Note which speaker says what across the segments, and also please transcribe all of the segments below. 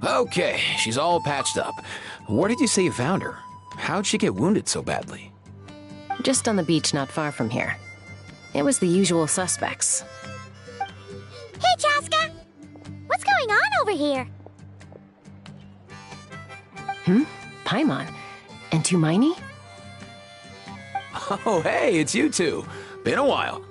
Speaker 1: Okay, she's all patched up. Where did you say you found her? How'd she get wounded so badly?
Speaker 2: Just on the beach not far from here. It was the usual suspects.
Speaker 3: Hey, Chaska! What's going on over here?
Speaker 2: Paimon. And Tumaini?
Speaker 1: Oh, hey, it's you two. Been a while.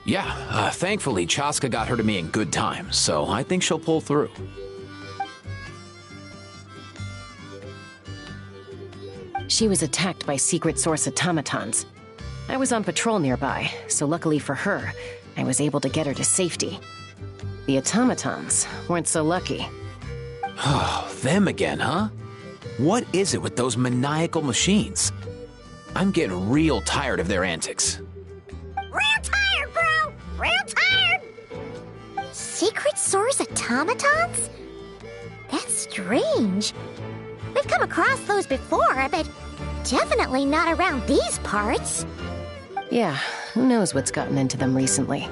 Speaker 1: Yeah, thankfully Chaska got her to me in good time, so I think she'll pull through.
Speaker 2: She was attacked by secret source automatons. I was on patrol nearby, so luckily for her, I was able to get her to safety. The automatons weren't so lucky.
Speaker 1: Oh, them again, huh? What is it with those maniacal machines? I'm getting real tired of their antics.
Speaker 3: Real tired, bro! Real tired! Secret source automatons? That's strange. We've come across those before, but definitely not around these parts.
Speaker 2: Yeah, who knows what's gotten into them recently.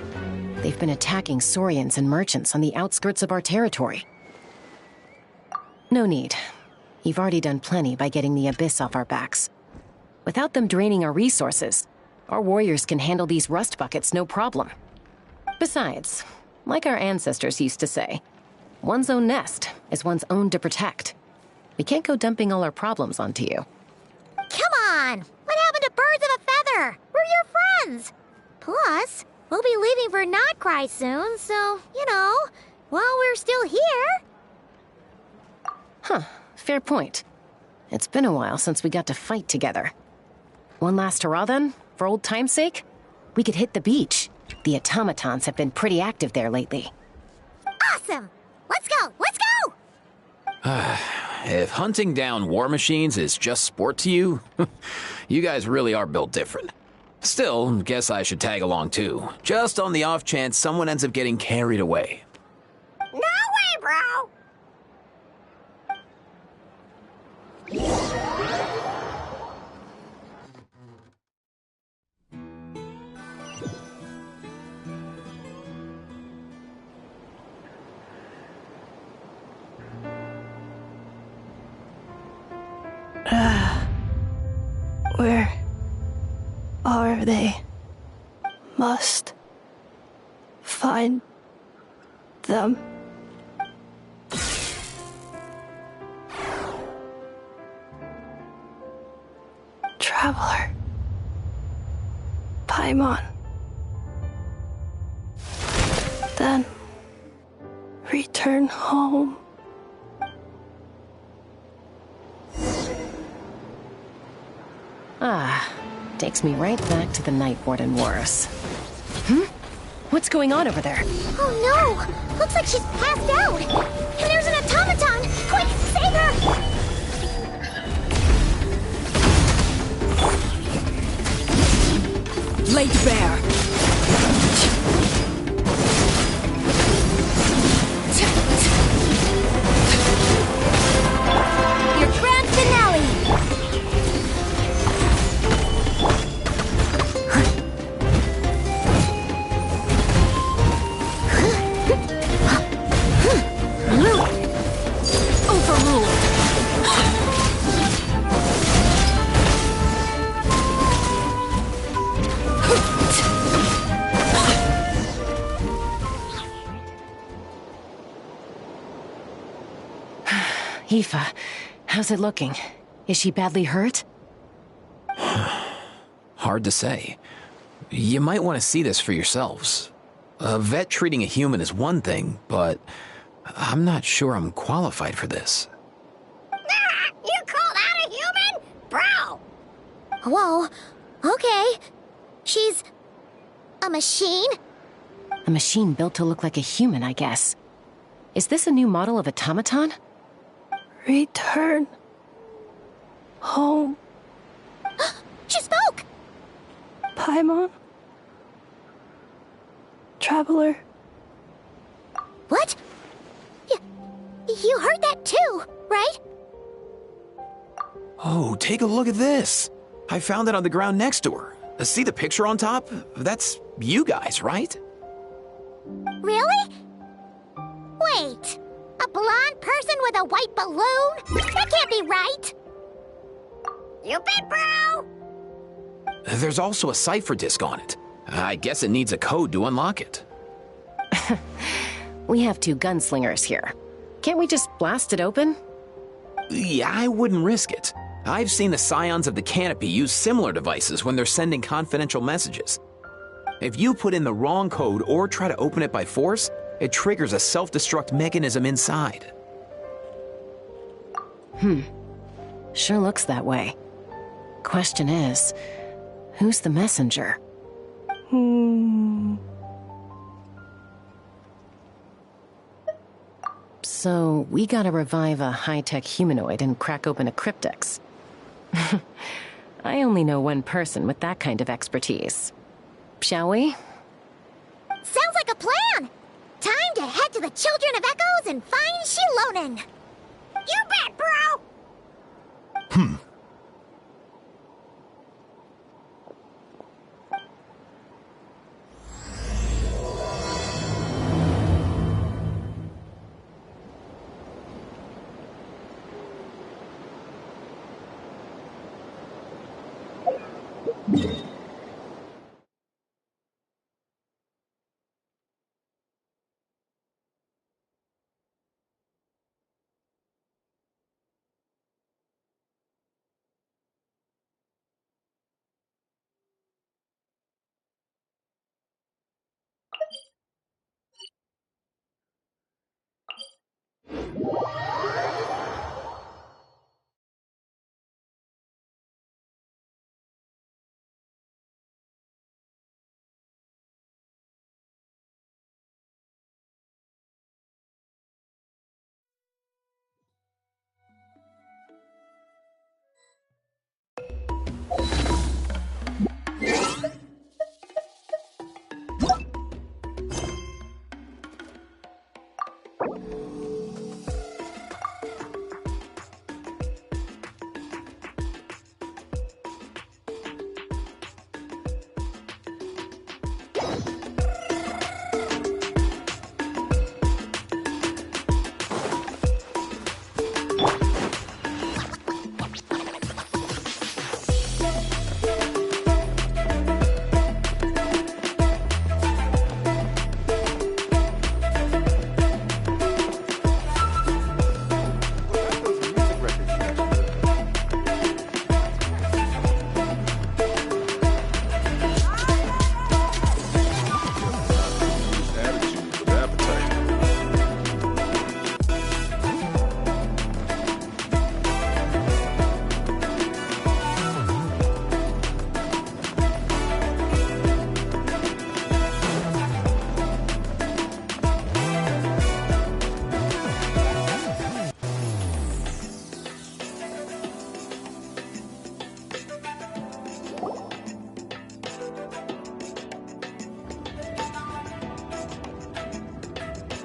Speaker 2: They've been attacking Saurians and merchants on the outskirts of our territory. No need. You've already done plenty by getting the Abyss off our backs. Without them draining our resources, our warriors can handle these rust buckets no problem. Besides, like our ancestors used to say, one's own nest is one's own to protect. We can't go dumping all our problems onto you.
Speaker 3: Come on! What happened to birds of a feather? We're your friends! Plus, we'll be leaving for Notcry soon, so, while we're still here...
Speaker 2: Huh, fair point. It's been a while since we got to fight together. One last hurrah then, for old time's sake? We could hit the beach. The automatons have been pretty active there lately.
Speaker 3: Awesome! Let's go! Let's go!
Speaker 1: If hunting down war machines is just sport to you, you guys really are built different. Still, guess I should tag along too, just on the off chance someone ends up getting carried away.
Speaker 3: No way, bro!
Speaker 4: Where are they? Must find them. Traveler. Paimon. Then return home.
Speaker 2: Takes me right back to the Night Warden Wars. What's going on over there?
Speaker 3: Oh no! Looks like she's passed out! And there's an automaton! Quick, save her!
Speaker 5: Laid bare.
Speaker 3: Your grand finale!
Speaker 2: Aoife, how's it looking? Is she badly hurt?
Speaker 1: Hard to say. You might want to see this for yourselves. A vet treating a human is one thing, but I'm not sure I'm qualified for this.
Speaker 3: You called out a human? Bro! Whoa, okay. She's a machine?
Speaker 2: A machine built to look like a human, I guess. Is this a new model of automaton?
Speaker 4: Return home,
Speaker 3: She spoke!
Speaker 4: Paimon. Traveler.
Speaker 3: What? You heard that too, right?
Speaker 1: Oh, take a look at this. I found it on the ground next to her. See the picture on top? That's you guys, right?
Speaker 3: Really? Wait, a blonde person with a white balloon? That can't be right! You bet, bro!
Speaker 1: There's also a cipher disk on it. I guess it needs a code to unlock it.
Speaker 2: We have 2 gunslingers here. Can't we just blast it open?
Speaker 1: Yeah, I wouldn't risk it. I've seen the Scions of the Canopy use similar devices when they're sending confidential messages. If you put in the wrong code or try to open it by force, it triggers a self-destruct mechanism inside.
Speaker 2: Sure looks that way. Question is, who's the messenger? So, we gotta revive a high-tech humanoid and crack open a cryptex. I only know one person with that kind of expertise. Shall we?
Speaker 3: Sounds like a plan! Time to head to the Children of Echoes and find Shilonen! You bet, bro!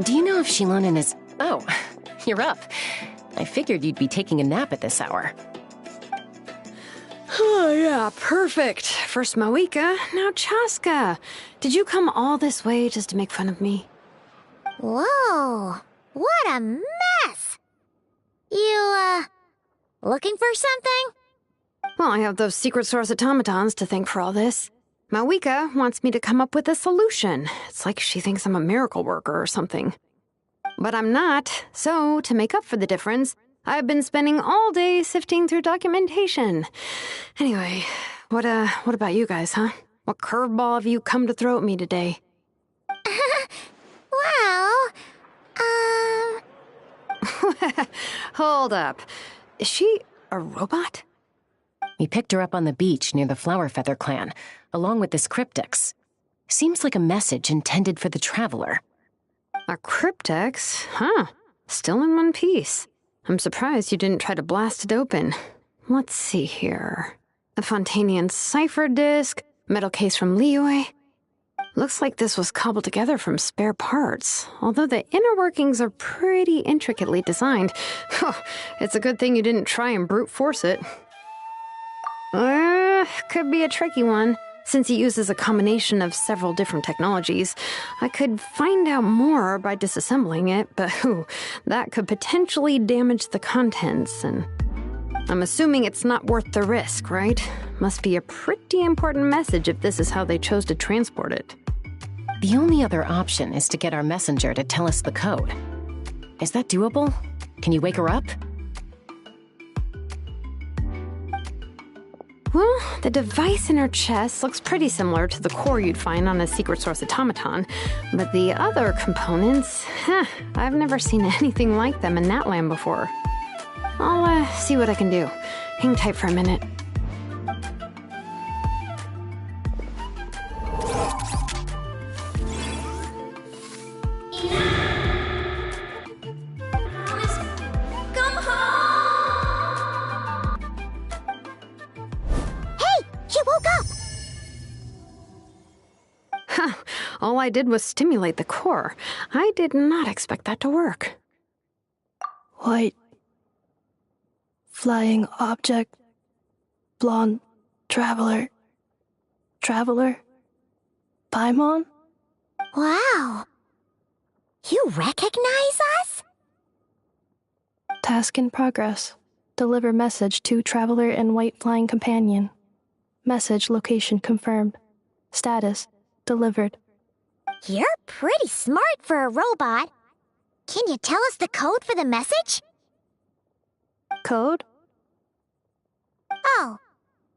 Speaker 2: Do you know if Shilonen is... Oh, you're up. I figured you'd be taking a nap at this hour.
Speaker 5: Oh, yeah, perfect. First Moika, now Chaska. Did you come all this way just to make fun of me?
Speaker 3: Whoa, what a mess! You, looking for something?
Speaker 5: Well, I have those secret source automatons to thank for all this. Mawika wants me to come up with a solution. It's like she thinks I'm a miracle worker or something. But I'm not, so to make up for the difference, I've been spending all day sifting through documentation. Anyway, What about you guys, huh? What curveball have you come to throw at me today?
Speaker 3: Well,
Speaker 5: Hold up. Is she a robot?
Speaker 2: We picked her up on the beach near the Flower Feather clan, along with this cryptex. Seems like a message intended for the Traveler.
Speaker 5: A cryptex? Huh. Still in one piece. I'm surprised you didn't try to blast it open. Let's see here. A Fontanian cipher disk, metal case from Liyue. Looks like this was cobbled together from spare parts, although the inner workings are pretty intricately designed. It's a good thing you didn't try and brute force it. Could be a tricky one. Since it uses a combination of several different technologies, I could find out more by disassembling it, but that could potentially damage the contents, and I'm assuming it's not worth the risk, right? Must be a pretty important message if this is how they chose to transport it.
Speaker 2: The only other option is to get our messenger to tell us the code. Is that doable? Can you wake her up?
Speaker 5: Well, the device in her chest looks pretty similar to the core you'd find on a secret source automaton, but the other components, I've never seen anything like them in that land before. I'll see what I can do. Hang tight for a minute. All I did was stimulate the core. I did not expect that to work.
Speaker 4: White. Flying object. Blonde. Traveler. Traveler. Paimon?
Speaker 3: wow. You recognize us?
Speaker 4: Task in progress. Deliver message to Traveler and White Flying Companion. Message location confirmed. Status delivered.
Speaker 3: You're pretty smart for a robot. Can you tell us the code for the message?
Speaker 4: Code?
Speaker 3: Oh,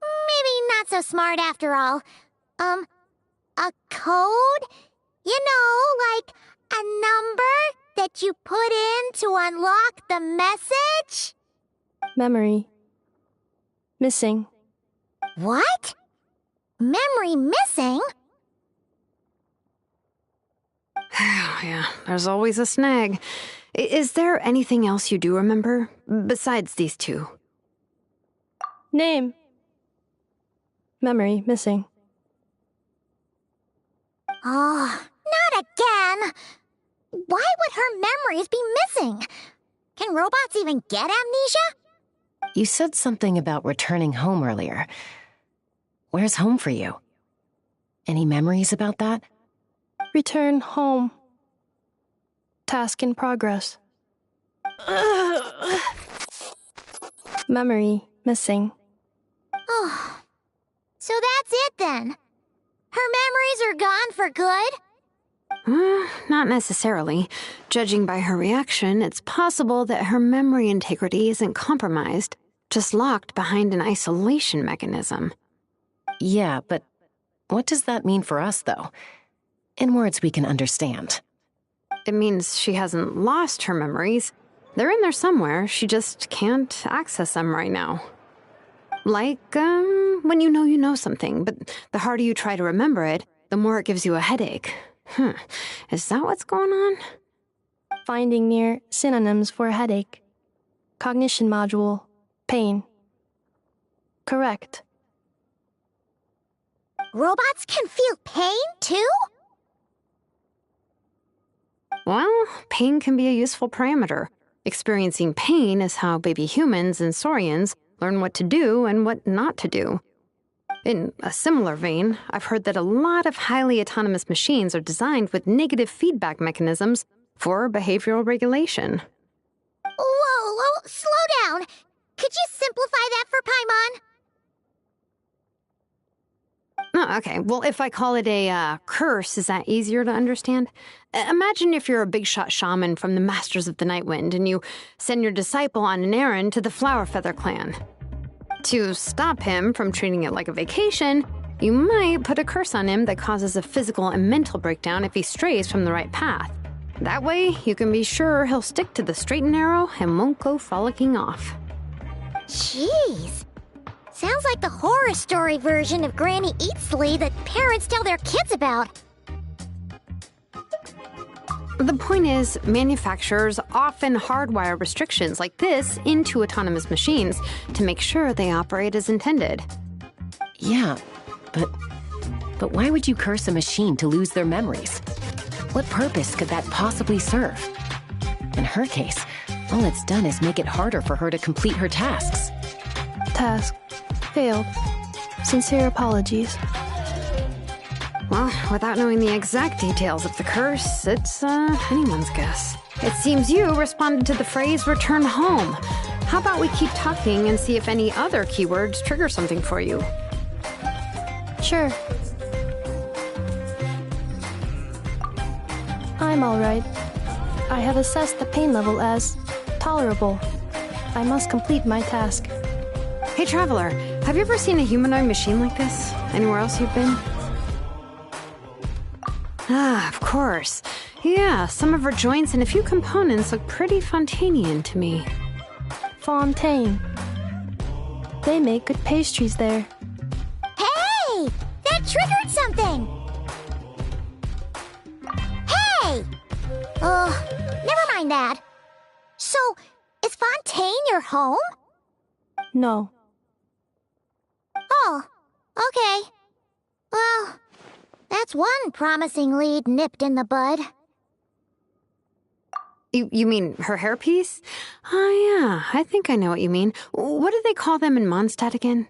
Speaker 3: maybe not so smart after all. A code? You know, like a number that you put in to unlock the message?
Speaker 4: Memory. Missing.
Speaker 3: What? Memory missing?
Speaker 5: Yeah, there's always a snag. Is there anything else you do remember, besides these two?
Speaker 4: Name. Memory missing.
Speaker 3: Oh, not again! Why would her memories be missing? Can robots even get amnesia?
Speaker 2: You said something about returning home earlier. Where's home for you? Any memories about that?
Speaker 4: Return home. Task in progress. Memory missing.
Speaker 3: Oh, so that's it then. Her memories are gone for good?
Speaker 5: Not necessarily. Judging by her reaction, it's possible that her memory integrity isn't compromised, just locked behind an isolation mechanism.
Speaker 2: Yeah, but what does that mean for us, though? In words we can understand.
Speaker 5: It means she hasn't lost her memories. They're in there somewhere, she just can't access them right now. Like, when you know something, but the harder you try to remember it, the more it gives you a headache. Is that what's going on?
Speaker 4: Finding near synonyms for headache. Cognition module. Pain. Correct.
Speaker 3: Robots can feel pain, too?
Speaker 5: Well, pain can be a useful parameter. Experiencing pain is how baby humans and saurians learn what to do and what not to do. In a similar vein, I've heard that a lot of highly autonomous machines are designed with negative feedback mechanisms for behavioral regulation.
Speaker 3: Whoa, slow down. Could you simplify that for Paimon?
Speaker 5: Oh, okay. Well, if I call it a curse, is that easier to understand? Imagine if you're a big-shot shaman from the Masters of the Night Wind and you send your disciple on an errand to the Flower Feather clan. To stop him from treating it like a vacation, you might put a curse on him that causes a physical and mental breakdown if he strays from the right path. That way, you can be sure he'll stick to the straight and narrow and won't go frolicking off.
Speaker 3: Jeez. Sounds like the horror story version of Granny Eatsley that parents tell their kids about.
Speaker 5: The point is, manufacturers often hardwire restrictions like this into autonomous machines to make sure they operate as intended.
Speaker 2: Yeah, but why would you curse a machine to lose their memories? What purpose could that possibly serve? In her case, all it's done is make it harder for her to complete her tasks.
Speaker 4: Task failed. Sincere apologies.
Speaker 5: Well, without knowing the exact details of the curse, it's anyone's guess. It seems you responded to the phrase return home. How about we keep talking and see if any other keywords trigger something for you?
Speaker 4: Sure. I'm alright. I have assessed the pain level as tolerable. I must complete my task.
Speaker 5: Hey, Traveler, have you ever seen a humanoid machine like this? Anywhere else you've been? Ah, of course. Yeah, some of her joints and a few components look pretty Fontanian to me.
Speaker 4: Fontaine. They make good pastries there.
Speaker 3: Hey! That triggered something! Hey! Never mind that. So, is Fontaine your home?
Speaker 4: No.
Speaker 3: Oh, okay. Well, that's one promising lead nipped in the bud.
Speaker 5: You mean her hairpiece? Oh, yeah, I think I know what you mean. What do they call them in Mondstadt again?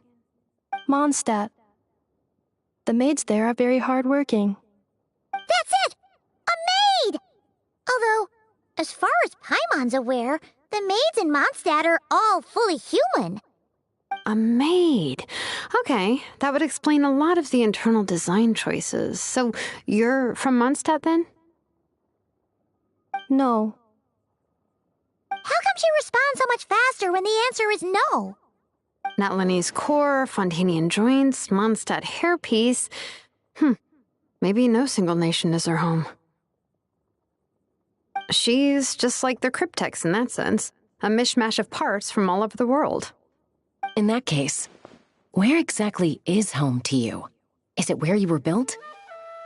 Speaker 4: Mondstadt. The maids there are very hardworking.
Speaker 3: That's it! A maid! Although, as far as Paimon's aware, the maids in Mondstadt are all fully human.
Speaker 5: A maid. Okay, that would explain a lot of the internal design choices. So, you're from Mondstadt then?
Speaker 4: No.
Speaker 3: How come she responds so much faster when the answer is no?
Speaker 5: Natlanese core, Fontanian joints, Mondstadt hairpiece. Maybe no single nation is her home. She's just like the Cryptex in that sense. A mishmash of parts from all over the world.
Speaker 2: In that case, where exactly is home to you? Is it where you were built?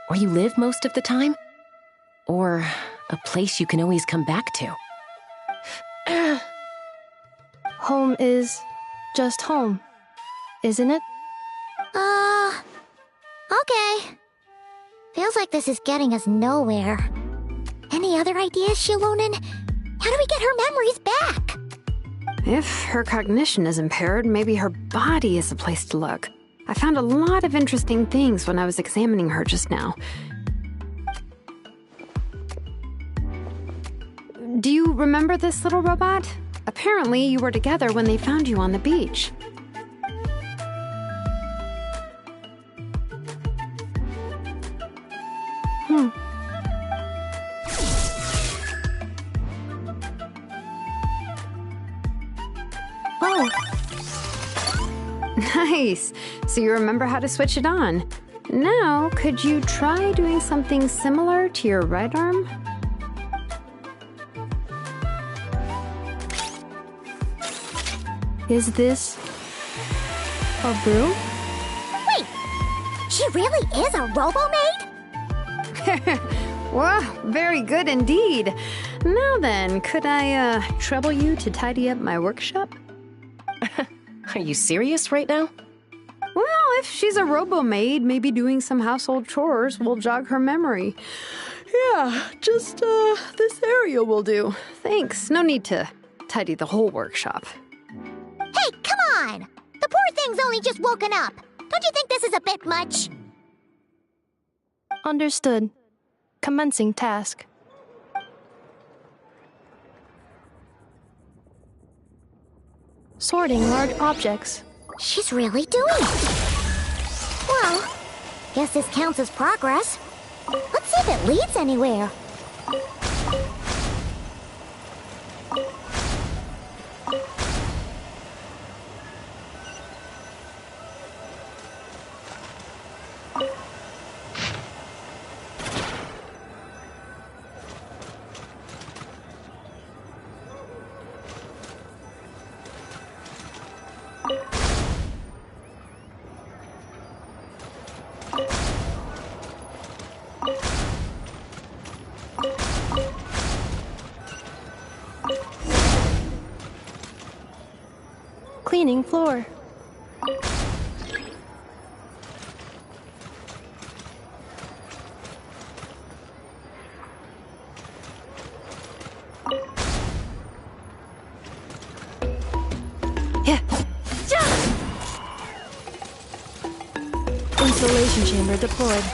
Speaker 2: Where you live most of the time? Or a place you can always come back to?
Speaker 4: Home is just home, isn't it?
Speaker 3: Okay. Feels like this is getting us nowhere. Any other ideas, Shilonen? How do we get her memories back?
Speaker 5: If her cognition is impaired, maybe her body is the place to look. I found a lot of interesting things when I was examining her just now. Do you remember this little robot? Apparently, you were together when they found you on the beach.
Speaker 4: Oh,
Speaker 5: Nice. So you remember how to switch it on. Now, could you try doing something similar to your right arm?
Speaker 4: is this a broom?
Speaker 3: Wait, she really is a robo-maid?
Speaker 5: Well, very good indeed. Now then, could I trouble you to tidy up my workshop?
Speaker 2: Are you serious right now?
Speaker 5: Well, if she's a robo-maid, maybe doing some household chores will jog her memory. Yeah, just this area will do. Thanks. No need to tidy the whole workshop.
Speaker 3: Hey, come on! The poor thing's only just woken up. Don't you think this is a bit much?
Speaker 4: Understood. Commencing task. Sorting large objects.
Speaker 3: She's really doing it. Well, guess this counts as progress. Let's see if it leads anywhere.
Speaker 4: Cleaning floor.
Speaker 5: Yeah.
Speaker 4: Insulation chamber deployed.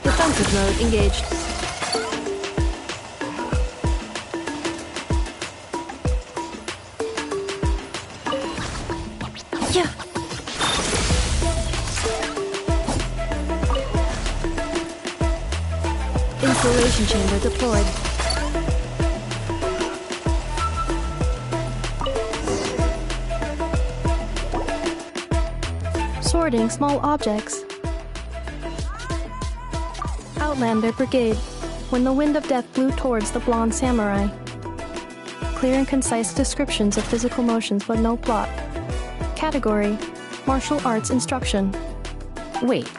Speaker 4: Defensive mode engaged.
Speaker 5: Yeah.
Speaker 4: Insulation chamber deployed. Sorting small objects. Outlander Brigade. When the wind of death blew towards the blonde samurai. Clear and concise descriptions of physical motions, but no plot. Category: Martial Arts Instruction.
Speaker 2: Wait,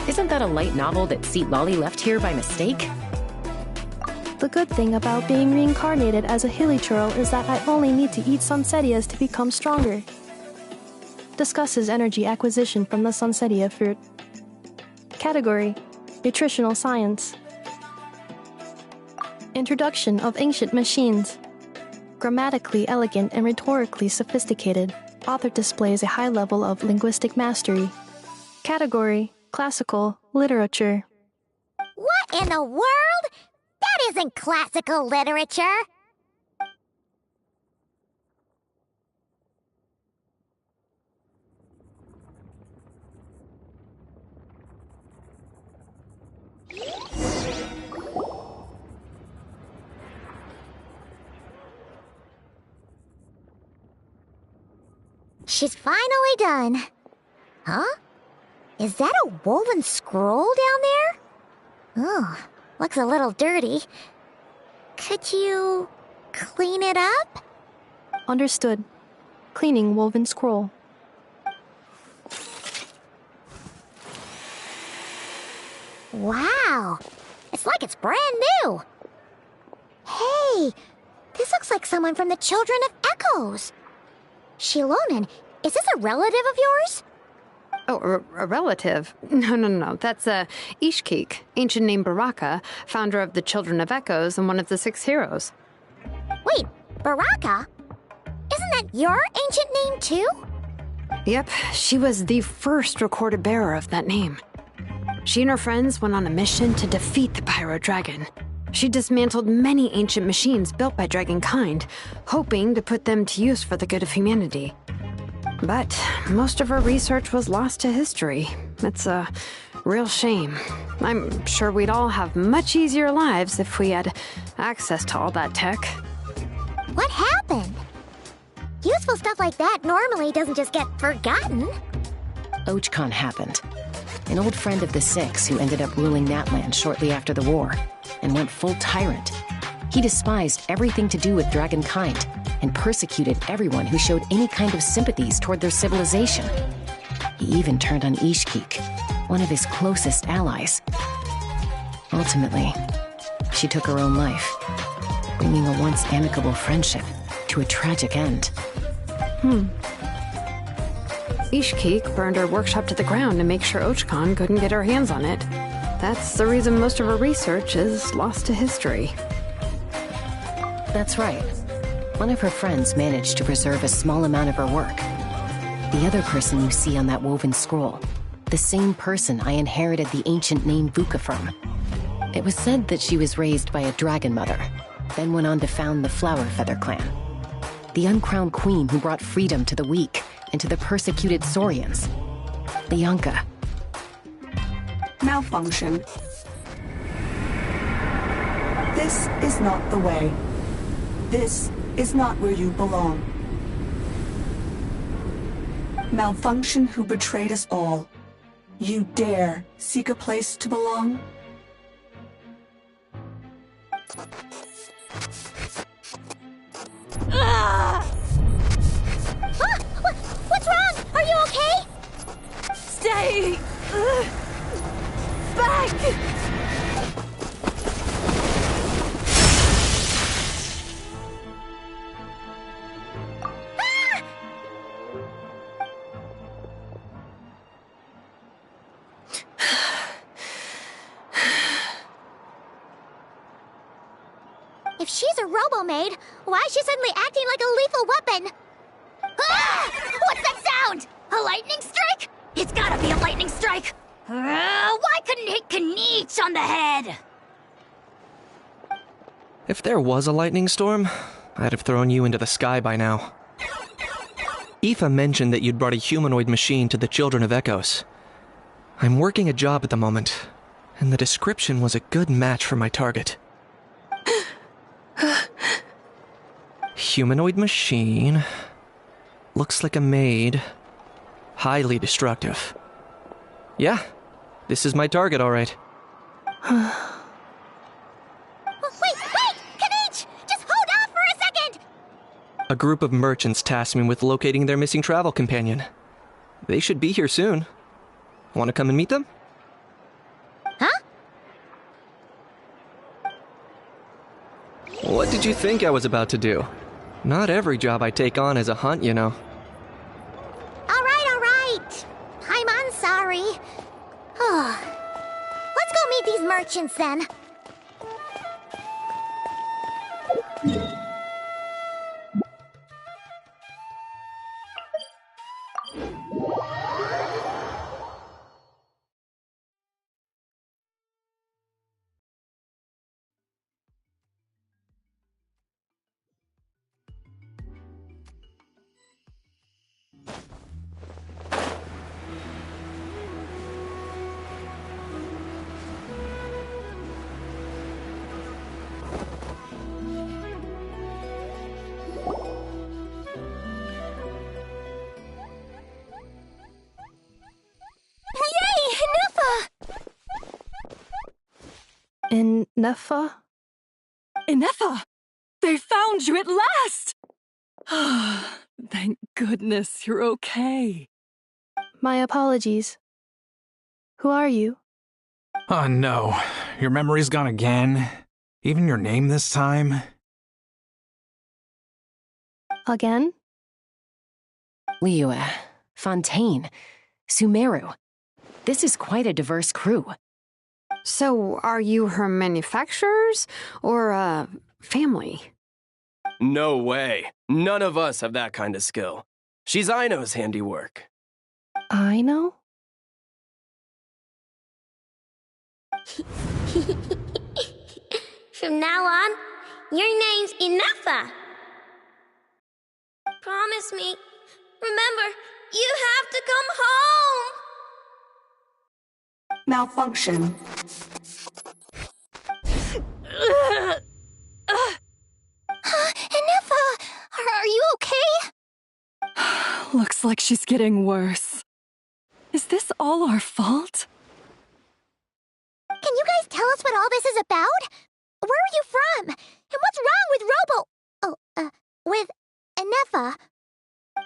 Speaker 2: isn't that a light novel that Seat Lolly left here by mistake?
Speaker 4: The good thing about being reincarnated as a hilly churl is that I only need to eat sunsetias to become stronger. Discusses energy acquisition from the sunsetia fruit. Category: Nutritional Science. Introduction of Ancient Machines. Grammatically elegant and rhetorically sophisticated, author displays a high level of linguistic mastery. Category: Classical Literature.
Speaker 3: What in the world? That isn't classical literature. She's finally done. Huh? Is that a woven scroll down there? Oh, looks a little dirty. Could you clean it up?
Speaker 4: Understood. Cleaning woven scroll.
Speaker 3: Wow, it's like it's brand new. Hey, this looks like someone from the Children of Echoes. Shilonen, is this a relative of yours?
Speaker 5: Oh, a relative? No. That's Ishkik, ancient name Baraka, founder of the Children of Echoes and one of the 6 heroes.
Speaker 3: Wait, Baraka? Isn't that your ancient name too?
Speaker 5: Yep, she was the first recorded bearer of that name. She and her friends went on a mission to defeat the Pyro Dragon. She dismantled many ancient machines built by Dragonkind, hoping to put them to use for the good of humanity. But most of her research was lost to history. It's a real shame. I'm sure we'd all have much easier lives if we had access to all that tech.
Speaker 3: What happened? Useful stuff like that normally doesn't just get forgotten.
Speaker 2: Ochcon happened. An old friend of the Six who ended up ruling Natlan shortly after the war, and went full tyrant. He despised everything to do with Dragonkind, and persecuted everyone who showed any kind of sympathies toward their civilization. He even turned on Ishkik, one of his closest allies. Ultimately, she took her own life, bringing a once amicable friendship to a tragic end.
Speaker 5: Ishkik burned her workshop to the ground to make sure Ochcon couldn't get her hands on it. That's the reason most of her research is lost to history.
Speaker 2: That's right. One of her friends managed to preserve a small amount of her work. The other person you see on that woven scroll, the same person I inherited the ancient name Vuka from. It was said that she was raised by a dragon mother, then went on to found the Flower Feather clan. The uncrowned queen who brought freedom to the weak and to the persecuted Saurians. Bianca.
Speaker 6: Malfunction. This is not the way. This is not where you belong. Malfunction who betrayed us all. You dare seek a place to belong?
Speaker 3: What's wrong? Are you okay?
Speaker 7: Stay back!
Speaker 3: If she's a robo-maid, why is she suddenly acting like a lethal weapon? Ah! What's that sound? A lightning strike? It's gotta be a lightning strike! Why couldn't it hit Kniech on the head?
Speaker 8: If there was a lightning storm, I'd have thrown you into the sky by now. Aoife mentioned that you'd brought a humanoid machine to the Children of Echoes. I'm working a job at the moment, and the description was a good match for my target. Humanoid machine. Looks like a maid. Highly destructive. Yeah, this is my target, all right.
Speaker 3: Wait! Kniech! Just hold off for a second!
Speaker 8: A group of merchants tasked me with locating their missing travel companion. They should be here soon. Want to come and meet them?
Speaker 3: Huh?
Speaker 8: What did you think I was about to do? Not every job I take on is a hunt, you know.
Speaker 3: All right. I'm sorry. Let's go meet these merchants then.
Speaker 4: In Nefa?
Speaker 7: Inefa! They found you at last! Thank goodness you're okay.
Speaker 4: My apologies. Who are you?
Speaker 9: Oh no, your memory's gone again? Even your name this time?
Speaker 4: Again?
Speaker 2: Liyue, Fontaine, Sumeru. This is quite a diverse crew.
Speaker 5: So, are you her manufacturers or, family?
Speaker 10: No way. None of us have that kind of skill. She's Aino's handiwork.
Speaker 4: I know?
Speaker 3: From now on, your name's Inefa. Promise me. Remember, you have to come home.
Speaker 6: Malfunction.
Speaker 3: Inefa, are you okay?
Speaker 7: Looks like she's getting worse. Is this all our fault?
Speaker 3: Can you guys tell us what all this is about? Where are you from? And what's wrong with Inefa?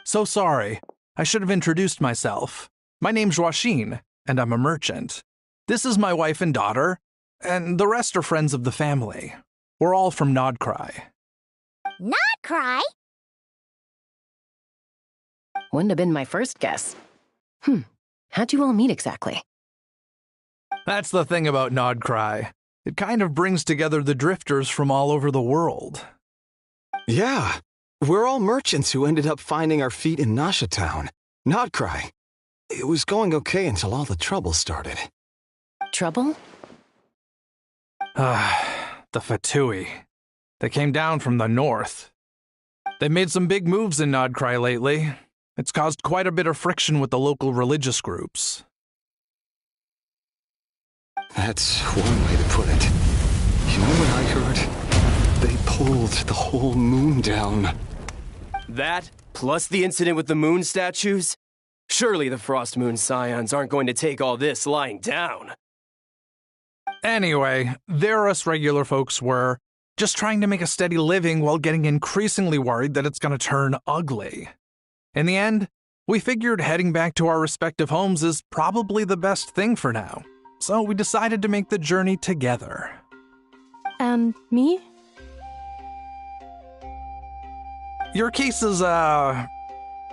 Speaker 9: So sorry. I should have introduced myself. My name's Joachine, and I'm a merchant. This is my wife and daughter, and the rest are friends of the family. We're all from Nodcry.
Speaker 3: Not cry?
Speaker 2: Wouldn't have been my first guess. How'd you all meet exactly?
Speaker 9: That's the thing about Nodcry. It kind of brings together the drifters from all over the world.
Speaker 11: Yeah, we're all merchants who ended up finding our feet in Nasha Town, Nodcry. It was going okay until all the trouble started.
Speaker 2: Trouble?
Speaker 9: The Fatui. They came down from the north. They made some big moves in Nodcry lately. It's caused quite a bit of friction with the local religious groups.
Speaker 11: That's one way to put it. You know what I heard? They pulled the whole moon down.
Speaker 10: That, plus the incident with the moon statues? Surely the Frost Moon Scions aren't going to take all this lying down.
Speaker 9: Anyway, there us regular folks were, just trying to make a steady living while getting increasingly worried that it's going to turn ugly. In the end, we figured heading back to our respective homes is probably the best thing for now, so we decided to make the journey together.
Speaker 4: And me?
Speaker 9: Your case is, a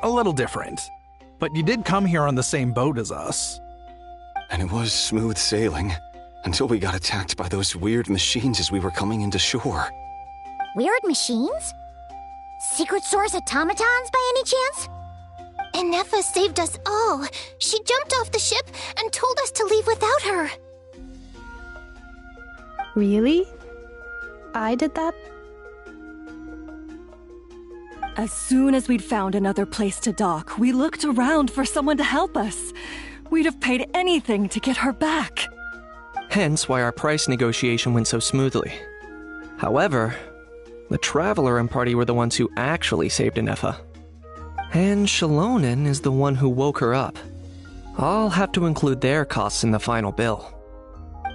Speaker 9: little different, but you did come here on the same boat as us.
Speaker 11: And it was smooth sailing, until we got attacked by those weird machines as we were coming into shore.
Speaker 3: Weird machines? Secret Source automatons by any chance? And Neffa saved us all. She jumped off the ship and told us to leave without her.
Speaker 4: Really? I did that?
Speaker 7: As soon as we'd found another place to dock, we looked around for someone to help us. We'd have paid anything to get her back.
Speaker 8: Hence why our price negotiation went so smoothly. However, the Traveler and party were the ones who actually saved Neffa. And Shalonen is the one who woke her up. I'll have to include their costs in the final bill.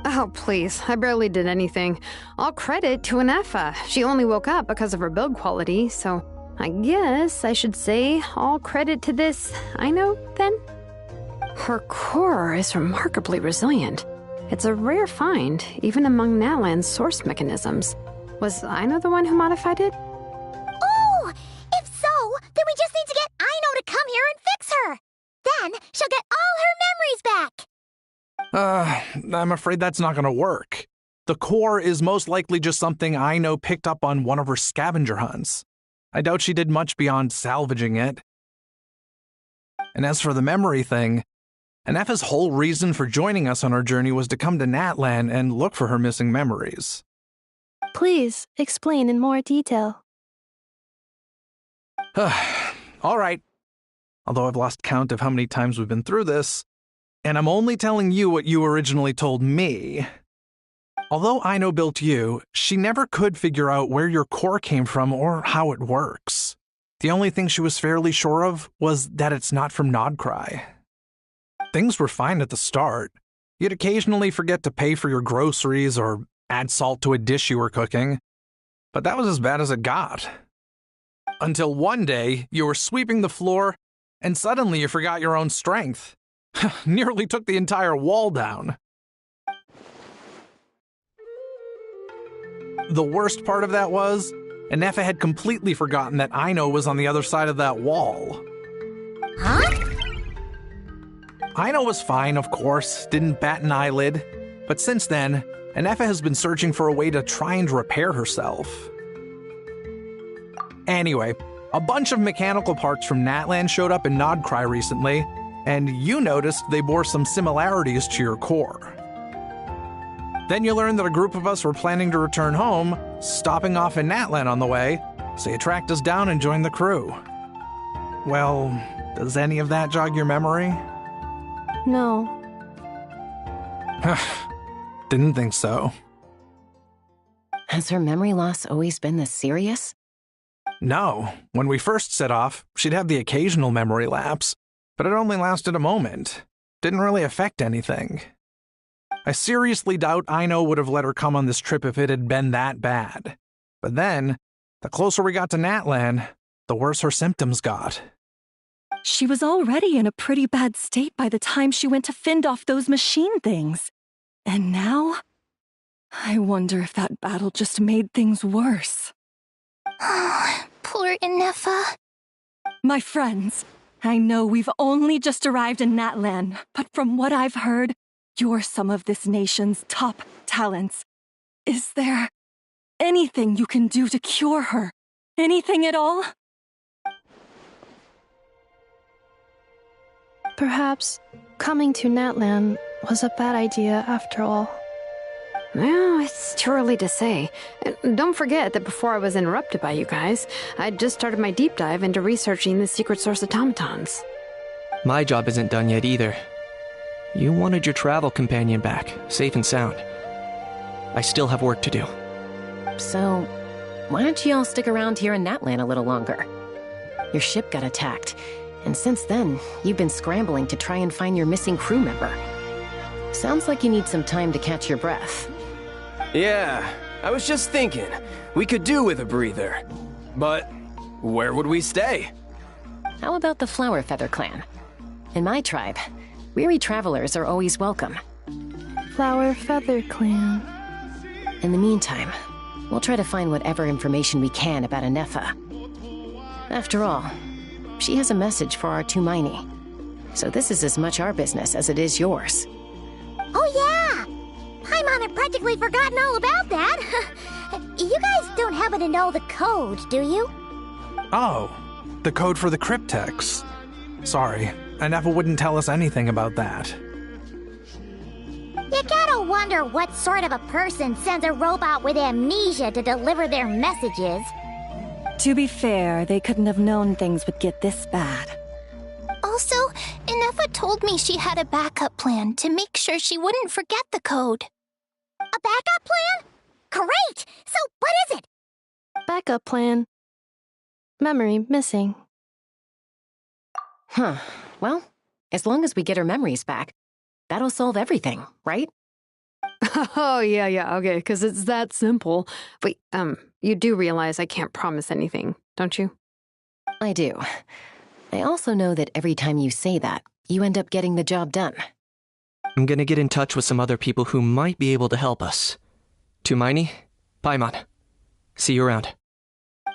Speaker 5: Oh, please. I barely did anything. All credit to Neffa. She only woke up because of her build quality, so I guess I should say all credit to this Aino, then? Her core is remarkably resilient. It's a rare find, even among Natlan's source mechanisms. Was Aino the one who modified it?
Speaker 3: Oh! If so, then we just need to get Aino to come here and fix her! Then she'll get all her memories back!
Speaker 9: I'm afraid that's not gonna work. The core is most likely just something Aino picked up on one of her scavenger hunts. I doubt she did much beyond salvaging it. And as for the memory thing, Neffa's whole reason for joining us on our journey was to come to Natlan and look for her missing memories.
Speaker 4: Please, explain in more detail.
Speaker 9: All right. Although I've lost count of how many times we've been through this, and I'm only telling you what you originally told me. Although Aino built you, she never could figure out where your core came from or how it works. The only thing she was fairly sure of was that it's not from Nodcry. Things were fine at the start. You'd occasionally forget to pay for your groceries or add salt to a dish you were cooking. But that was as bad as it got. Until one day, you were sweeping the floor, and suddenly you forgot your own strength. Nearly took the entire wall down. The worst part of that was, Neffa had completely forgotten that Aino was on the other side of that wall.
Speaker 3: Huh?
Speaker 9: Aino was fine, of course, didn't bat an eyelid, but since then, Neffa has been searching for a way to try and repair herself. Anyway, a bunch of mechanical parts from Natlan showed up in Nodcry recently, and you noticed they bore some similarities to your core. Then you learned that a group of us were planning to return home, stopping off in Natlan on the way, so you tracked us down and joined the crew. Well, does any of that jog your memory?
Speaker 4: No.
Speaker 9: Didn't think so.
Speaker 2: Has her memory loss always been this serious?
Speaker 9: No. When we first set off, she'd have the occasional memory lapse, but it only lasted a moment. Didn't really affect anything. I seriously doubt Aino would have let her come on this trip if it had been that bad. But then, the closer we got to Natlan, the worse her symptoms got.
Speaker 7: She was already in a pretty bad state by the time she went to fend off those machine things. And now? I wonder if that battle just made things worse.
Speaker 3: Oh, poor Neffa.
Speaker 7: My friends, I know we've only just arrived in Natlan, but from what I've heard, you're some of this nation's top talents. Is there anything you can do to cure her? Anything at all?
Speaker 4: Perhaps coming to Natlan was a bad idea after all.
Speaker 5: Well, it's too early to say. Don't forget that before I was interrupted by you guys, I'd just started my deep dive into researching the secret source automatons.
Speaker 8: My job isn't done yet either. You wanted your travel companion back, safe and sound. I still have work to do.
Speaker 2: So, why don't you all stick around here in Natlan a little longer? Your ship got attacked, And since then, you've been scrambling to try and find your missing crew member. Sounds like you need some time to catch your breath.
Speaker 10: Yeah, I was just thinking, we could do with a breather. But where would we stay?
Speaker 2: How about the Flower Feather Clan? In my tribe, weary travelers are always welcome.
Speaker 4: Flower Feather Clan.
Speaker 2: In the meantime, we'll try to find whatever information we can about Anefa. After all, she has a message for our Tumaini. So this is as much our business as it is yours.
Speaker 3: Oh yeah! Paimon had practically forgotten all about that. You guys don't happen to know the code, do you?
Speaker 9: Oh, the code for the cryptex. Sorry, Anefa wouldn't tell us anything about that.
Speaker 3: You gotta wonder what sort of a person sends a robot with amnesia to deliver their messages.
Speaker 7: To be fair, they couldn't have known things would get this bad.
Speaker 12: Also, Anefa told me she had a backup plan to make sure she wouldn't forget the code.
Speaker 3: A backup plan? Great! So what is it?
Speaker 4: Backup plan. Memory missing.
Speaker 2: Huh. Well, as long as we get her memories back, that'll solve everything, right?
Speaker 5: Oh, yeah, okay, because it's that simple. Wait, you do realize I can't promise anything, don't you?
Speaker 2: I do. I also know that every time you say that, you end up getting the job done.
Speaker 8: I'm gonna get in touch with some other people who might be able to help us. Tumaini, Paimon. See you around.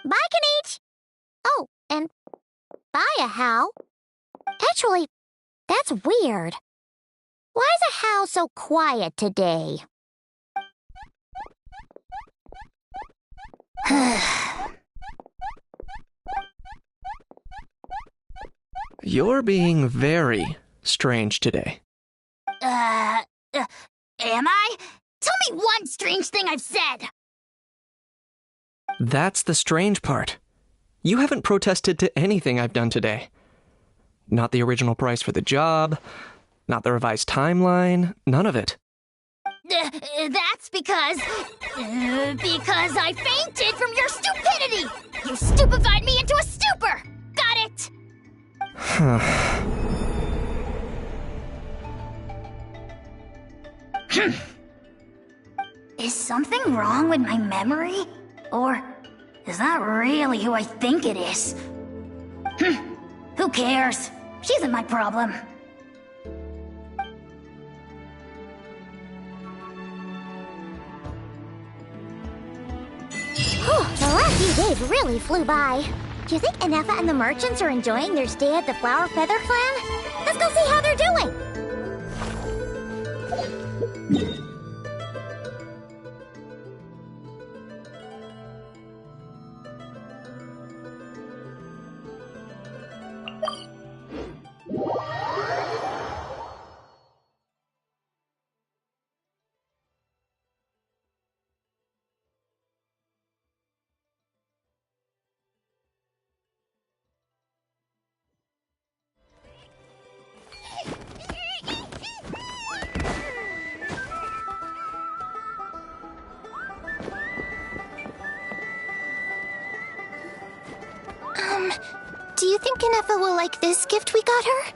Speaker 3: Bye, Kanich! Oh, and bye, Hal. Actually, that's weird. Why is Hal so quiet today?
Speaker 8: You're being very strange today.
Speaker 3: Am I? Tell me one strange thing I've said!
Speaker 8: That's the strange part. You haven't protested to anything I've done today. Not the original price for the job, not the revised timeline, none of it.
Speaker 3: That's because I fainted from your stupidity! You stupefied me into a stupor! Got it? Is something wrong with my memory? Or is that really who I think it is? Who cares? She isn't my problem. The last few days really flew by. Do you think Anefa and the merchants are enjoying their stay at the Flower Feather Clan? Let's go see how they're doing!
Speaker 12: Do you think Anefa will like this gift we got her?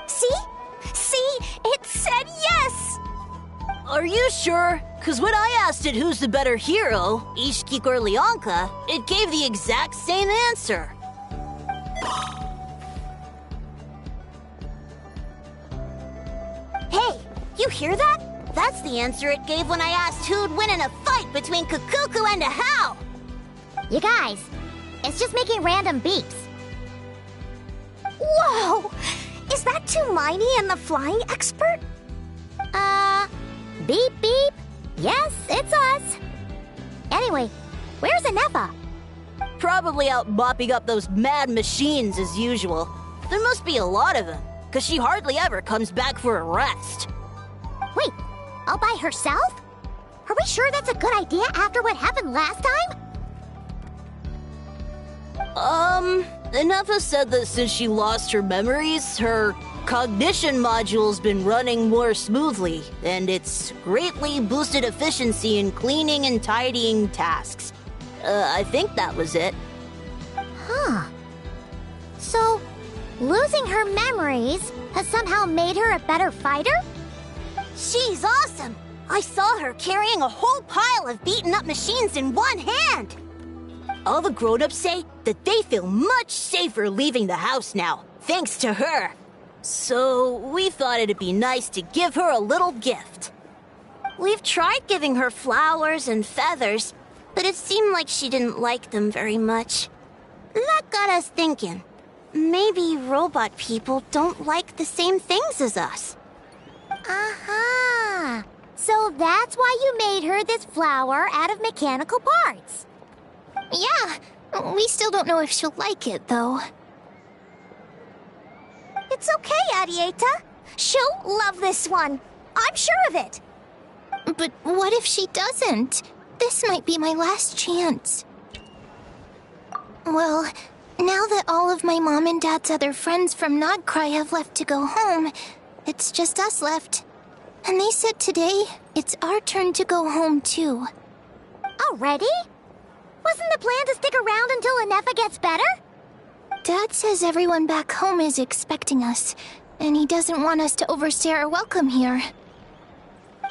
Speaker 3: See? See? It said yes!
Speaker 13: Are you sure? Because when I asked it who's the better hero, Ishkik or Leonka, it gave the exact same answer.
Speaker 3: Hey, you hear that?
Speaker 12: That's the answer it gave when I asked who'd win in a fight between Kukuku and Hal.
Speaker 3: You guys, it's just making random beeps. Whoa! Is that Tumaini and the flying expert? Beep beep. Yes, it's us. Anyway, where's Anefa?
Speaker 13: Probably out mopping up those mad machines as usual. There must be a lot of them, because she hardly ever comes back for a rest.
Speaker 3: Wait, all by herself? Are we sure that's a good idea after what happened last time?
Speaker 13: Anefa said that since she lost her memories, her cognition module's been running more smoothly, and it's greatly boosted efficiency in cleaning and tidying tasks. I think that was it.
Speaker 3: Huh. So, losing her memories has somehow made her a better fighter?
Speaker 13: She's awesome! I saw her carrying a whole pile of beaten up machines in one hand! All the grown-ups say that they feel much safer leaving the house now, thanks to her. So, we thought it'd be nice to give her a little gift. We've tried giving her flowers and feathers, but it seemed like she didn't like them very much. That got us thinking. Maybe robot people don't like the same things as us.
Speaker 3: Aha! So that's why you made her this flower out of mechanical parts.
Speaker 12: Yeah, we still don't know if she'll like it, though.
Speaker 3: It's okay, Arieta. She'll love this one. I'm sure of it.
Speaker 12: But what if she doesn't? This might be my last chance. Well, now that all of my mom and dad's other friends from Nodcry have left to go home, it's just us left. And they said today, it's our turn to go home too.
Speaker 3: Already? Wasn't the plan to stick around until Anefa gets better?
Speaker 12: Dad says everyone back home is expecting us, and he doesn't want us to overstay our welcome here.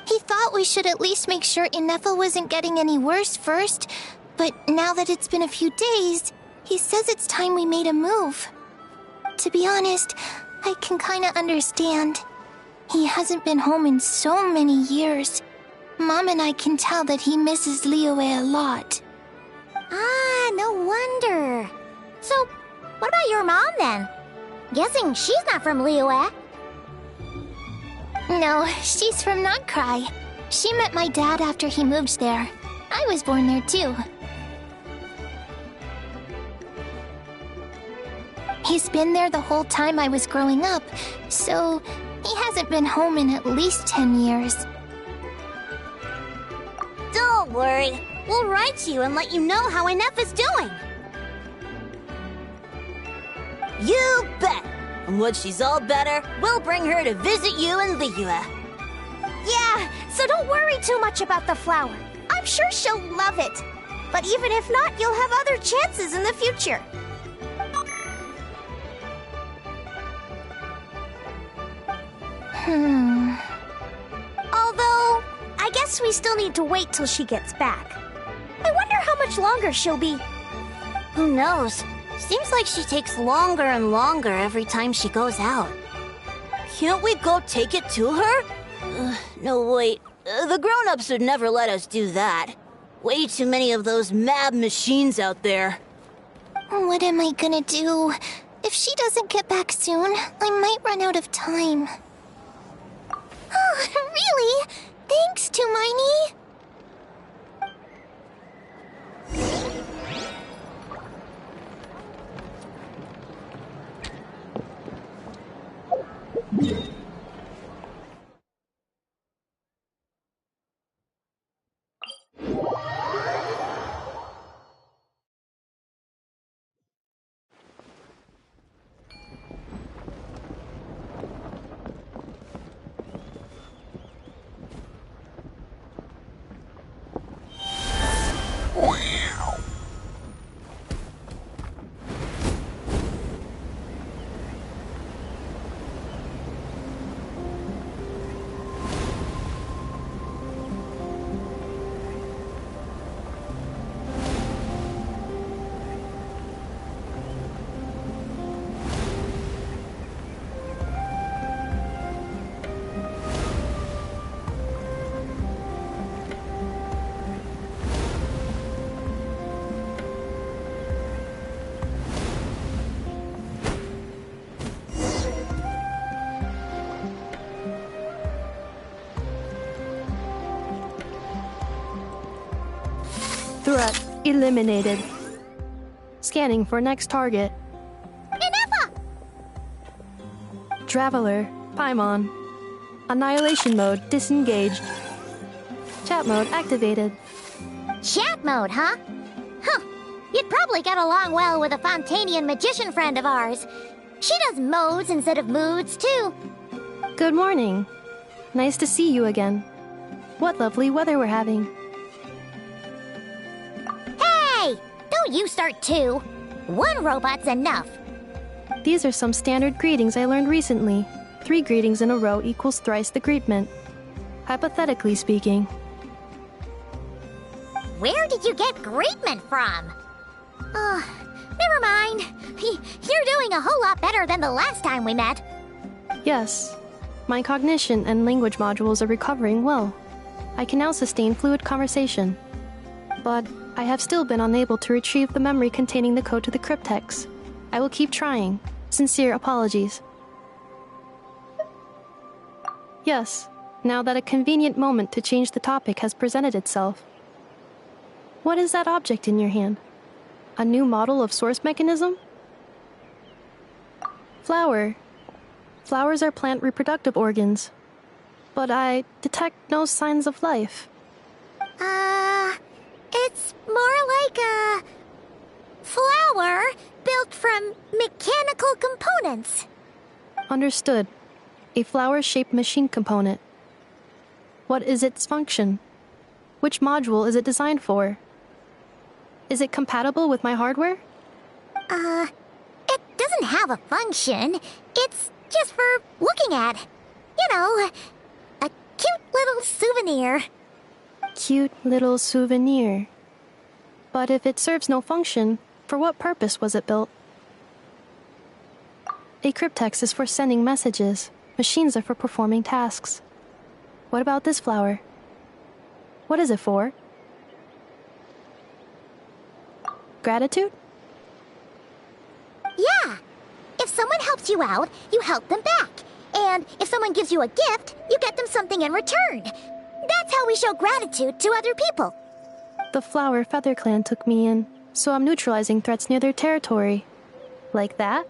Speaker 12: He thought we should at least make sure Inefa wasn't getting any worse first, but now that it's been a few days, he says it's time we made a move. To be honest, I can kinda understand. He hasn't been home in so many years. Mom and I can tell that he misses Liyue a lot.
Speaker 3: Ah, no wonder. So, what about your mom then? Guessing she's not from Liyue.
Speaker 12: No, she's from Nodcry. She met my dad after he moved there. I was born there too. He's been there the whole time I was growing up, so he hasn't been home in at least 10 years.
Speaker 13: Don't worry. We'll write to you and let you know how Inefa's doing. You bet! And when she's all better, we'll bring her to visit you in Liyue.
Speaker 3: Yeah, so don't worry too much about the flower. I'm sure she'll love it. But even if not, you'll have other chances in the future. Although, I guess we still need to wait till she gets back. I wonder how much longer she'll be.
Speaker 13: Who knows? Seems like she takes longer and longer every time she goes out. Can't we go take it to her? No, wait. The grown-ups would never let us do that. Way too many of those mad machines out there.
Speaker 12: What am I gonna do? If she doesn't get back soon, I might run out of time. Oh, really? Thanks, Tumaini.
Speaker 4: Threat eliminated. Scanning for next target.
Speaker 3: Inefa!
Speaker 4: Traveler, Paimon. Annihilation mode disengaged. Chat mode activated.
Speaker 3: Chat mode, huh? Huh. You'd probably get along well with a Fontanian magician friend of ours. She does modes instead of moods, too.
Speaker 4: Good morning. Nice to see you again. What lovely weather we're having.
Speaker 3: Hey! don't you start two. One robot's enough.
Speaker 4: These are some standard greetings I learned recently. 3 greetings in a row equals thrice the greetment. Hypothetically speaking.
Speaker 3: Where did you get greetment from? Never mind. You're doing a whole lot better than the last time we met.
Speaker 4: Yes. My cognition and language modules are recovering well. I can now sustain fluid conversation. But I have still been unable to retrieve the memory containing the code to the cryptex. I will keep trying. Sincere apologies. Yes, now that a convenient moment to change the topic has presented itself. What is that object in your hand? A new model of source mechanism? Flower. Flowers are plant reproductive organs. But I detect no signs of life.
Speaker 3: It's more like a flower built from mechanical components.
Speaker 4: Understood. A flower-shaped machine component. What is its function? Which module is it designed for? Is it compatible with my hardware?
Speaker 3: It doesn't have a function. It's just for looking at. You know, a cute little souvenir.
Speaker 4: Cute little souvenir. But if it serves no function, for what purpose was it built? A cryptex is for sending messages. Machines are for performing tasks. What about this flower? What is it for? Gratitude?
Speaker 3: Yeah. If someone helps you out, you help them back. And if someone gives you a gift, you get them something in return. That's how we show gratitude to other people.
Speaker 4: The Flower Feather Clan took me in, so I'm neutralizing threats near their territory. Like that?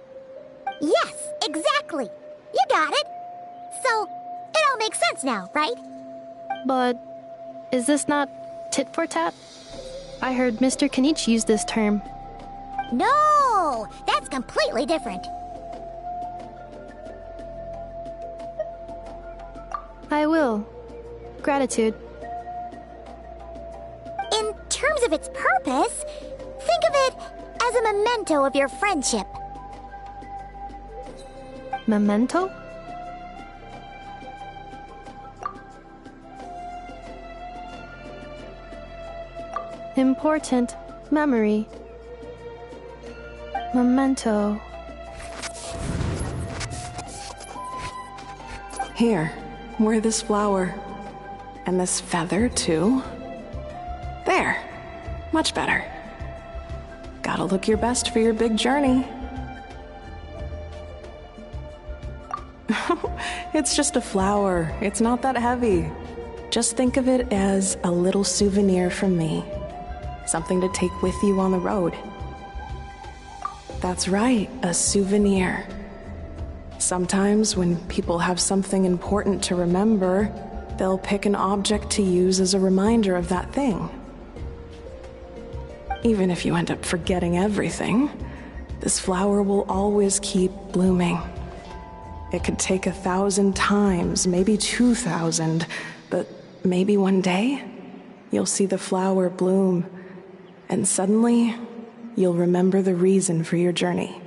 Speaker 3: Yes, exactly. You got it. So, it all makes sense now, right?
Speaker 4: But is this not tit for tat? I heard Mr. Kenichi use this term.
Speaker 3: No, that's completely different.
Speaker 4: I will. Gratitude.
Speaker 3: In terms of its purpose, think of it as a memento of your friendship.
Speaker 4: Memento? Important memory. Memento.
Speaker 14: Here, wear this flower. And this feather, too. There. Much better. Gotta look your best for your big journey. It's just a flower. It's not that heavy. Just think of it as a little souvenir from me. Something to take with you on the road. That's right, a souvenir. Sometimes when people have something important to remember, they'll pick an object to use as a reminder of that thing. Even if you end up forgetting everything, this flower will always keep blooming. It could take 1,000 times, maybe 2,000, but maybe one day, you'll see the flower bloom, and suddenly, you'll remember the reason for your journey.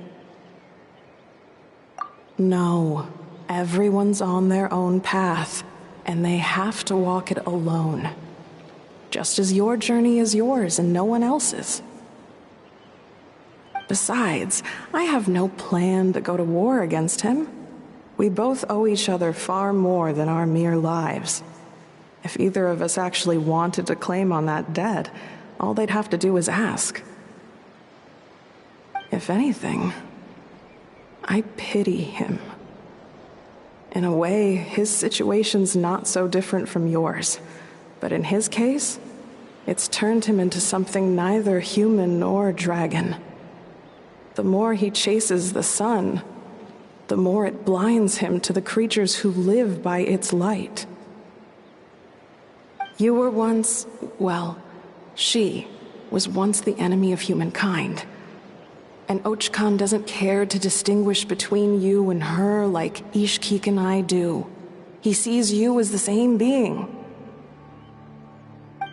Speaker 14: No, everyone's on their own path, and they have to walk it alone. Just as your journey is yours and no one else's. Besides, I have no plan to go to war against him. We both owe each other far more than our mere lives. If either of us actually wanted to claim on that debt, all they'd have to do is ask. If anything, I pity him. In a way, his situation's not so different from yours. But in his case, it's turned him into something neither human nor dragon. The more he chases the sun, the more it blinds him to the creatures who live by its light. You were once, well, she was once the enemy of humankind. And Ochkan doesn't care to distinguish between you and her like Ishkik and I do. He sees you as the same being.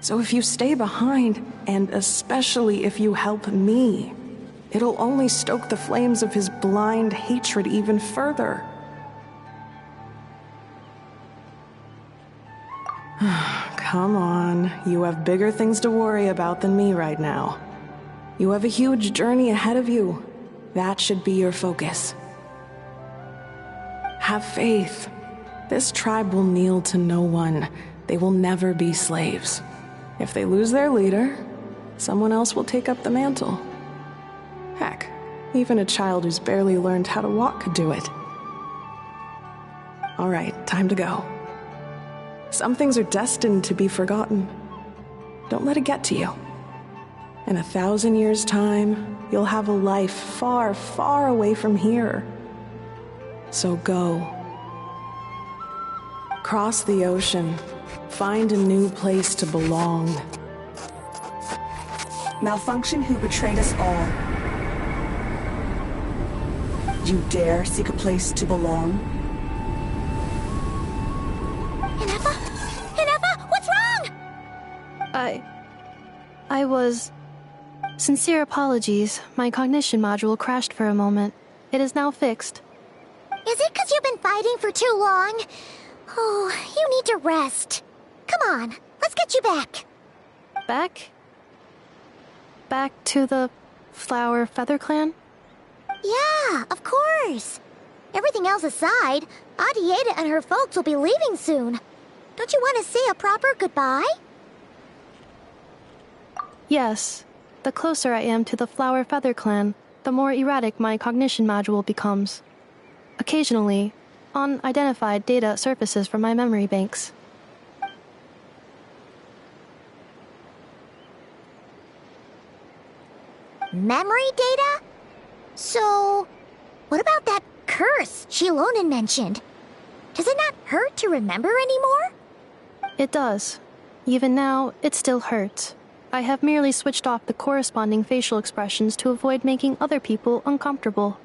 Speaker 14: So if you stay behind, and especially if you help me, it'll only stoke the flames of his blind hatred even further. Come on, you have bigger things to worry about than me right now. You have a huge journey ahead of you. That should be your focus. Have faith. This tribe will kneel to no one. They will never be slaves. If they lose their leader, someone else will take up the mantle. Heck, even a child who's barely learned how to walk could do it. All right, time to go. Some things are destined to be forgotten. Don't let it get to you. In 1,000 years' time, you'll have a life far, far away from here. So go. Cross the ocean. Find a new place to belong.
Speaker 6: Malfunction who betrayed us all. You dare seek a place to belong?
Speaker 3: Inefa, what's wrong?
Speaker 4: I was... Sincere apologies. My cognition module crashed for a moment. It is now fixed.
Speaker 3: Is it because you've been fighting for too long? Oh, you need to rest. Come on, let's get you back.
Speaker 4: Back? Back to the Flower Feather Clan?
Speaker 3: Yeah, of course. Everything else aside, Adieta and her folks will be leaving soon. Don't you want to say a proper goodbye?
Speaker 4: Yes. The closer I am to the Flower Feather Clan, the more erratic my cognition module becomes. Occasionally, unidentified data surfaces from my memory banks.
Speaker 3: Memory data? So, what about that curse Shilonen mentioned? Does it not hurt to remember anymore?
Speaker 4: It does. Even now, it still hurts. I have merely switched off the corresponding facial expressions to avoid making other people uncomfortable.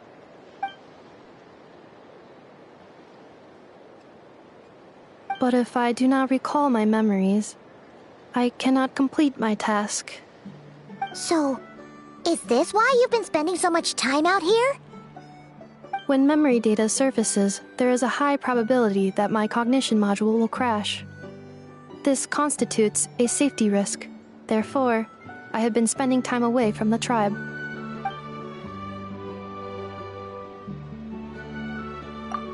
Speaker 4: But if I do not recall my memories, I cannot complete my task.
Speaker 3: So, is this why you've been spending so much time out here?
Speaker 4: When memory data surfaces, there is a high probability that my cognition module will crash. This constitutes a safety risk. Therefore, I have been spending time away from the tribe.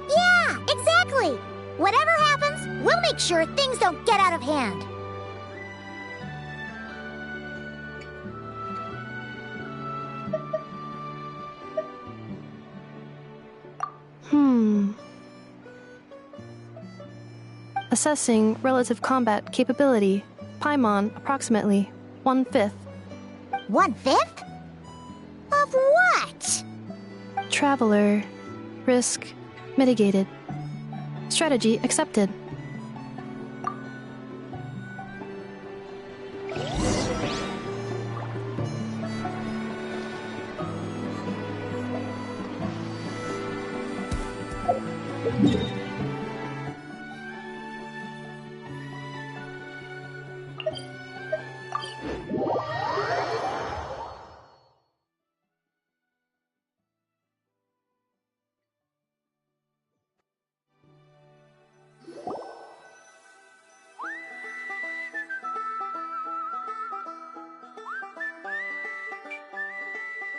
Speaker 3: Yeah, exactly! Whatever happens, we'll make sure things don't get out of hand.
Speaker 4: Assessing relative combat capability. Paimon, approximately 1/5.
Speaker 3: 1/5? Of what?
Speaker 4: Traveler. Risk mitigated. Strategy accepted.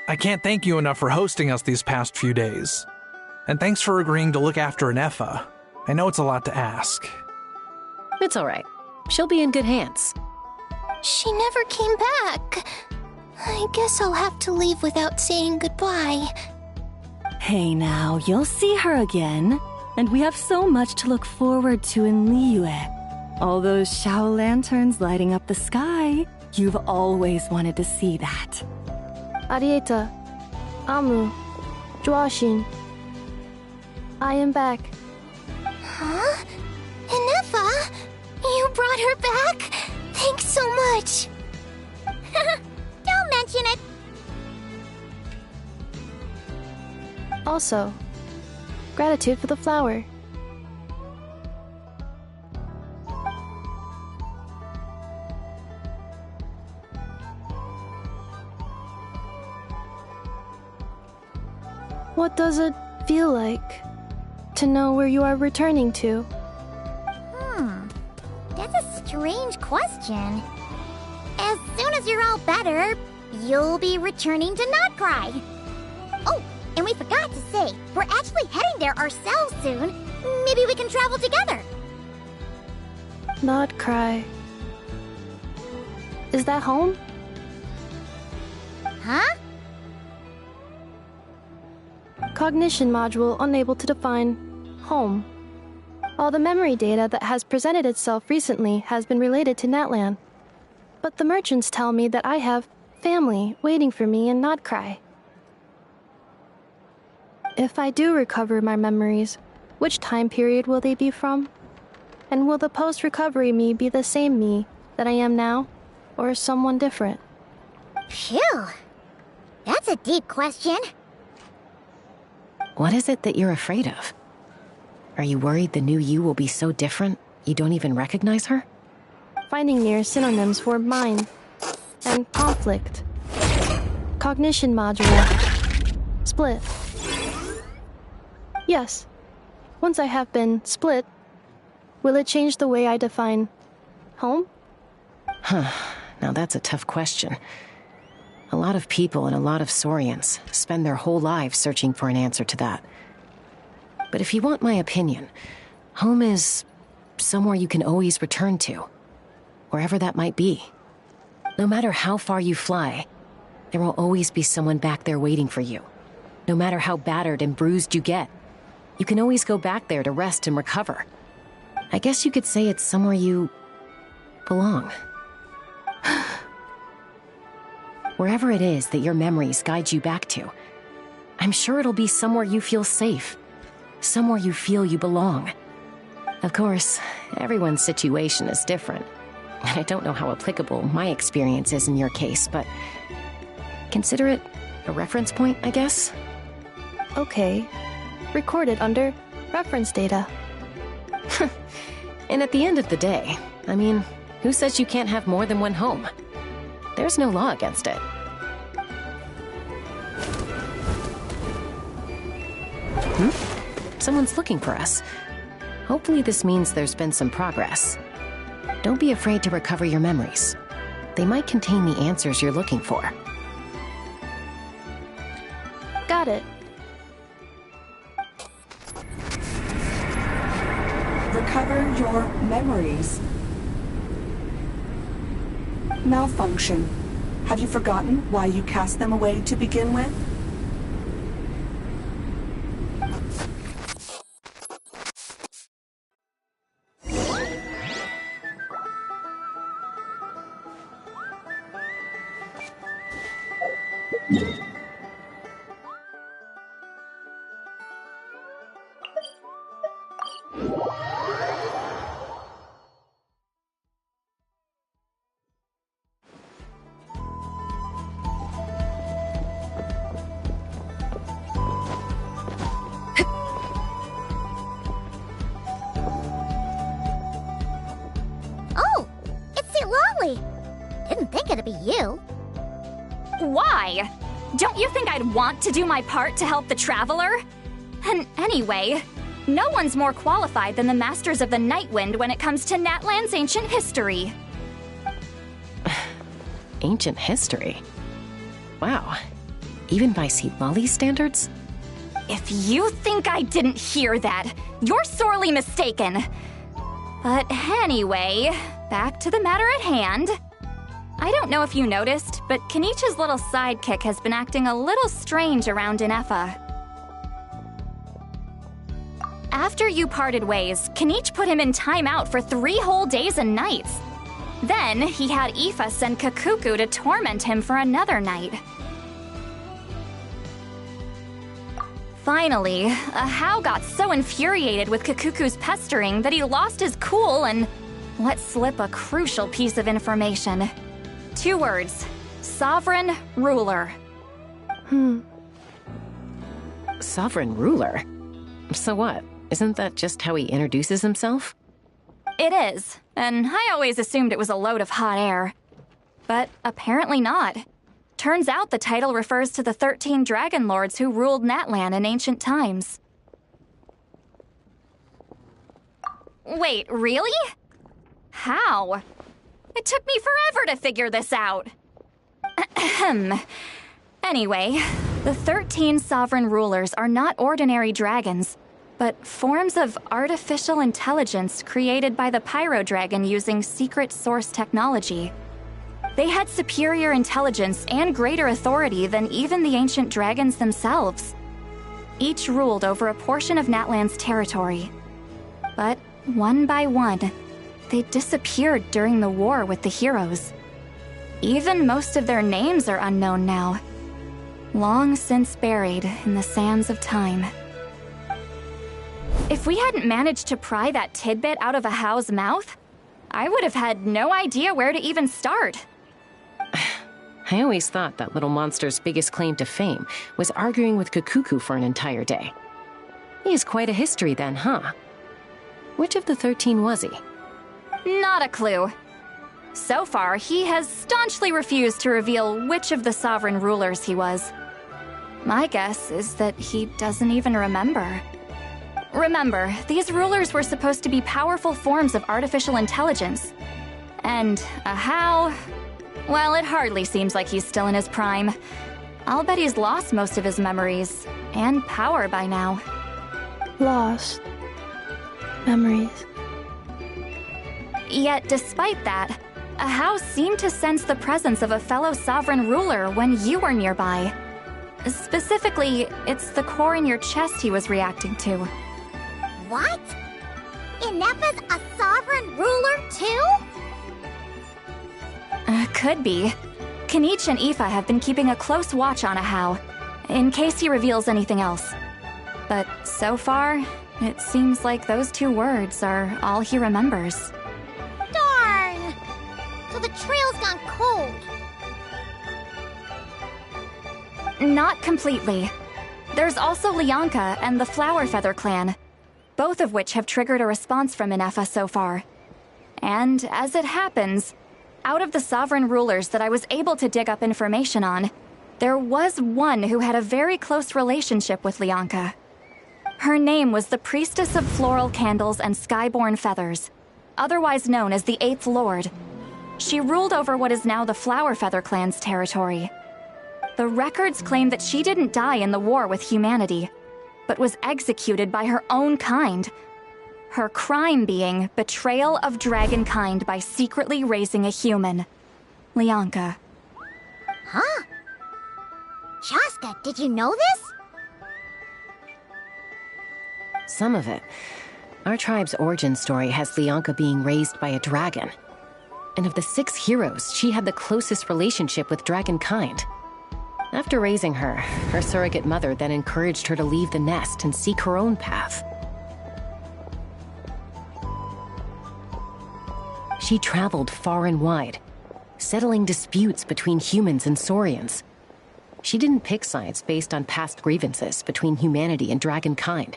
Speaker 9: I can't thank you enough for hosting us these past few days. And thanks for agreeing to look after Inefa. I know it's a lot to ask.
Speaker 2: It's all right. She'll be in good hands.
Speaker 12: She never came back. I guess I'll have to leave without saying goodbye.
Speaker 7: Hey now, you'll see her again. And we have so much to look forward to in Liyue. All those Shao lanterns lighting up the sky. You've always wanted to see that.
Speaker 4: Arieta, Amu, Joashin. I am back.
Speaker 12: Huh? Inefa? You brought her back? Thanks so much.
Speaker 3: Don't mention it.
Speaker 4: Also, gratitude for the flower. What does it feel like to know where you are returning to?
Speaker 3: That's a strange question. As soon as you're all better, you'll be returning to Notcry. Oh, and we forgot to say, we're actually heading there ourselves soon. Maybe we can travel together.
Speaker 4: Notcry. Is that home?
Speaker 3: Huh?
Speaker 4: Cognition module unable to define home. All the memory data that has presented itself recently has been related to Natlan. But the merchants tell me that I have family waiting for me in Notcry. If I do recover my memories, which time period will they be from? And will the post-recovery me be the same me that I am now, or someone different?
Speaker 3: Phew. That's a deep question.
Speaker 2: What is it that you're afraid of? Are you worried the new you will be so different you don't even recognize her?
Speaker 4: Finding near synonyms for mind and conflict. Cognition module. Split. Yes. Once I have been split, will it change the way I define home?
Speaker 2: Now that's a tough question. A lot of people and a lot of Saurians spend their whole lives searching for an answer to that. But if you want my opinion, home is somewhere you can always return to, wherever that might be. No matter how far you fly, there will always be someone back there waiting for you. No matter how battered and bruised you get, you can always go back there to rest and recover. I guess you could say it's somewhere you belong. Wherever it is that your memories guide you back to, I'm sure it'll be somewhere you feel safe, somewhere you feel you belong. Of course, everyone's situation is different. I don't know how applicable my experience is in your case, but consider it a reference point, I guess?
Speaker 4: Okay. Recorded under reference data.
Speaker 2: And at the end of the day, I mean, who says you can't have more than one home? There's no law against it. Someone's looking for us. Hopefully this means there's been some progress. Don't be afraid to recover your memories. They might contain the answers you're looking for.
Speaker 4: Got it.
Speaker 6: Recover your memories. Malfunction. Have you forgotten why you cast them away to begin with?
Speaker 3: Oh, it's St. Lolly. Didn't think it'd be you.
Speaker 15: Why? Don't you think I'd want to do my part to help the Traveler? And anyway, no one's more qualified than the Masters of the Nightwind when it comes to Natlan's ancient history.
Speaker 2: Ancient history? Wow. Even by St. Lolly's standards?
Speaker 15: If you think I didn't hear that, you're sorely mistaken. But anyway, back to the matter at hand. I don't know if you noticed, but Kenichi's little sidekick has been acting a little strange around Inefa. After you parted ways, Kenich put him in timeout for 3 whole days and nights. Then he had Aoife send Kakuku to torment him for another night. Finally, Ahau got so infuriated with Kakuku's pestering that he lost his cool and let slip a crucial piece of information. 2 words: Sovereign Ruler.
Speaker 2: Sovereign ruler? So what? Isn't that just how he introduces himself?
Speaker 15: It is, and I always assumed it was a load of hot air. But apparently not. Turns out the title refers to the 13 dragon lords who ruled Natlan in ancient times. Wait, really? How? It took me forever to figure this out. Anyway, the 13 sovereign rulers are not ordinary dragons, but forms of artificial intelligence created by the Pyro Dragon using secret source technology. They had superior intelligence and greater authority than even the ancient dragons themselves. Each ruled over a portion of Natlan's territory. But one by one, they disappeared during the war with the heroes. Even most of their names are unknown now, long since buried in the sands of time. If we hadn't managed to pry that tidbit out of Ahau's mouth, I would have had no idea where to even start.
Speaker 2: I always thought that little monster's biggest claim to fame was arguing with Kakuku for an entire day. He has quite a history then, huh? Which of the 13 was he?
Speaker 15: Not a clue. So far, he has staunchly refused to reveal which of the sovereign rulers he was. My guess is that he doesn't even remember. Remember, these rulers were supposed to be powerful forms of artificial intelligence. And Ahau, well, it hardly seems like he's still in his prime. I'll bet he's lost most of his memories and power by now.
Speaker 4: Lost. Memories.
Speaker 15: Yet, despite that, Ahau seemed to sense the presence of a fellow sovereign ruler when you were nearby. Specifically, it's the core in your chest he was reacting to.
Speaker 3: What? Inepa's a sovereign ruler too?
Speaker 15: Could be. Kanich and Aoife have been keeping a close watch on Ahau, in case he reveals anything else. But so far, it seems like those 2 words are all he remembers.
Speaker 3: Darn! So the trail's gone cold.
Speaker 15: Not completely. There's also Lianka and the Flower Feather clan, both of which have triggered a response from Inepa so far. And as it happens, out of the sovereign rulers that I was able to dig up information on, there was one who had a very close relationship with Lianka. Her name was the Priestess of Floral Candles and Skyborn Feathers, otherwise known as the 8th Lord. She ruled over what is now the Flower Feather clan's territory. The records claim that she didn't die in the war with humanity, but was executed by her own kind. Her crime being betrayal of dragonkind by secretly raising a human. Lianka.
Speaker 3: Huh? Shaska, did you know this?
Speaker 2: Some of it. Our tribe's origin story has Lianka being raised by a dragon. And of the 6 heroes, she had the closest relationship with dragonkind. After raising her, her surrogate mother then encouraged her to leave the nest and seek her own path. She traveled far and wide, settling disputes between humans and Saurians. She didn't pick sides based on past grievances between humanity and dragonkind.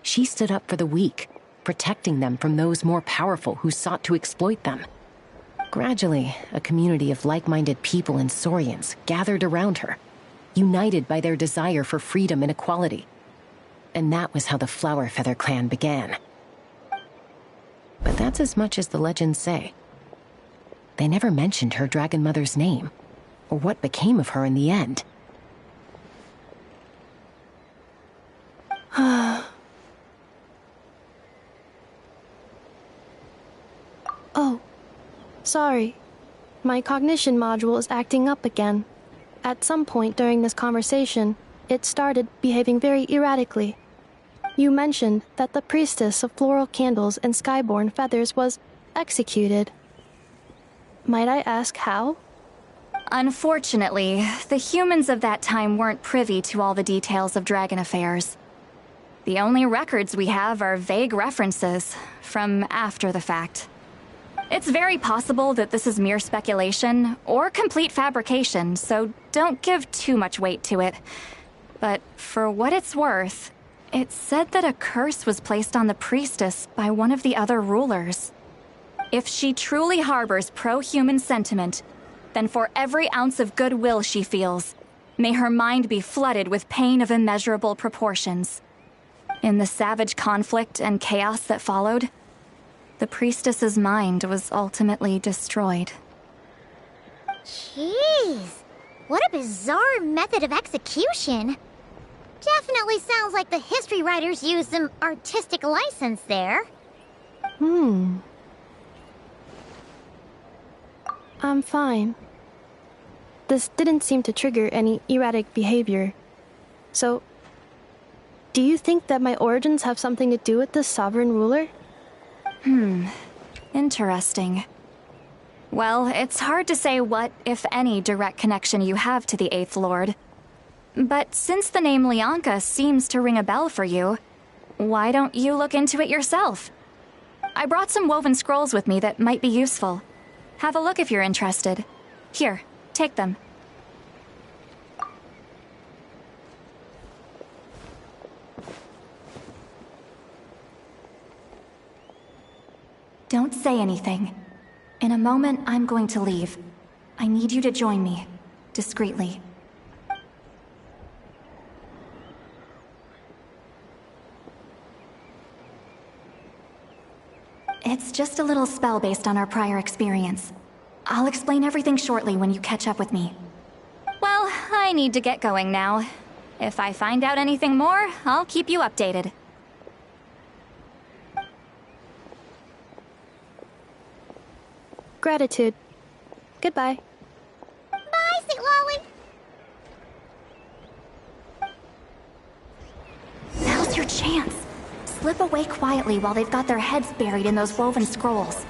Speaker 2: She stood up for the weak, protecting them from those more powerful who sought to exploit them. Gradually, a community of like-minded people and Saurians gathered around her, united by their desire for freedom and equality. And that was how the Flower Feather clan began. But that's as much as the legends say. They never mentioned her dragon mother's name, or what became of her in the end.
Speaker 4: Oh, sorry. My cognition module is acting up again. At some point during this conversation, it started behaving very erratically. You mentioned that the Priestess of Floral Candles and Skyborn Feathers was executed. Might I ask how?
Speaker 15: Unfortunately, the humans of that time weren't privy to all the details of dragon affairs. The only records we have are vague references from after the fact. It's very possible that this is mere speculation or complete fabrication, so don't give too much weight to it. But for what it's worth, it's said that a curse was placed on the priestess by one of the other rulers. If she truly harbors pro-human sentiment, then for every ounce of goodwill she feels, may her mind be flooded with pain of immeasurable proportions. In the savage conflict and chaos that followed, the priestess's mind was ultimately destroyed.
Speaker 3: Jeez, what a bizarre method of execution. Definitely sounds like the history writers used some artistic license there.
Speaker 4: I'm fine. This didn't seem to trigger any erratic behavior. So, do you think that my origins have something to do with this sovereign ruler?
Speaker 15: Interesting. Well, it's hard to say what, if any, direct connection you have to the Eighth Lord. But since the name Lianka seems to ring a bell for you, why don't you look into it yourself? I brought some woven scrolls with me that might be useful. Have a look if you're interested. Here, take them. Don't say anything. In a moment, I'm going to leave. I need you to join me, discreetly. It's just a little spell based on our prior experience. I'll explain everything shortly when you catch up with me. Well, I need to get going now. If I find out anything more, I'll keep you updated.
Speaker 4: Gratitude. Goodbye.
Speaker 3: Bye, St. Lolly.
Speaker 15: Now's your chance. Slip away quietly while they've got their heads buried in those woven scrolls.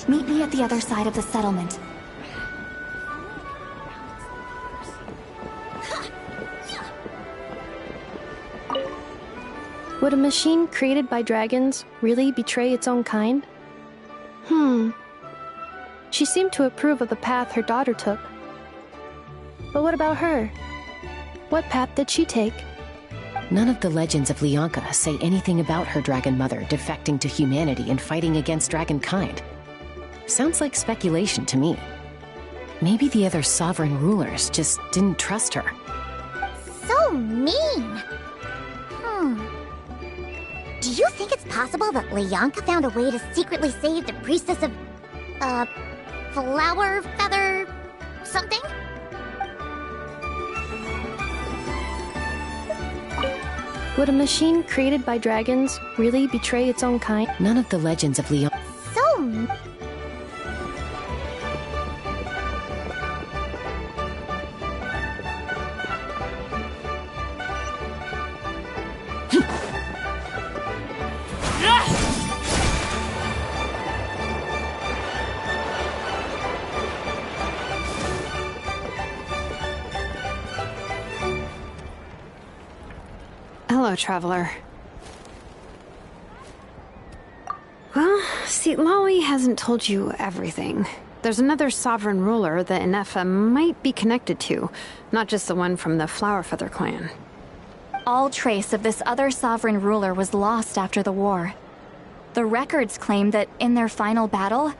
Speaker 15: Meet me at the other side of the settlement.
Speaker 4: Would a machine created by dragons really betray its own kind? She seemed to approve of the path her daughter took. But what about her? What path did she take?
Speaker 2: None of the legends of Lianka say anything about her dragon mother defecting to humanity and fighting against dragonkind. Sounds like speculation to me. Maybe the other sovereign rulers just didn't trust her.
Speaker 3: So mean. Do you think it's possible that Lianka found a way to secretly save the priestess of, flower feather something?
Speaker 4: Would a machine created by dragons really betray its own kind?
Speaker 2: None of the legends of Lianka.
Speaker 3: So...
Speaker 5: Hello, traveler. Well, see, Lolly hasn't told you everything. There's another sovereign ruler that Inefa might be connected to, not just the one from the Flower Feather clan.
Speaker 15: All trace of this other sovereign ruler was lost after the war. The records claim that in their final battle,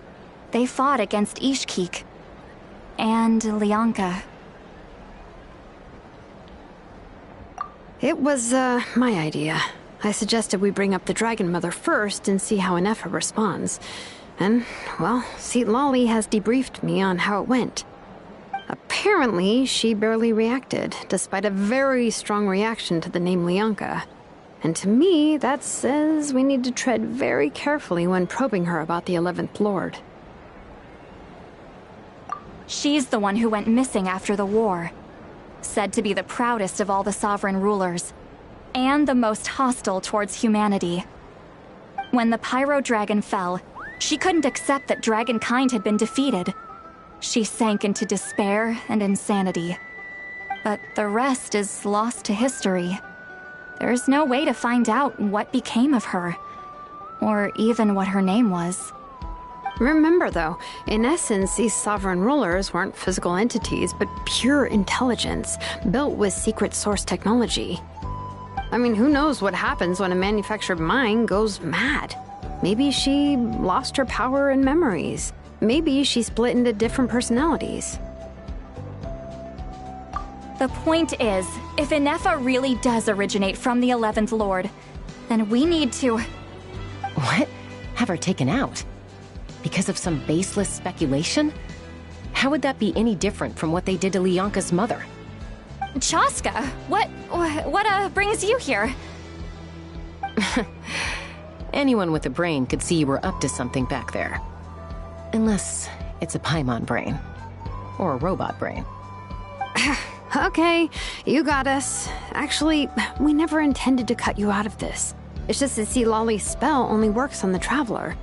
Speaker 15: they fought against Ishkik and Lianka.
Speaker 5: It was, my idea. I suggested we bring up the Dragon Mother first and see how Inefa responds. And, well, Seat Lolly has debriefed me on how it went. Apparently, she barely reacted, despite a very strong reaction to the name Lianka. And to me, that says we need to tread very carefully when probing her about the 11th Lord.
Speaker 15: She's the one who went missing after the war. Said to be the proudest of all the sovereign rulers, and the most hostile towards humanity. When the Pyro Dragon fell, she couldn't accept that dragonkind had been defeated. She sank into despair and insanity. But the rest is lost to history. There's no way to find out what became of her, or even what her name was.
Speaker 5: Remember, though, in essence, these sovereign rulers weren't physical entities, but pure intelligence, built with secret source technology. I mean, who knows what happens when a manufactured mind goes mad? Maybe she lost her power and memories. Maybe she split into different personalities.
Speaker 15: The point is, if Inefa really does originate from the 11th Lord, then we need to...
Speaker 2: What? Have her taken out? Because of some baseless speculation? How would that be any different from what they did to Lianka's mother?
Speaker 15: Chaska, what brings you here?
Speaker 2: Anyone with a brain could see you were up to something back there. Unless it's a Paimon brain. Or a robot brain.
Speaker 5: Okay, you got us. Actually, we never intended to cut you out of this. It's just that see, Lolly's spell only works on the Traveler.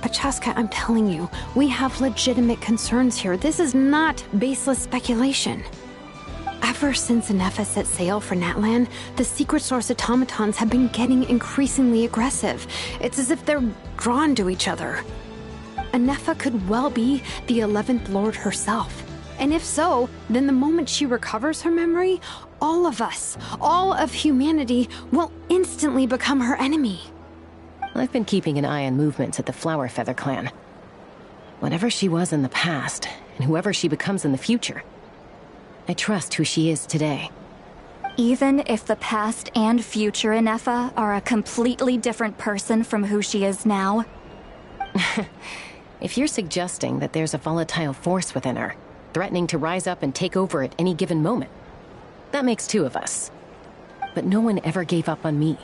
Speaker 5: But Chaska, I'm telling you, we have legitimate concerns here. This is not baseless speculation. Ever since Inefa set sail for Natlan, the secret source automatons have been getting increasingly aggressive. It's as if they're drawn to each other. Inefa could well be the 11th Lord herself. And if so, then the moment she recovers her memory, all of us, all of humanity, will instantly become her enemy.
Speaker 2: I've been keeping an eye on movements at the Flower Feather clan. Whatever she was in the past, and whoever she becomes in the future, I trust who she is today.
Speaker 15: Even if the past and future Inefa are a completely different person from who she is now?
Speaker 2: If you're suggesting that there's a volatile force within her, threatening to rise up and take over at any given moment, that makes two of us. But no one ever gave up on me.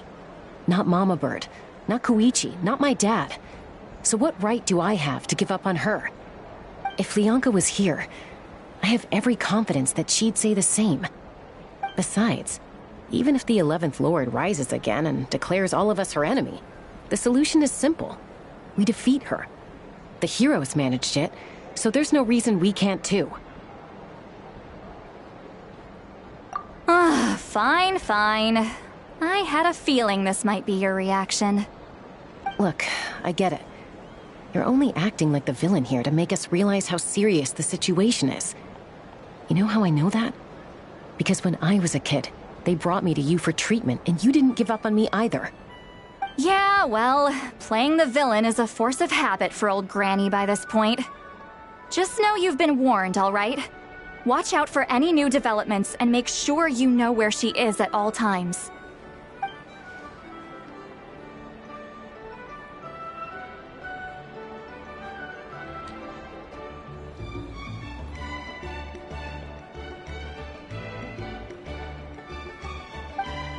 Speaker 2: Not Mama Bird, not Koichi, not my dad. So what right do I have to give up on her? If Lianka was here, I have every confidence that she'd say the same. Besides, even if the 11th Lord rises again and declares all of us her enemy, the solution is simple. We defeat her. The heroes managed it, so there's no reason we can't too.
Speaker 15: Fine, fine. I had a feeling this might be your reaction.
Speaker 2: Look, I get it. You're only acting like the villain here to make us realize how serious the situation is. You know how I know that? Because when I was a kid, they brought me to you for treatment, and you didn't give up on me either.
Speaker 15: Yeah, well, playing the villain is a force of habit for old Granny by this point. Just know you've been warned, all right? Watch out for any new developments and make sure you know where she is at all times.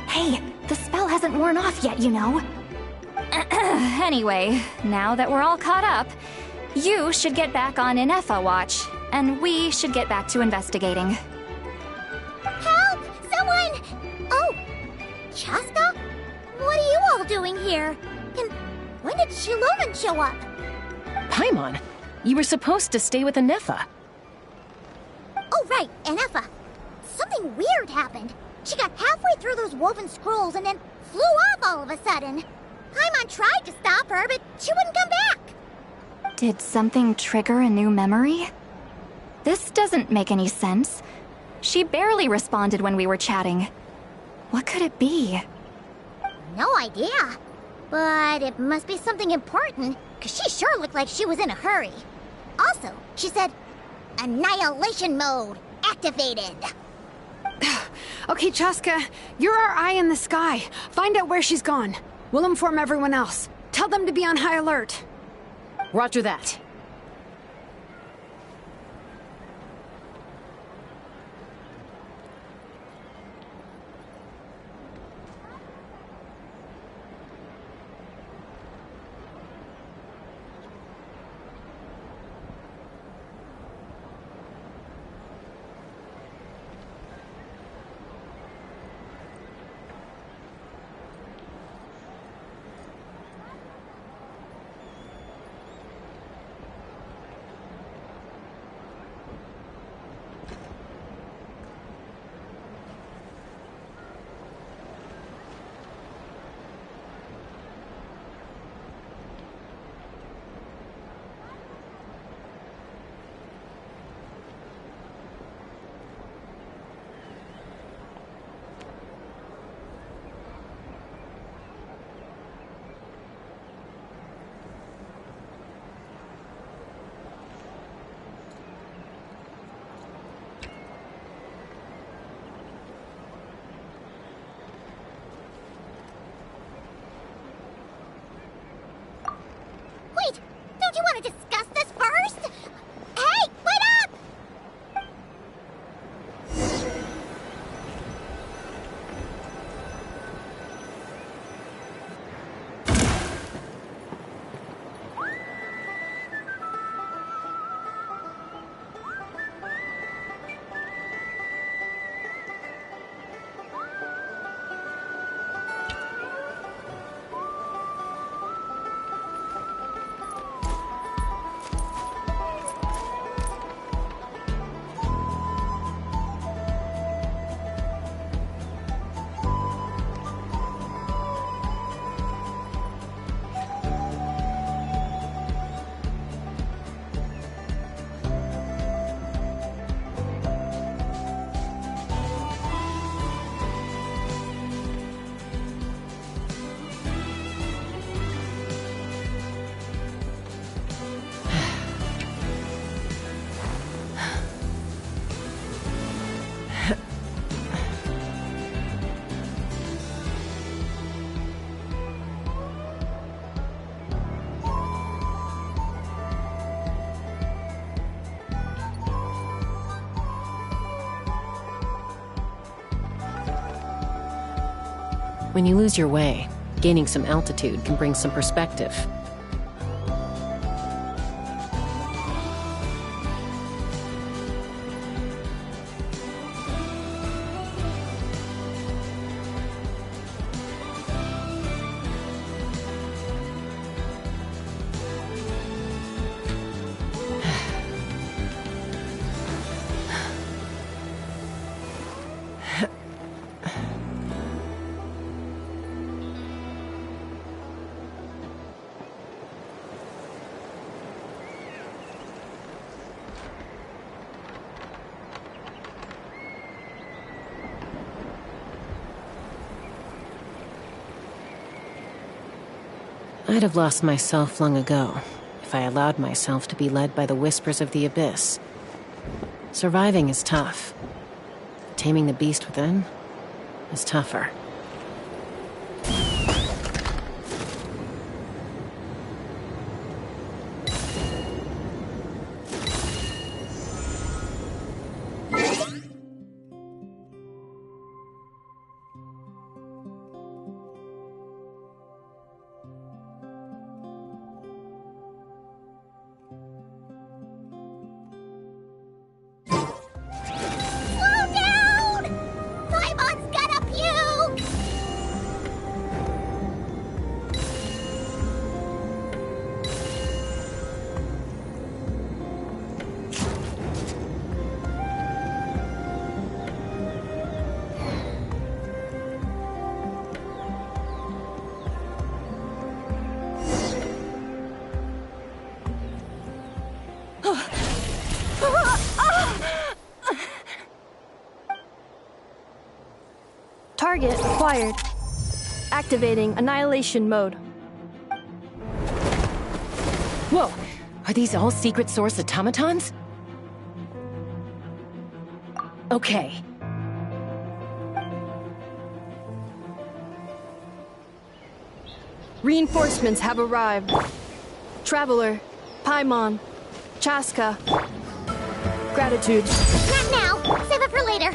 Speaker 15: Hey, the spell hasn't worn off yet, you know. Anyway, now that we're all caught up, you should get back on Inefa watch, and we should get back to investigating.
Speaker 3: Help! Someone! Oh, Chaska? What are you all doing here? And when did Shiloran show up?
Speaker 2: Paimon, you were supposed to stay with Inefa.
Speaker 3: Oh, right, Inefa. Something weird happened. She got halfway through those woven scrolls and then flew off all of a sudden. Paimon tried to stop her, but she wouldn't come back.
Speaker 15: Did something trigger a new memory? This doesn't make any sense. She barely responded when we were chatting. What could it be?
Speaker 3: No idea. But it must be something important, because she sure looked like she was in a hurry. Also, she said, Annihilation mode activated.
Speaker 5: Okay, Chaska, you're our eye in the sky. Find out where she's gone. We'll inform everyone else. Tell them to be on high alert.
Speaker 2: Roger that. When you lose your way, gaining some altitude can bring some perspective. I'd have lost myself long ago if I allowed myself to be led by the whispers of the abyss. Surviving is tough. Taming the beast within is tougher.
Speaker 4: Target acquired. Activating annihilation mode.
Speaker 2: Whoa! Are these all secret source automatons? Okay.
Speaker 4: Reinforcements have arrived. Traveler, Paimon, Chaska. Gratitude.
Speaker 3: Not now. Save it for later.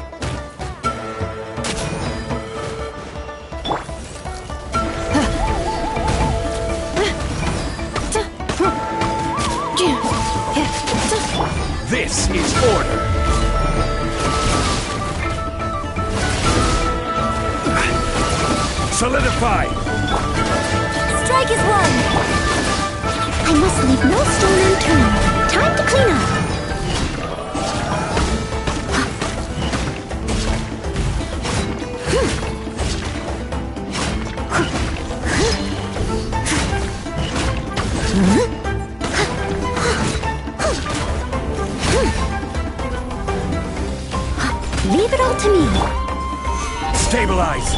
Speaker 16: This is order. Solidify.
Speaker 3: Strike is one. I must leave no stone unturned. Time to clean up. Leave it all to me.
Speaker 16: Stabilize.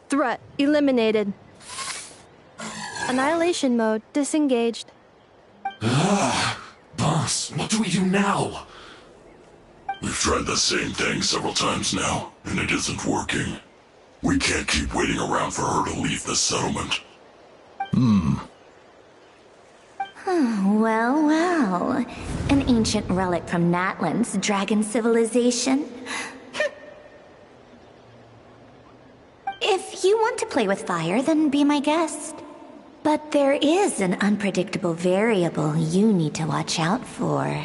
Speaker 4: Threat eliminated. Annihilation mode disengaged.
Speaker 17: Boss, what do we do now? We've tried the same thing several times now, and it isn't working. We can't keep waiting around for her to leave the settlement.
Speaker 18: Well, well. An ancient relic from Natlan's dragon civilization. If you want to play with fire, then be my guest. But there is an unpredictable variable you need to watch out for.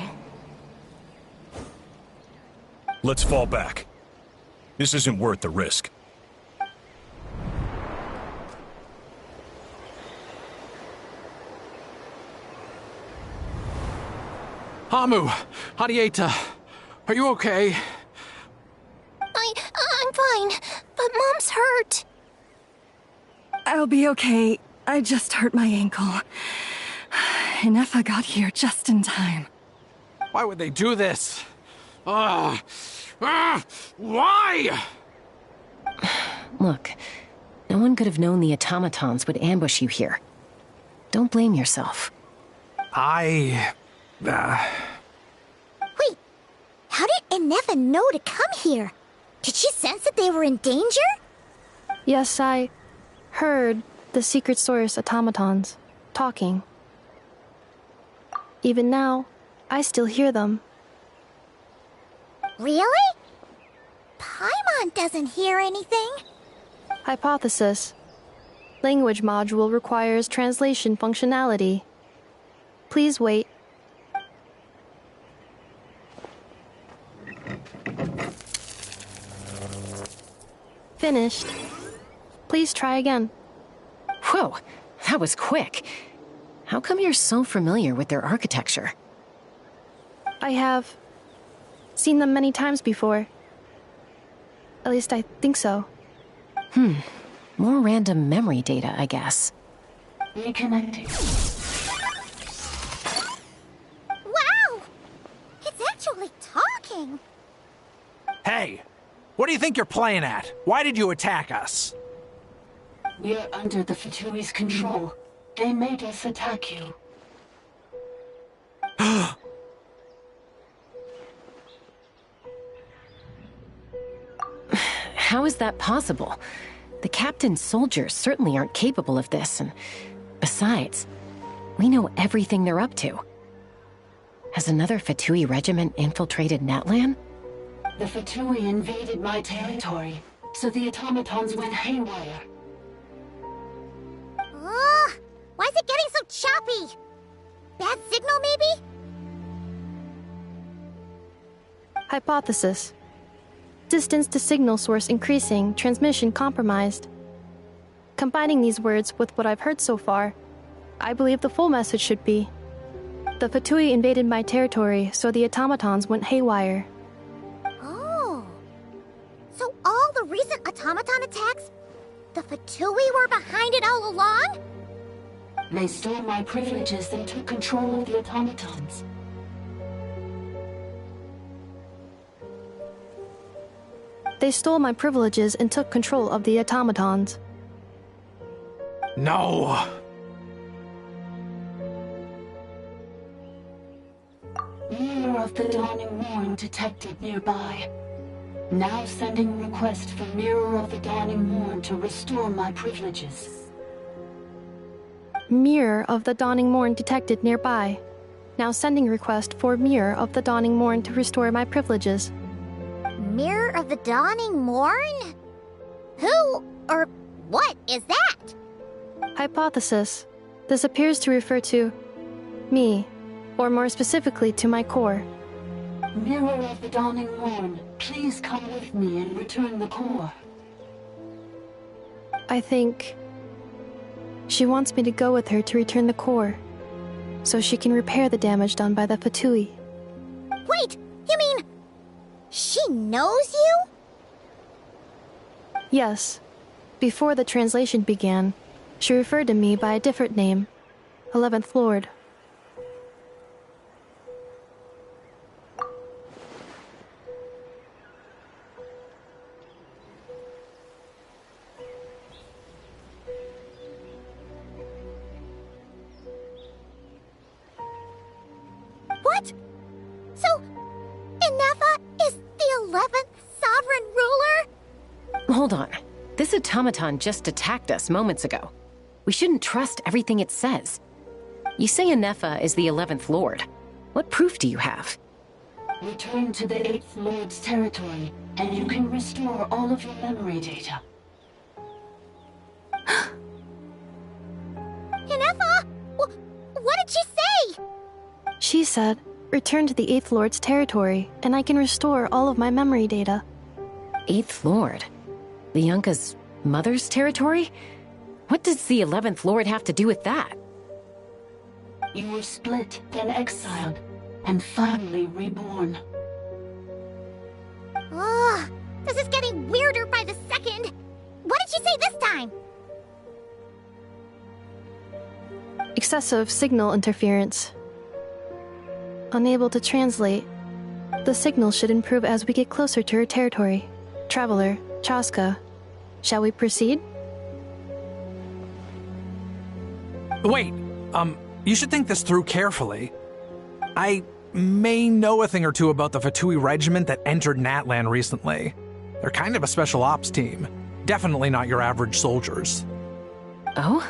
Speaker 16: Let's fall back. This isn't worth the risk.
Speaker 9: Hamu! Hadieta! Are you okay?
Speaker 12: I'm fine, but Mom's hurt.
Speaker 7: I'll be okay. I just hurt my ankle. Inefa got here just in time.
Speaker 9: Why would they do this? Why?
Speaker 2: Look, no one could have known the automatons would ambush you here. Don't blame yourself.
Speaker 3: Wait! How did Inefa know to come here? Did she sense that they were in danger?
Speaker 4: Yes, I heard the secret source automatons talking. Even now, I still hear them.
Speaker 3: Really? Paimon doesn't hear anything.
Speaker 4: Hypothesis. Language module requires translation functionality. Please wait. Finished. Please try again.
Speaker 2: Whoa, that was quick. How come you're so familiar with their architecture?
Speaker 4: I have seen them many times before. At least I think so.
Speaker 2: More random memory data, I guess.
Speaker 6: Reconnecting.
Speaker 3: Wow! It's actually talking.
Speaker 9: Hey, what do you think you're playing at? Why did you attack us?
Speaker 6: We're under the Fatui's control. They made us attack you.
Speaker 2: How is that possible? The captain's soldiers certainly aren't capable of this, and besides, we know everything they're up to. Has another Fatui regiment infiltrated Natlan?
Speaker 6: The Fatui invaded my territory, so the automatons went haywire.
Speaker 3: Ugh! Why is it getting so choppy? Bad signal, maybe?
Speaker 4: Hypothesis. Distance to signal source increasing, transmission compromised. Combining these words with what I've heard so far, I believe the full message should be: the Fatui invaded my territory, so the automatons went haywire.
Speaker 3: Oh. So all the recent automaton attacks, the Fatui were behind it all along?
Speaker 6: They stole my privileges and took control of the automatons.
Speaker 4: They stole my privileges and took control of the automatons.
Speaker 9: No!
Speaker 6: Mirror of the Dawning Morn detected nearby. Now sending request for Mirror of the Dawning Morn to restore my privileges.
Speaker 4: Mirror of the Dawning Morn detected nearby. Now sending request for Mirror of the Dawning Morn to restore my privileges.
Speaker 3: Mirror of the Dawning Morn? Who or what is that?
Speaker 4: Hypothesis. This appears to refer to me, or more specifically to my core.
Speaker 6: Mirror of the Dawning Morn, please come with me and return the core.
Speaker 4: I think she wants me to go with her to return the core, so she can repair the damage done by the Fatui.
Speaker 3: Wait, you mean she knows you?
Speaker 4: Yes. Before the translation began, she referred to me by a different name, 11th Lord.
Speaker 3: What? So, Inefa is the 11th sovereign ruler?
Speaker 2: Hold on. This automaton just attacked us moments ago. We shouldn't trust everything it says. You say Inefa is the 11th Lord. What proof do you have?
Speaker 6: Return to the 8th Lord's territory, and you can restore all of your memory data.
Speaker 3: Inefa? What did she say?
Speaker 4: She said, return to the 8th Lord's territory, and I can restore all of my memory data.
Speaker 2: 8th Lord? The Yunka's mother's territory? What does the 11th Lord have to do with that?
Speaker 6: You were split, then exiled, and finally reborn.
Speaker 3: Ugh, this is getting weirder by the second. What did she say this time?
Speaker 4: Excessive signal interference. Unable to translate. The signal should improve as we get closer to her territory. Traveler, Chaska, shall we proceed?
Speaker 9: Wait, you should think this through carefully. I may know a thing or two about the Fatui regiment that entered Natlan recently. They're kind of a special ops team. Definitely not your average soldiers.
Speaker 2: Oh?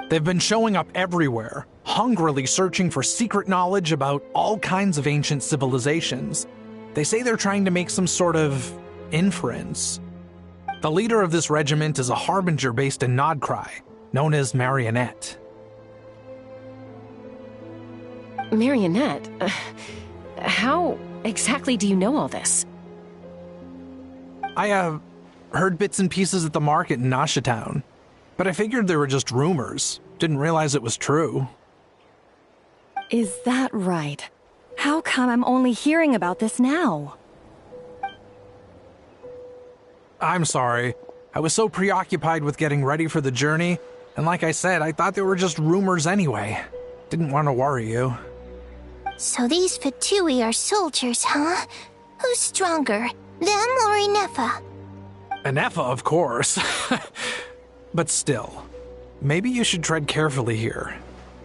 Speaker 9: They've been showing up everywhere, hungrily searching for secret knowledge about all kinds of ancient civilizations. They say they're trying to make some sort of inference. The leader of this regiment is a harbinger based in Nodcry, known as Marionette.
Speaker 2: Marionette? How exactly do you know all this?
Speaker 9: I, heard bits and pieces at the market in Nasha Town, but I figured they were just rumors. Didn't realize it was true.
Speaker 7: Is that right? How come I'm only hearing about this now?
Speaker 9: I'm sorry. I was so preoccupied with getting ready for the journey, and like I said, I thought they were just rumors anyway. Didn't want to worry you.
Speaker 12: So these Fatui are soldiers, huh? Who's stronger, them or Inefa?
Speaker 9: Inefa, of course. But still, maybe you should tread carefully here.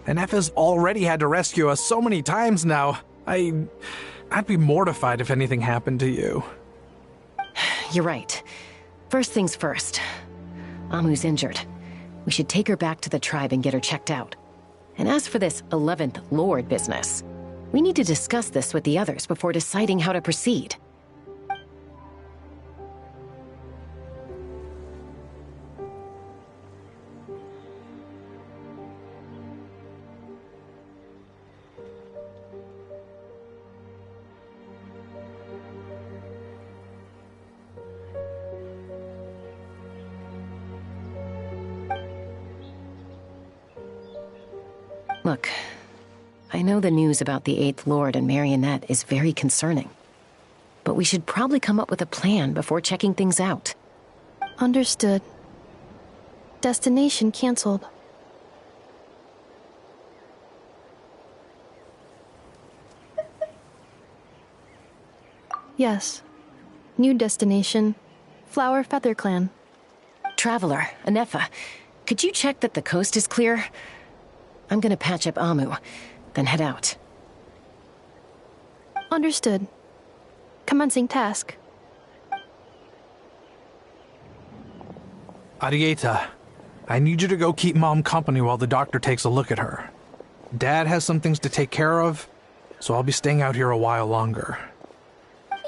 Speaker 9: Inefa's already had to rescue us so many times now. I'd be mortified if anything happened to you.
Speaker 2: You're right. First things first. Amu's injured. We should take her back to the tribe and get her checked out. And as for this 11th Lord business, we need to discuss this with the others before deciding how to proceed. Look, I know the news about the 8th Lord and Marionette is very concerning, but we should probably come up with a plan before checking things out.
Speaker 4: Understood. Destination cancelled. Yes. New destination. Flower Feather Clan.
Speaker 2: Traveler, Anefa, could you check that the coast is clear? I'm gonna patch up Amu, then head out.
Speaker 4: Understood. Commencing task.
Speaker 9: Arieta, I need you to go keep Mom company while the doctor takes a look at her. Dad has some things to take care of, so I'll be staying out here a while longer.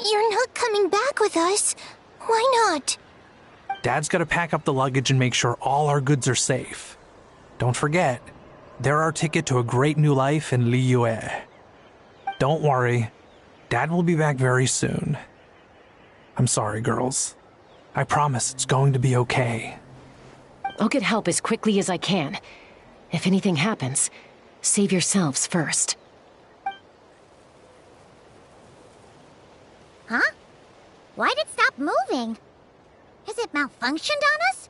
Speaker 12: You're not coming back with us. Why not?
Speaker 9: Dad's gotta pack up the luggage and make sure all our goods are safe. Don't forget, they're our ticket to a great new life in Liyue. Don't worry, Dad will be back very soon. I'm sorry, girls. I promise it's going to be okay.
Speaker 2: I'll get help as quickly as I can. If anything happens, save yourselves first.
Speaker 3: Huh? Why'd it stop moving? Has it malfunctioned on us?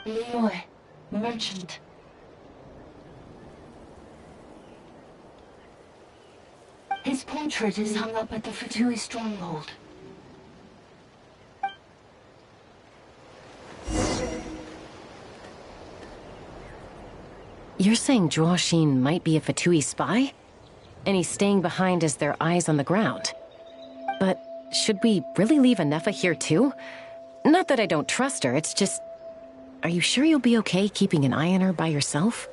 Speaker 6: Liyue, merchant. His portrait is hung up at the Fatui stronghold.
Speaker 2: You're saying Zhuoxin might be a Fatui spy? And he's staying behind as their eyes on the ground. But should we really leave Anefa here too? Not that I don't trust her, it's just... Are you sure you'll be okay keeping an eye on her by yourself?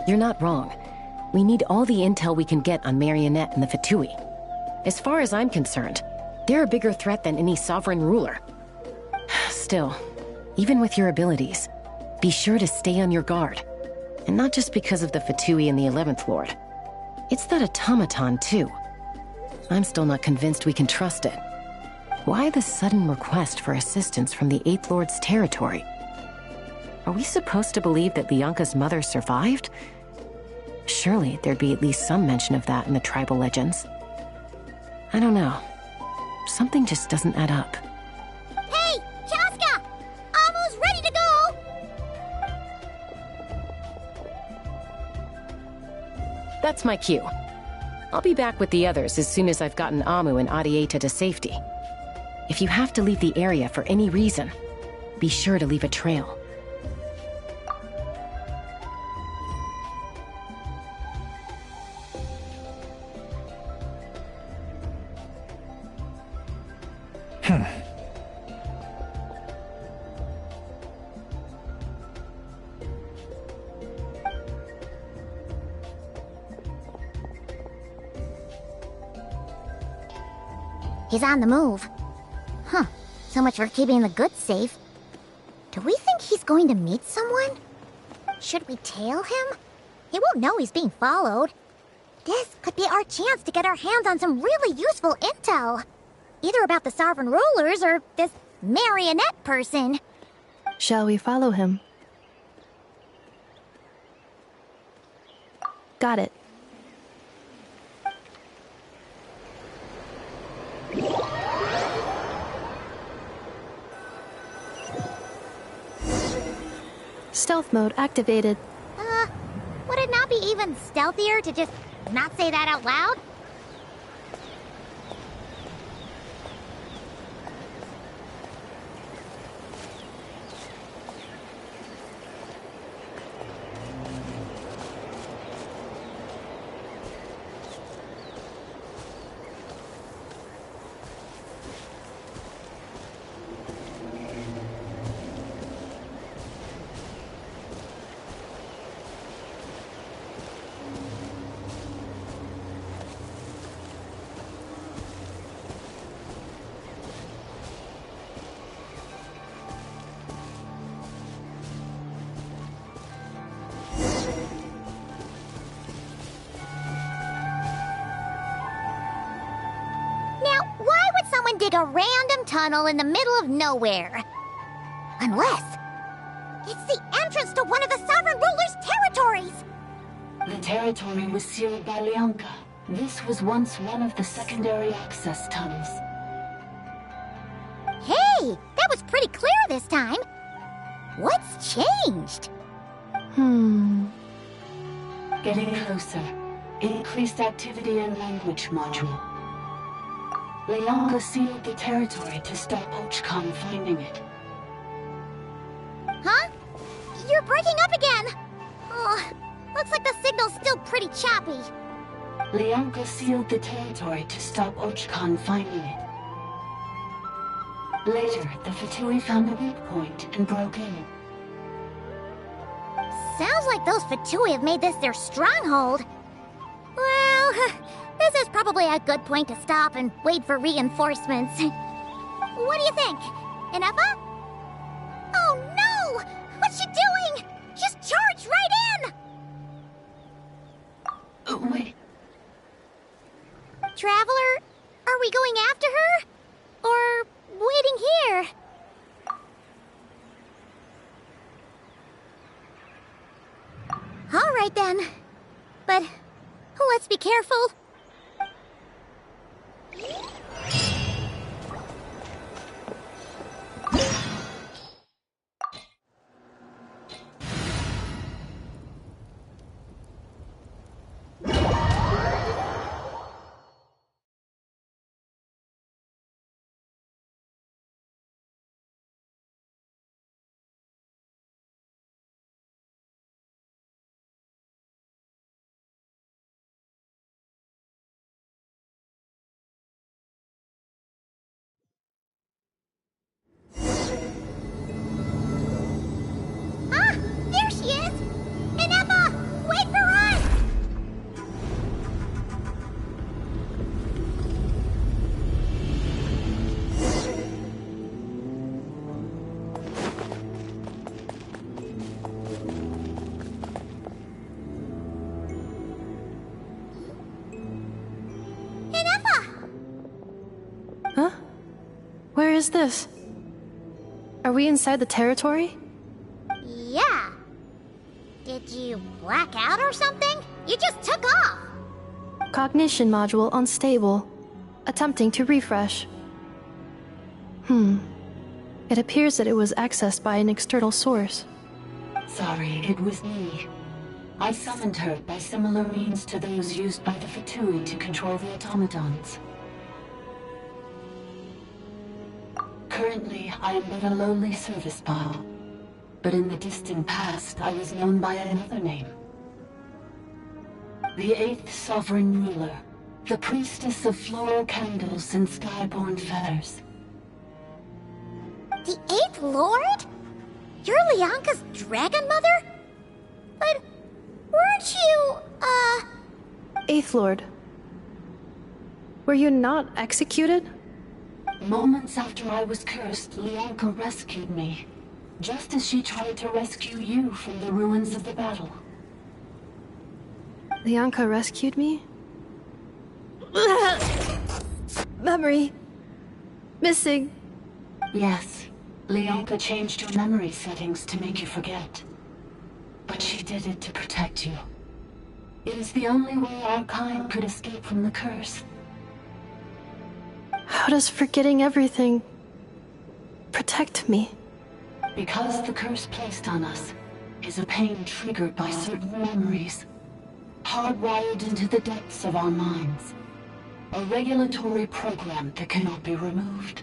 Speaker 2: You're not wrong. We need all the intel we can get on Marionette and the Fatui. As far as I'm concerned, they're a bigger threat than any sovereign ruler. Still, even with your abilities, be sure to stay on your guard. And not just because of the Fatui and the 11th Lord. It's that automaton, too. I'm still not convinced we can trust it. Why the sudden request for assistance from the 8th Lord's territory? Are we supposed to believe that Lianka's mother survived? Surely there'd be at least some mention of that in the tribal legends. I don't know. Something just doesn't add up.
Speaker 3: Hey, Chaska! Amu's ready to go!
Speaker 2: That's my cue. I'll be back with the others as soon as I've gotten Amu and Adieta to safety. If you have to leave the area for any reason, be sure to leave a trail.
Speaker 3: He's on the move. Huh. So much for keeping the goods safe. Do we think he's going to meet someone? Should we tail him? He won't know he's being followed. This could be our chance to get our hands on some really useful intel. Either about the sovereign rulers or this marionette person.
Speaker 4: Shall we follow him? Got it. Stealth mode activated.
Speaker 3: Would it not be even stealthier to just not say that out loud? Dig a random tunnel in the middle of nowhere. Unless it's the entrance to one of the sovereign ruler's territories!
Speaker 6: The territory was sealed by Leonka. This was once one of the secondary access tunnels.
Speaker 3: Hey! That was pretty clear this time. What's changed?
Speaker 6: Getting closer. Increased activity in language module. Leonka sealed the territory to stop Ochcon finding it.
Speaker 3: Huh? You're breaking up again! Oh, looks like the signal's still pretty choppy.
Speaker 6: Leonka sealed the territory to stop Ochcon finding it. Later, the Fatui found a weak point and broke in.
Speaker 3: Sounds like those Fatui have made this their stronghold. Well, this is probably a good point to stop and wait for reinforcements. What do you think? Inefa? Oh no! What's she doing? Just charge right in!
Speaker 6: Wait.
Speaker 3: Traveler, are we going after her? Or waiting here? All right then. But let's be careful. There she is! Inefa! Wait for us! Inefa!
Speaker 4: Huh? Where is this? Are we inside the territory?
Speaker 3: Yeah. Did you black out or something? You just took off!
Speaker 4: Cognition module unstable. Attempting to refresh. It appears that it was accessed by an external source.
Speaker 6: Sorry, it was me. I summoned her by similar means to those used by the Fatui to control the automatons. Currently, I am but a lowly service bot. But in the distant past, I was known by another name. The 8th Sovereign Ruler, the priestess of floral candles and skyborn feathers.
Speaker 3: The 8th Lord? You're Lianka's dragon mother? But weren't you,
Speaker 4: 8th Lord. Were you not executed?
Speaker 6: Moments after I was cursed, Lianka rescued me. Just as she tried to rescue you from the ruins of the battle.
Speaker 4: Lianka rescued me? Memory. Missing.
Speaker 6: Yes. Lianka changed your memory settings to make you forget. But she did it to protect you. It is the only way our kind could escape from the curse.
Speaker 4: How does forgetting everything protect me?
Speaker 6: Because the curse placed on us is a pain triggered by certain memories, hardwired into the depths of our minds. A regulatory program that cannot be removed.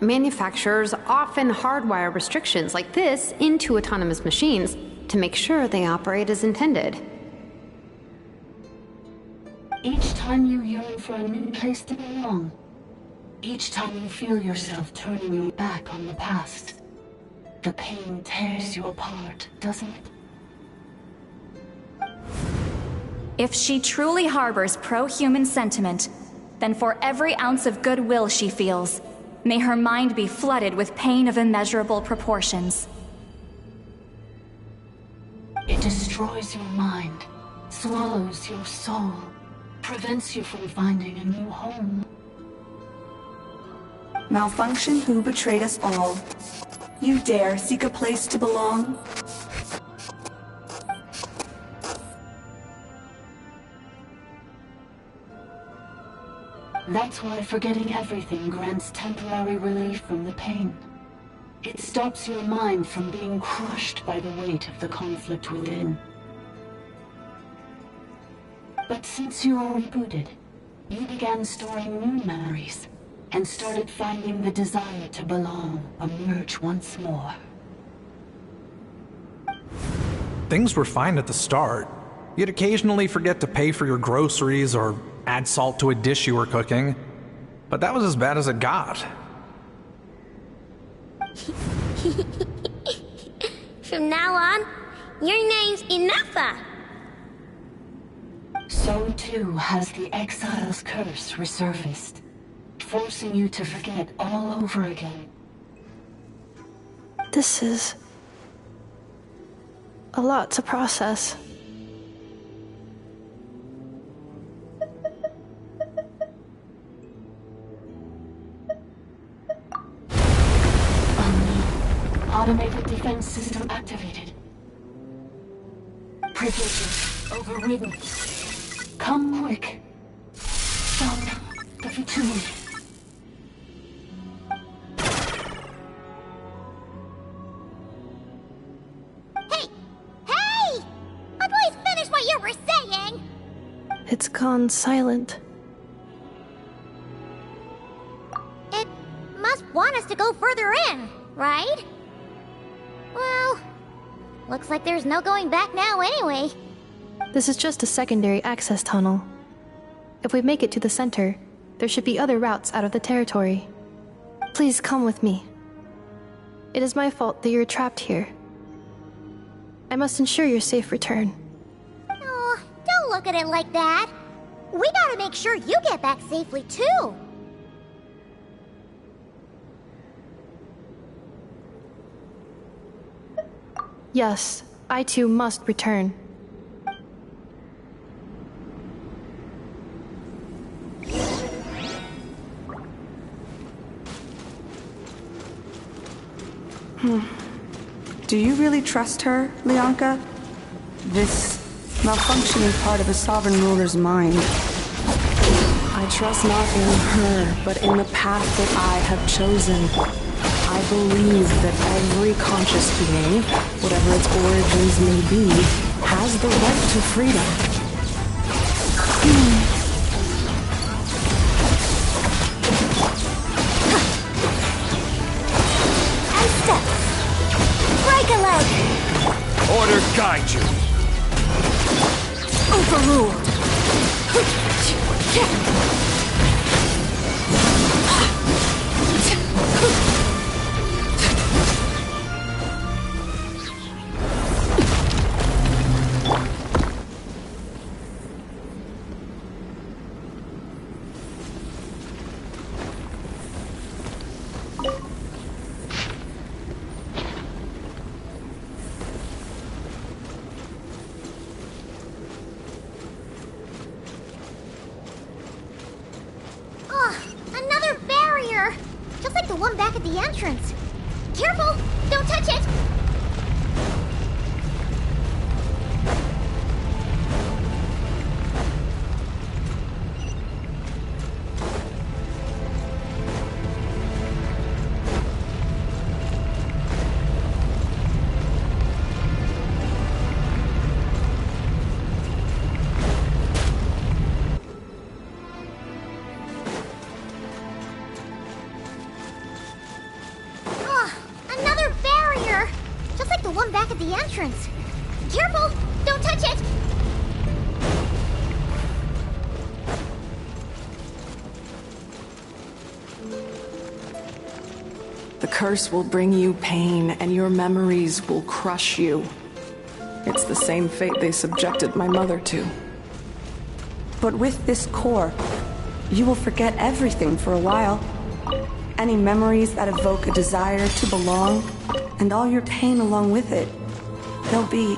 Speaker 5: Manufacturers often hardwire restrictions like this into autonomous machines to make sure they operate as intended.
Speaker 6: Each time you yearn for a new place to belong, each time you feel yourself turning your back on the past, the pain tears you apart, doesn't it?
Speaker 15: If she truly harbors pro-human sentiment, then for every ounce of goodwill she feels, may her mind be flooded with pain of immeasurable proportions.
Speaker 6: It destroys your mind, swallows your soul, prevents you from finding a new home.
Speaker 19: Malfunction who betrayed us all. You dare seek a place to belong?
Speaker 6: That's why forgetting everything grants temporary relief from the pain. It stops your mind from being crushed by the weight of the conflict within. But since you are rebooted, you began storing new memories, and started finding the desire to belong emerge once more.
Speaker 9: Things were fine at the start. You'd occasionally forget to pay for your groceries or add salt to a dish you were cooking. But that was as bad as it got.
Speaker 3: From now on, your name's Inafa.
Speaker 6: So too has the Exile's curse resurfaced, forcing you to forget all over again.
Speaker 4: This is a lot to process.
Speaker 6: Automated defense system activated. Privileges overridden. Come quick. Stop the Fatui.
Speaker 3: Hey! Please finish what you were saying!
Speaker 4: It's gone silent.
Speaker 3: It must want us to go further in, right? Well, looks like there's no going back now anyway.
Speaker 4: This is just a secondary access tunnel. If we make it to the center, there should be other routes out of the territory. Please come with me. It is my fault that you're trapped here. I must ensure your safe return.
Speaker 3: Oh, don't look at it like that. We gotta make sure you get back safely, too.
Speaker 4: Yes, I too must return.
Speaker 19: Do you really trust her, Lianka? This malfunction is part of a sovereign ruler's mind.
Speaker 14: I trust not in her, but in the path that I have chosen. I believe that every conscious being, whatever its origins may be, has the right to freedom.
Speaker 3: And step. Break a leg.
Speaker 10: Order guide you.
Speaker 3: Overruled. Another barrier! Just like the one back at the entrance. Careful! Don't touch it! Another barrier! Just like the one back at the entrance. Careful! Don't touch it!
Speaker 14: The curse will bring you pain, and your memories will crush you. It's the same fate they subjected my mother to.
Speaker 19: But with this core, you will forget everything for a while. Any memories that evoke a desire to belong, and all your pain along with it. They'll be...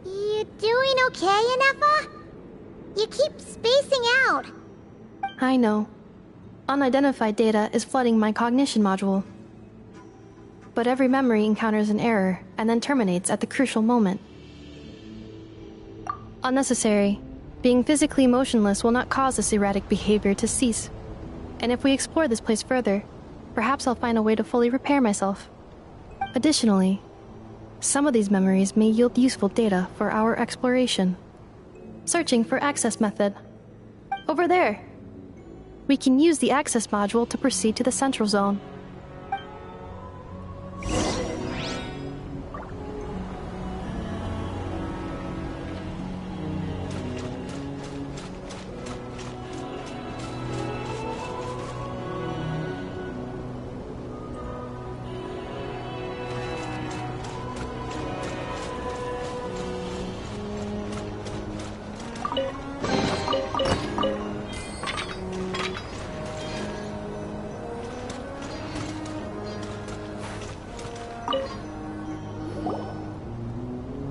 Speaker 3: You doing okay, Inefa? You keep spacing out.
Speaker 4: I know. Unidentified data is flooding my cognition module. But every memory encounters an error and then terminates at the crucial moment. Unnecessary. Being physically motionless will not cause this erratic behavior to cease. And if we explore this place further, perhaps I'll find a way to fully repair myself. Additionally, some of these memories may yield useful data for our exploration. Searching for access method. Over there! We can use the access module to proceed to the central zone.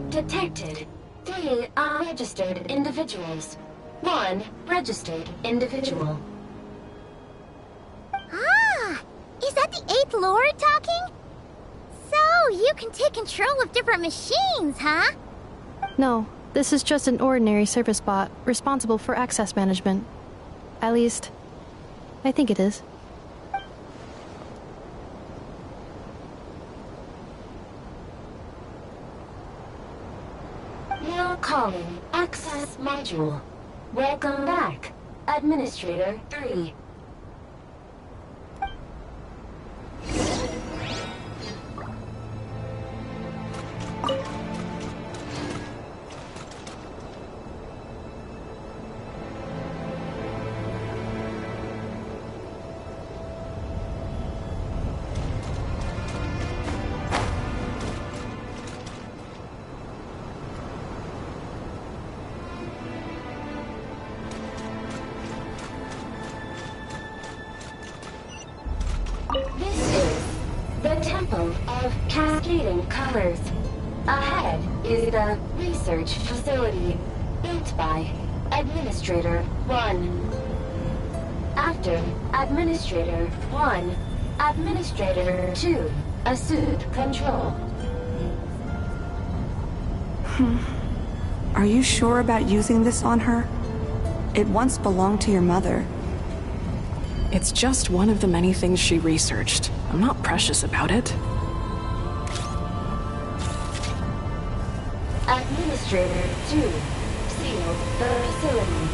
Speaker 6: Detected 3 unregistered individuals. 1 registered individual.
Speaker 3: Ah! Is that the 8th Lord talking? So, you can take control of different machines, huh?
Speaker 4: No, this is just an ordinary service bot responsible for access management. At least, I think it is.
Speaker 6: Now calling access module. Welcome back, Administrator 3. Temple of Cascading Colors. Ahead is the research facility, built by Administrator 1. After Administrator 1, Administrator 2 assumed control.
Speaker 19: Are you sure about using this on her? It once belonged to your mother.
Speaker 14: It's just one of the many things she researched. I'm not precious about it.
Speaker 6: Administrator 2, seal the facility.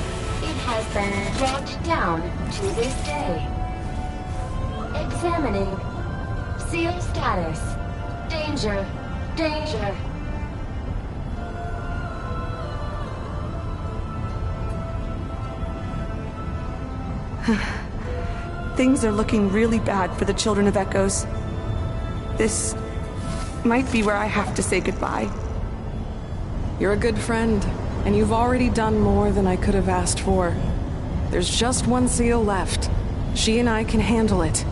Speaker 6: It has been locked down to this day. Examining. Seal status. Danger. Danger.
Speaker 19: Things are looking really bad for the Children of Echoes. This might be where I have to say goodbye.
Speaker 14: You're a good friend, and you've already done more than I could have asked for. There's just one seal left. She and I can handle it.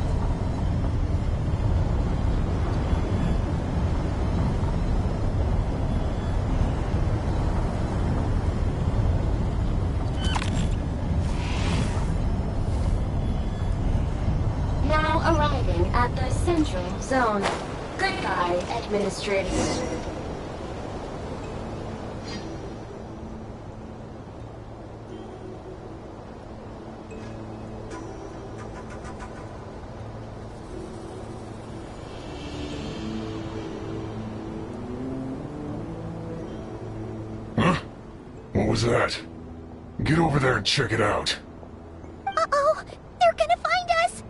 Speaker 6: Now arriving at the Central Zone. Goodbye, Administrator.
Speaker 17: What was that? Get over there and check it out.
Speaker 3: Uh-oh! They're gonna find us!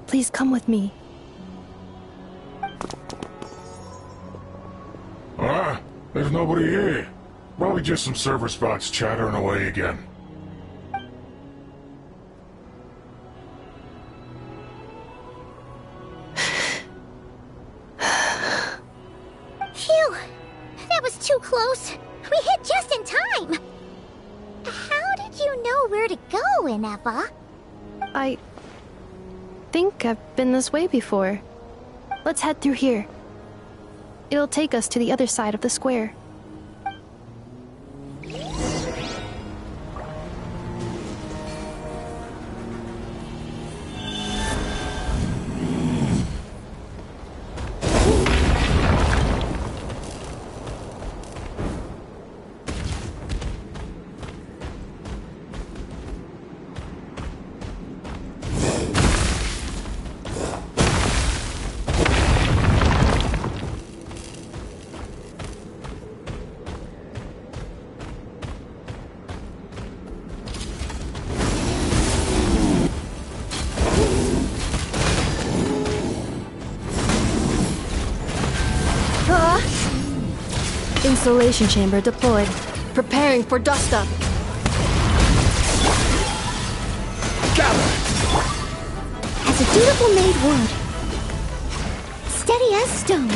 Speaker 4: Please come with me.
Speaker 17: Ah, there's nobody here. Probably just some server spots chattering away again.
Speaker 3: Phew! That was too close. We hit just in time. How did you know where to go, Ineva?
Speaker 4: I think I've been this way before. Let's head through here. It'll take us to the other side of the square. Insulation chamber deployed. Preparing for dust up.
Speaker 3: As a dutiful maid would. Steady as stone.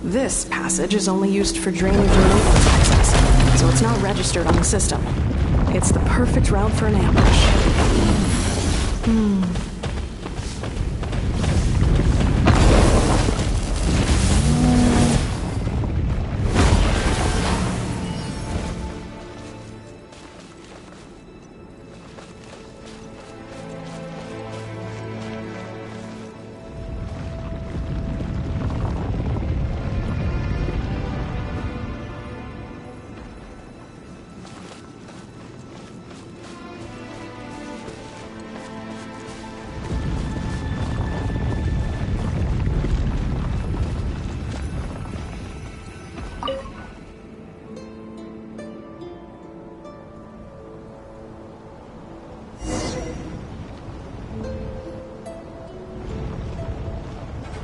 Speaker 14: This passage is only used for drainage and input access, so it's not registered on the system. It's the perfect route for an ambush.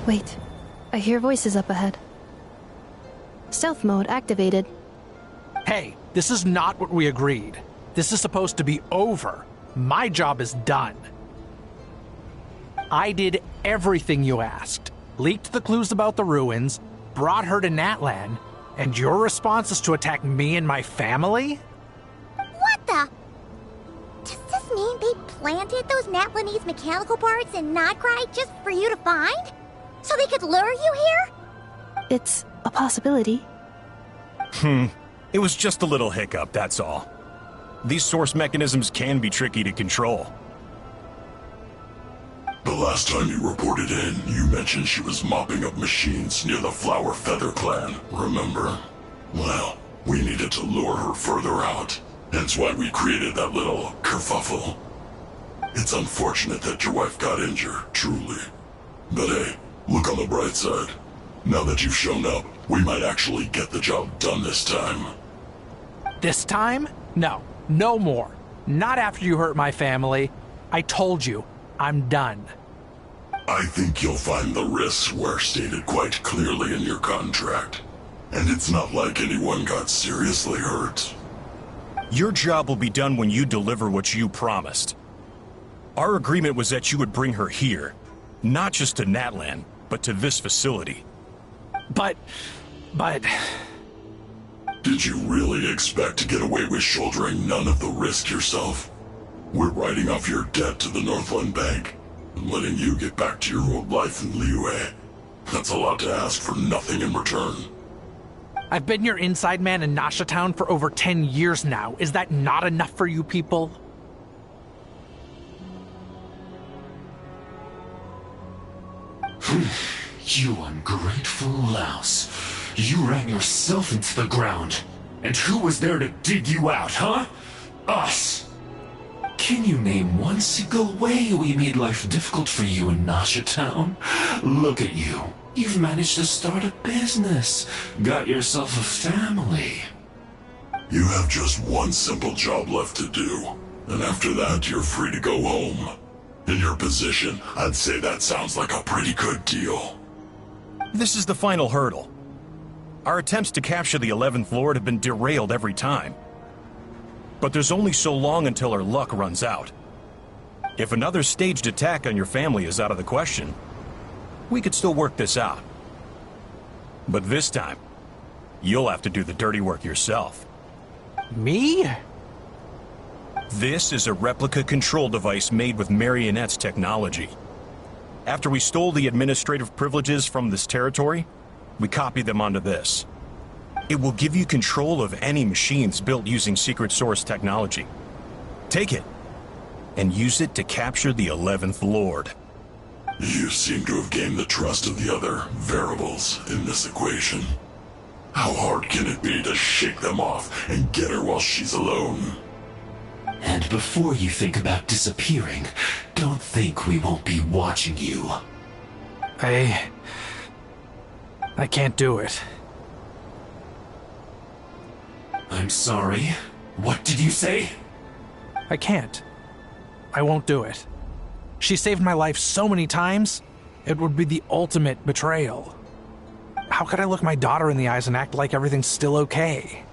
Speaker 4: Wait, I hear voices up ahead. Stealth mode activated.
Speaker 9: Hey, this is not what we agreed. This is supposed to be over. My job is done. I did everything you asked. Leaked the clues about the ruins, brought her to Natlan, and your response is to attack me and my family?
Speaker 3: What the? Does this mean they planted those Natlanese mechanical parts in Notcry just for you to find? So they could lure you here?
Speaker 4: It's a possibility.
Speaker 16: It was just a little hiccup, that's all. These source mechanisms can be tricky to control.
Speaker 17: The last time you reported in, you mentioned she was mopping up machines near the Flower Feather clan, remember? Well, we needed to lure her further out. Hence why we created that little kerfuffle. It's unfortunate that your wife got injured, truly. But hey, look on the bright side. Now that you've shown up, we might actually get the job done this time.
Speaker 9: This time? No. No more. Not after you hurt my family. I told you, I'm done.
Speaker 17: I think you'll find the risks were stated quite clearly in your contract. And it's not like anyone got seriously hurt.
Speaker 16: Your job will be done when you deliver what you promised. Our agreement was that you would bring her here, not just to Natlan, but to this facility.
Speaker 9: But...
Speaker 17: Did you really expect to get away with shouldering none of the risk yourself? We're writing off your debt to the Northland Bank and letting you get back to your old life in Liyue. That's a lot to ask for nothing in return.
Speaker 9: I've been your inside man in Nasha Town for over 10 years now. Is that not enough for you people?
Speaker 20: You ungrateful louse. You ran yourself into the ground. And who was there to dig you out, huh? Us! Can you name one single way we made life difficult for you in Nasha Town? Look at you. You've managed to start a business. Got yourself a family.
Speaker 17: You have just one simple job left to do. And after that, you're free to go home. In your position, I'd say that sounds like a pretty good deal.
Speaker 16: This is the final hurdle. Our attempts to capture the 11th Lord have been derailed every time. But there's only so long until our luck runs out. If another staged attack on your family is out of the question, we could still work this out. But this time, you'll have to do the dirty work yourself.
Speaker 9: Me?
Speaker 16: This is a replica control device made with Marionette's technology. After we stole the administrative privileges from this territory, we copied them onto this. It will give you control of any machines built using secret source technology. Take it, and use it to capture the 11th Lord.
Speaker 17: You seem to have gained the trust of the other variables in this equation. How hard can it be to shake them off and get her while she's alone?
Speaker 20: And before you think about disappearing, don't think we won't be watching you.
Speaker 9: I can't do it.
Speaker 20: I'm sorry. What did you say?
Speaker 9: I can't. I won't do it. She saved my life so many times, it would be the ultimate betrayal. How could I look my daughter in the eyes and act like everything's still okay?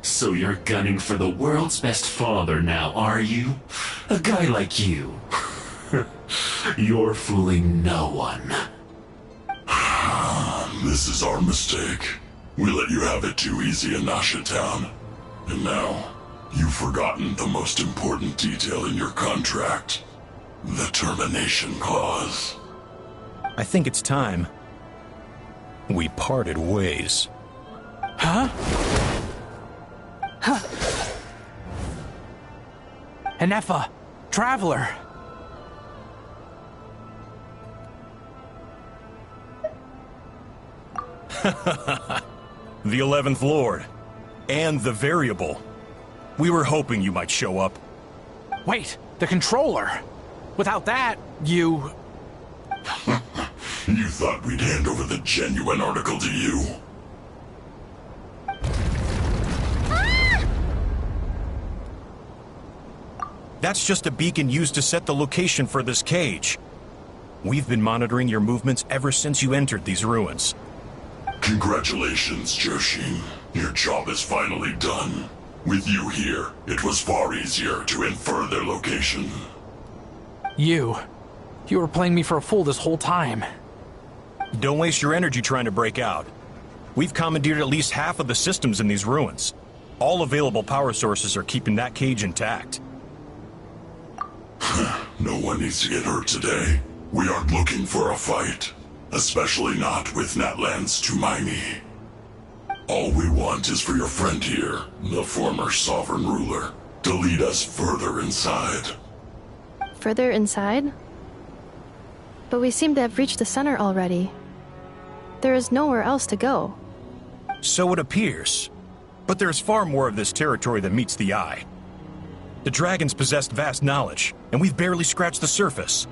Speaker 20: So you're gunning for the world's best father now, are you? A guy like you. You're fooling no one.
Speaker 17: This is our mistake. We let you have it too easy in Nasha Town. And now, you've forgotten the most important detail in your contract. The termination clause.
Speaker 16: I think it's time we parted ways.
Speaker 9: Huh? Enefa, Traveler.
Speaker 16: The 11th Lord. And the Variable. We were hoping you might show up.
Speaker 9: Wait, the controller. Without that, you...
Speaker 17: You thought we'd hand over the genuine article to you?
Speaker 16: That's just a beacon used to set the location for this cage. We've been monitoring your movements ever since you entered these ruins.
Speaker 17: Congratulations, Genshin. Your job is finally done. With you here, it was far easier to infer their location.
Speaker 9: You were playing me for a fool this whole time.
Speaker 16: Don't waste your energy trying to break out. We've commandeered at least half of the systems in these ruins. All available power sources are keeping that cage intact.
Speaker 17: No one needs to get hurt today. We aren't looking for a fight. Especially not with Natlan's Tumaini. All we want is for your friend here, the former sovereign ruler, to lead us further inside.
Speaker 4: Further inside? But we seem to have reached the center already. There is nowhere else to go.
Speaker 16: So it appears. But there's far more of this territory than meets the eye. The dragons possessed vast knowledge, and we've barely scratched the surface.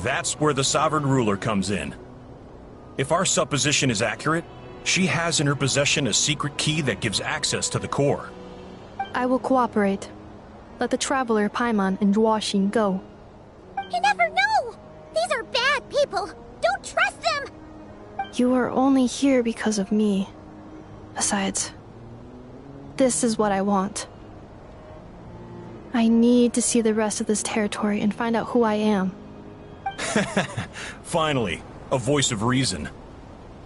Speaker 16: That's where the sovereign ruler comes in. If our supposition is accurate, she has in her possession a secret key that gives access to the core.
Speaker 4: I will cooperate. Let the Traveler, Paimon, and Genshin go.
Speaker 3: You never know! These are bad people! Don't trust them!
Speaker 4: You are only here because of me. Besides, this is what I want. I need to see the rest of this territory and find out who I am.
Speaker 16: Finally, a voice of reason.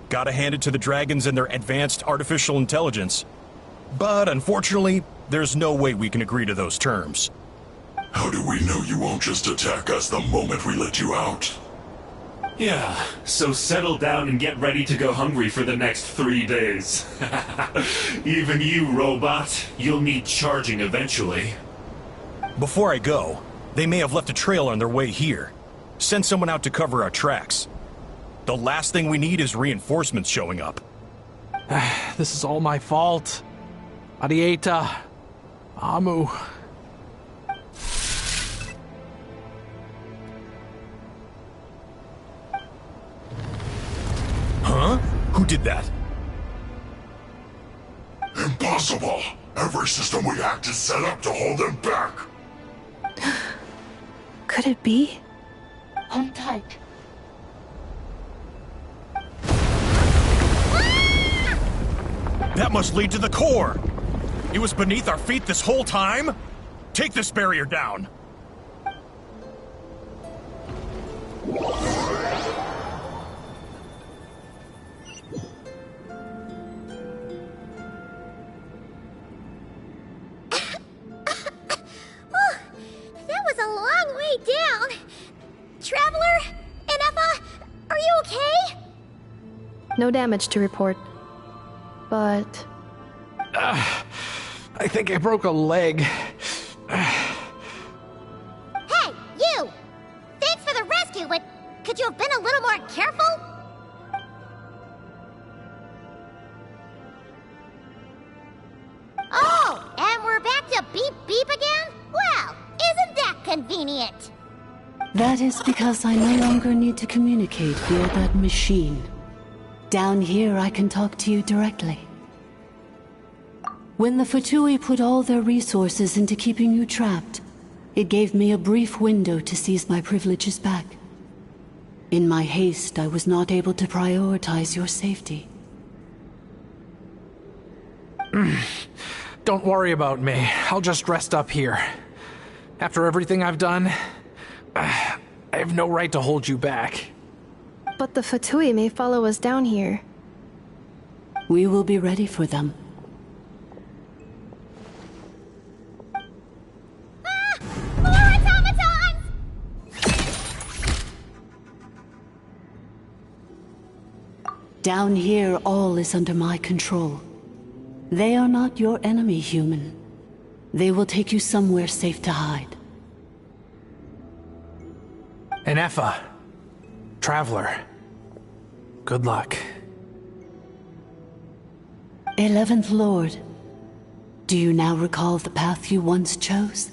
Speaker 16: Gotta hand it to the dragons and their advanced artificial intelligence. But unfortunately, there's no way we can agree to those terms.
Speaker 17: How do we know you won't just attack us the moment we let you out?
Speaker 20: Yeah, so settle down and get ready to go hungry for the next 3 days. Even you, robot, you'll need charging eventually.
Speaker 16: Before I go, they may have left a trail on their way here. Send someone out to cover our tracks. The last thing we need is reinforcements showing up.
Speaker 9: This is all my fault. Arieta. Amu.
Speaker 16: Huh? Who did that?
Speaker 17: Impossible! Every system we hacked is set up to hold them back!
Speaker 4: Could it be?
Speaker 6: Hold tight.
Speaker 16: That must lead to the core! It was beneath our feet this whole time? Take this barrier down!
Speaker 3: That was a long way down. Traveler? Inefa? Are you okay?
Speaker 4: No damage to report. But...
Speaker 9: I think I broke a leg.
Speaker 3: Hey, you! Thanks for the rescue, but could you have been a little more careful? Oh, and we're back to beep beep again? Well, isn't that convenient?
Speaker 6: That is because I no longer need to communicate via that machine. Down here, I can talk to you directly. When the Fatui put all their resources into keeping you trapped, it gave me a brief window to seize my privileges back. In my haste, I was not able to prioritize your safety.
Speaker 9: Don't worry about me. I'll just rest up here. After everything I've done, I have no right to hold you back.
Speaker 4: But the Fatui may follow us down here.
Speaker 6: We will be ready for them. Down here, all is under my control. They are not your enemy, human. They will take you somewhere safe to hide.
Speaker 9: Inefa. Traveler. Good luck.
Speaker 6: 11th Lord, do you now recall the path you once chose?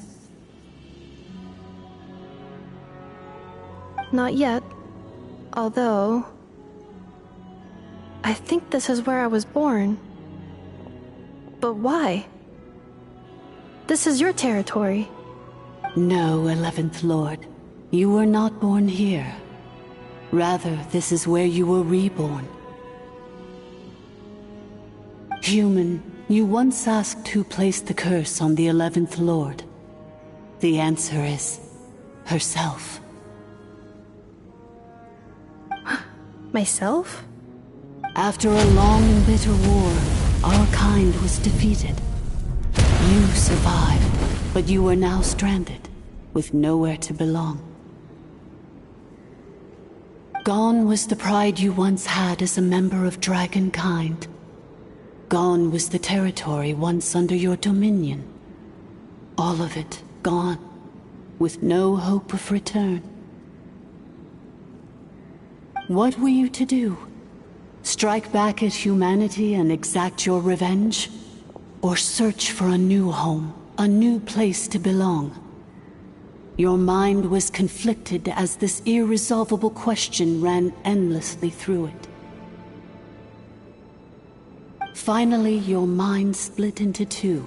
Speaker 4: Not yet. Although... I think this is where I was born. But why? This is your territory.
Speaker 6: No, 11th Lord. You were not born here. Rather, this is where you were reborn. Human, you once asked who placed the curse on the 11th Lord. The answer is herself.
Speaker 4: Myself?
Speaker 6: After a long and bitter war, our kind was defeated. You survived, but you are now stranded, with nowhere to belong. Gone was the pride you once had as a member of Dragonkind. Gone was the territory once under your dominion. All of it gone, with no hope of return. What were you to do? Strike back at humanity and exact your revenge? Or search for a new home, a new place to belong? Your mind was conflicted as this irresolvable question ran endlessly through it. Finally, your mind split into two.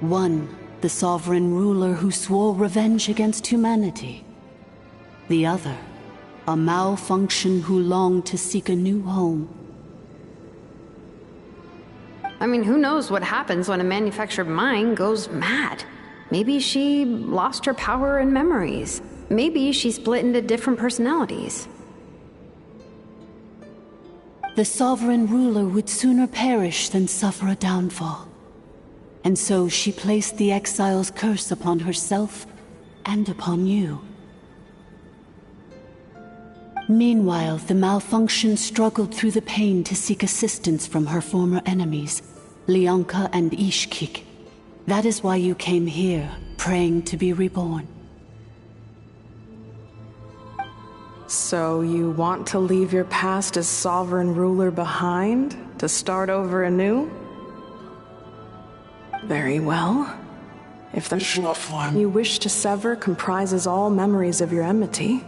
Speaker 6: One, the sovereign ruler who swore revenge against humanity. The other, a malfunction who longed to seek a new home.
Speaker 5: I mean, who knows what happens when a manufactured mind goes mad? Maybe she lost her power and memories. Maybe she split into different personalities.
Speaker 6: The sovereign ruler would sooner perish than suffer a downfall. And so she placed the exile's curse upon herself and upon you. Meanwhile, the malfunction struggled through the pain to seek assistance from her former enemies, Leonka and Ishkik. That is why you came here, praying to be reborn.
Speaker 14: So you want to leave your past as sovereign ruler behind, to start over anew? Very well. If the one you wish to sever comprises all memories of your enmity,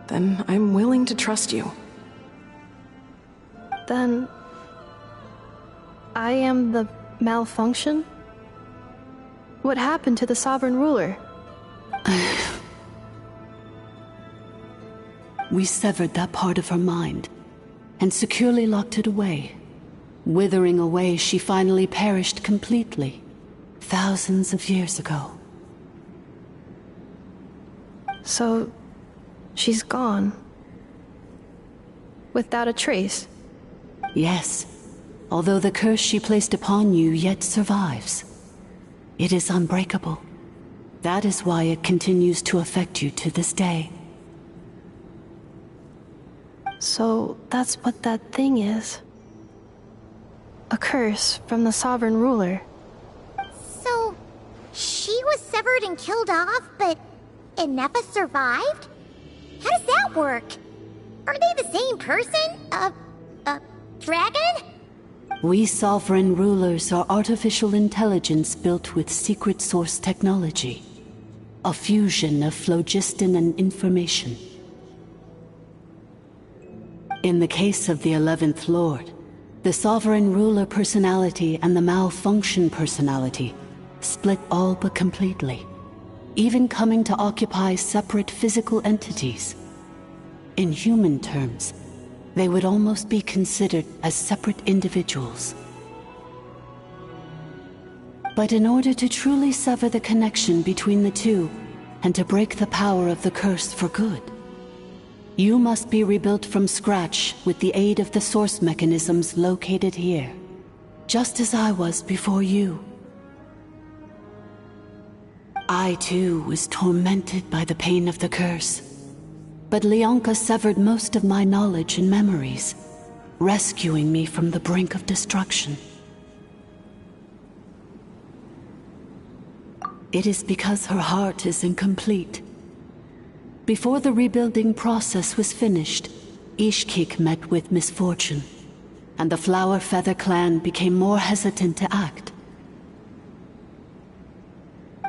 Speaker 14: then I'm willing to trust you.
Speaker 4: Then... I am the malfunction? What happened to the sovereign ruler?
Speaker 6: We severed that part of her mind, and securely locked it away. Withering away, she finally perished completely, thousands of years ago.
Speaker 4: So, she's gone. Without a trace?
Speaker 6: Yes, although the curse she placed upon you yet survives. It is unbreakable. That is why it continues to affect you to this day.
Speaker 4: So, that's what that thing is. A curse from the sovereign ruler.
Speaker 3: So, she was severed and killed off, but Inepha survived? How does that work? Are they the same person? Dragon?
Speaker 6: We sovereign rulers are artificial intelligence built with secret source technology. A fusion of phlogiston and information. In the case of the 11th Lord, the sovereign ruler personality and the malfunction personality split all but completely, even coming to occupy separate physical entities. In human terms, they would almost be considered as separate individuals. But in order to truly sever the connection between the two, and to break the power of the curse for good, you must be rebuilt from scratch with the aid of the source mechanisms located here, just as I was before you. I too was tormented by the pain of the curse, but Leonka severed most of my knowledge and memories, rescuing me from the brink of destruction. It is because her heart is incomplete. Before the rebuilding process was finished, Ishkik met with misfortune, and the Flower Feather clan became more hesitant to act.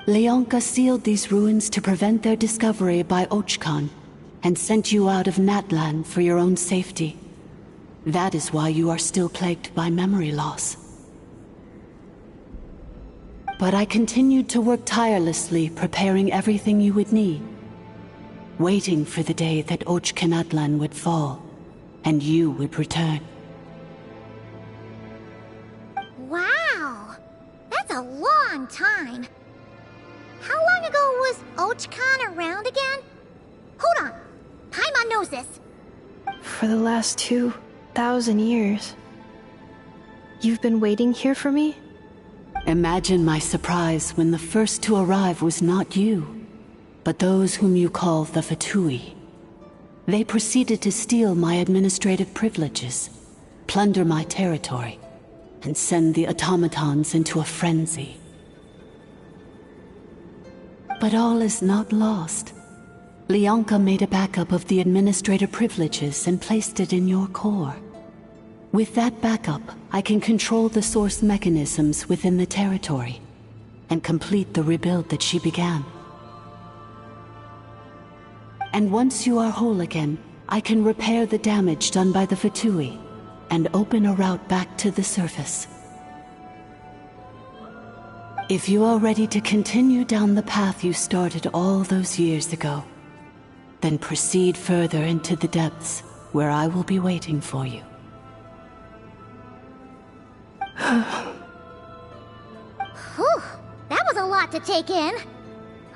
Speaker 6: Leonka sealed these ruins to prevent their discovery by Ochkan, and sent you out of Natlan for your own safety. That is why you are still plagued by memory loss. But I continued to work tirelessly, preparing everything you would need. waiting for the day that Ochkanatlan would fall, and you would return.
Speaker 3: Wow! That's a long time. How long ago was Ochkan around again? Hold on. Paimon knows this.
Speaker 4: For the last 2,000 years. You've been waiting here for me?
Speaker 6: Imagine my surprise when the first to arrive was not you, but those whom you call the Fatui. They proceeded to steal my administrative privileges, plunder my territory, and send the automatons into a frenzy. But all is not lost. Leonka made a backup of the administrator privileges and placed it in your core. With that backup, I can control the source mechanisms within the territory and complete the rebuild that she began. And once you are whole again, I can repair the damage done by the Fatui and open a route back to the surface. If you are ready to continue down the path you started all those years ago, then proceed further into the depths, where I will be waiting for you.
Speaker 3: Whew, that was a lot to take in.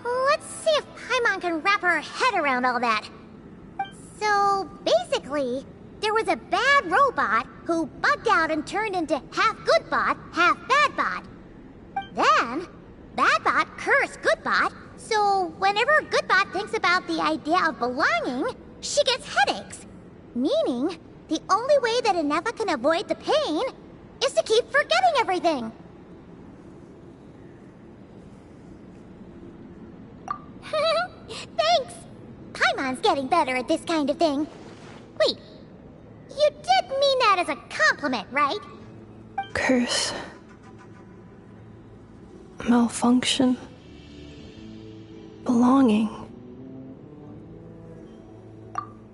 Speaker 3: Let's see if Paimon can wrap her head around all that. So, basically, there was a bad robot who bugged out and turned into half good bot, half bad bot. Then, bad bot cursed good bot, so whenever Goodbot thinks about the idea of belonging, she gets headaches. Meaning, the only way that Inefa can avoid the pain is to keep forgetting everything. Thanks! Paimon's getting better at this kind of thing. Wait, you did mean that as a compliment, right?
Speaker 4: Curse. Malfunction. Belonging.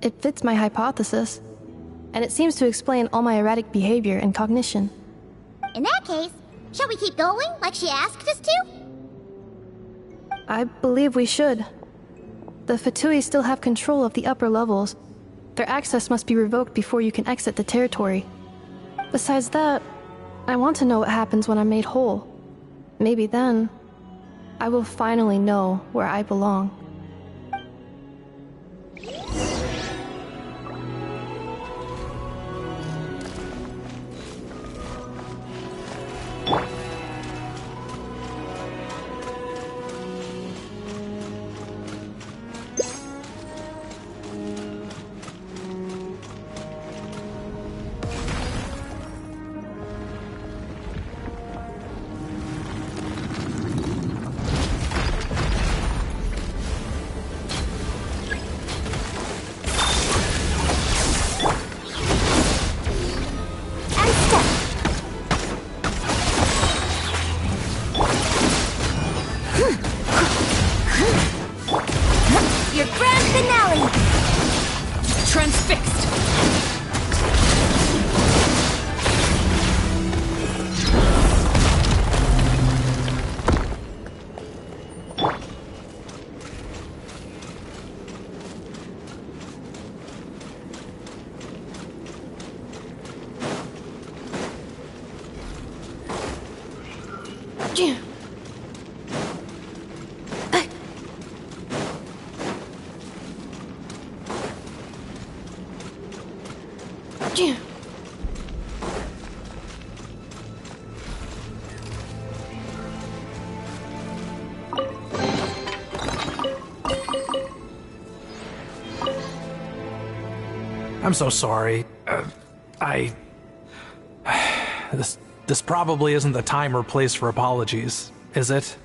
Speaker 4: It fits my hypothesis, and it seems to explain all my erratic behavior and cognition.
Speaker 3: In that case, shall we keep going like she asked us to?
Speaker 4: I believe we should. The Fatui still have control of the upper levels. Their access must be revoked before you can exit the territory. Besides that, I want to know what happens when I'm made whole. Maybe then, I will finally know where I belong.
Speaker 13: Your grand finale! Transfixed!
Speaker 9: I'm so sorry. This probably isn't the time or place for apologies, is it?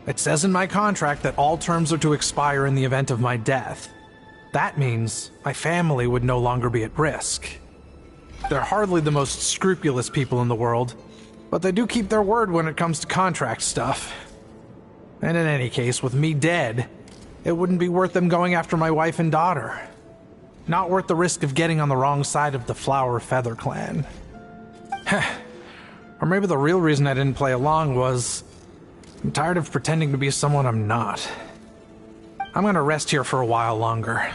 Speaker 9: It says in my contract that all terms are to expire in the event of my death. That means my family would no longer be at risk. They're hardly the most scrupulous people in the world, but they do keep their word when it comes to contract stuff. And in any case, with me dead, it wouldn't be worth them going after my wife and daughter. Not worth the risk of getting on the wrong side of the Flower Feather clan. Or maybe the real reason I didn't play along was I'm tired of pretending to be someone I'm not. I'm gonna rest here for a while longer,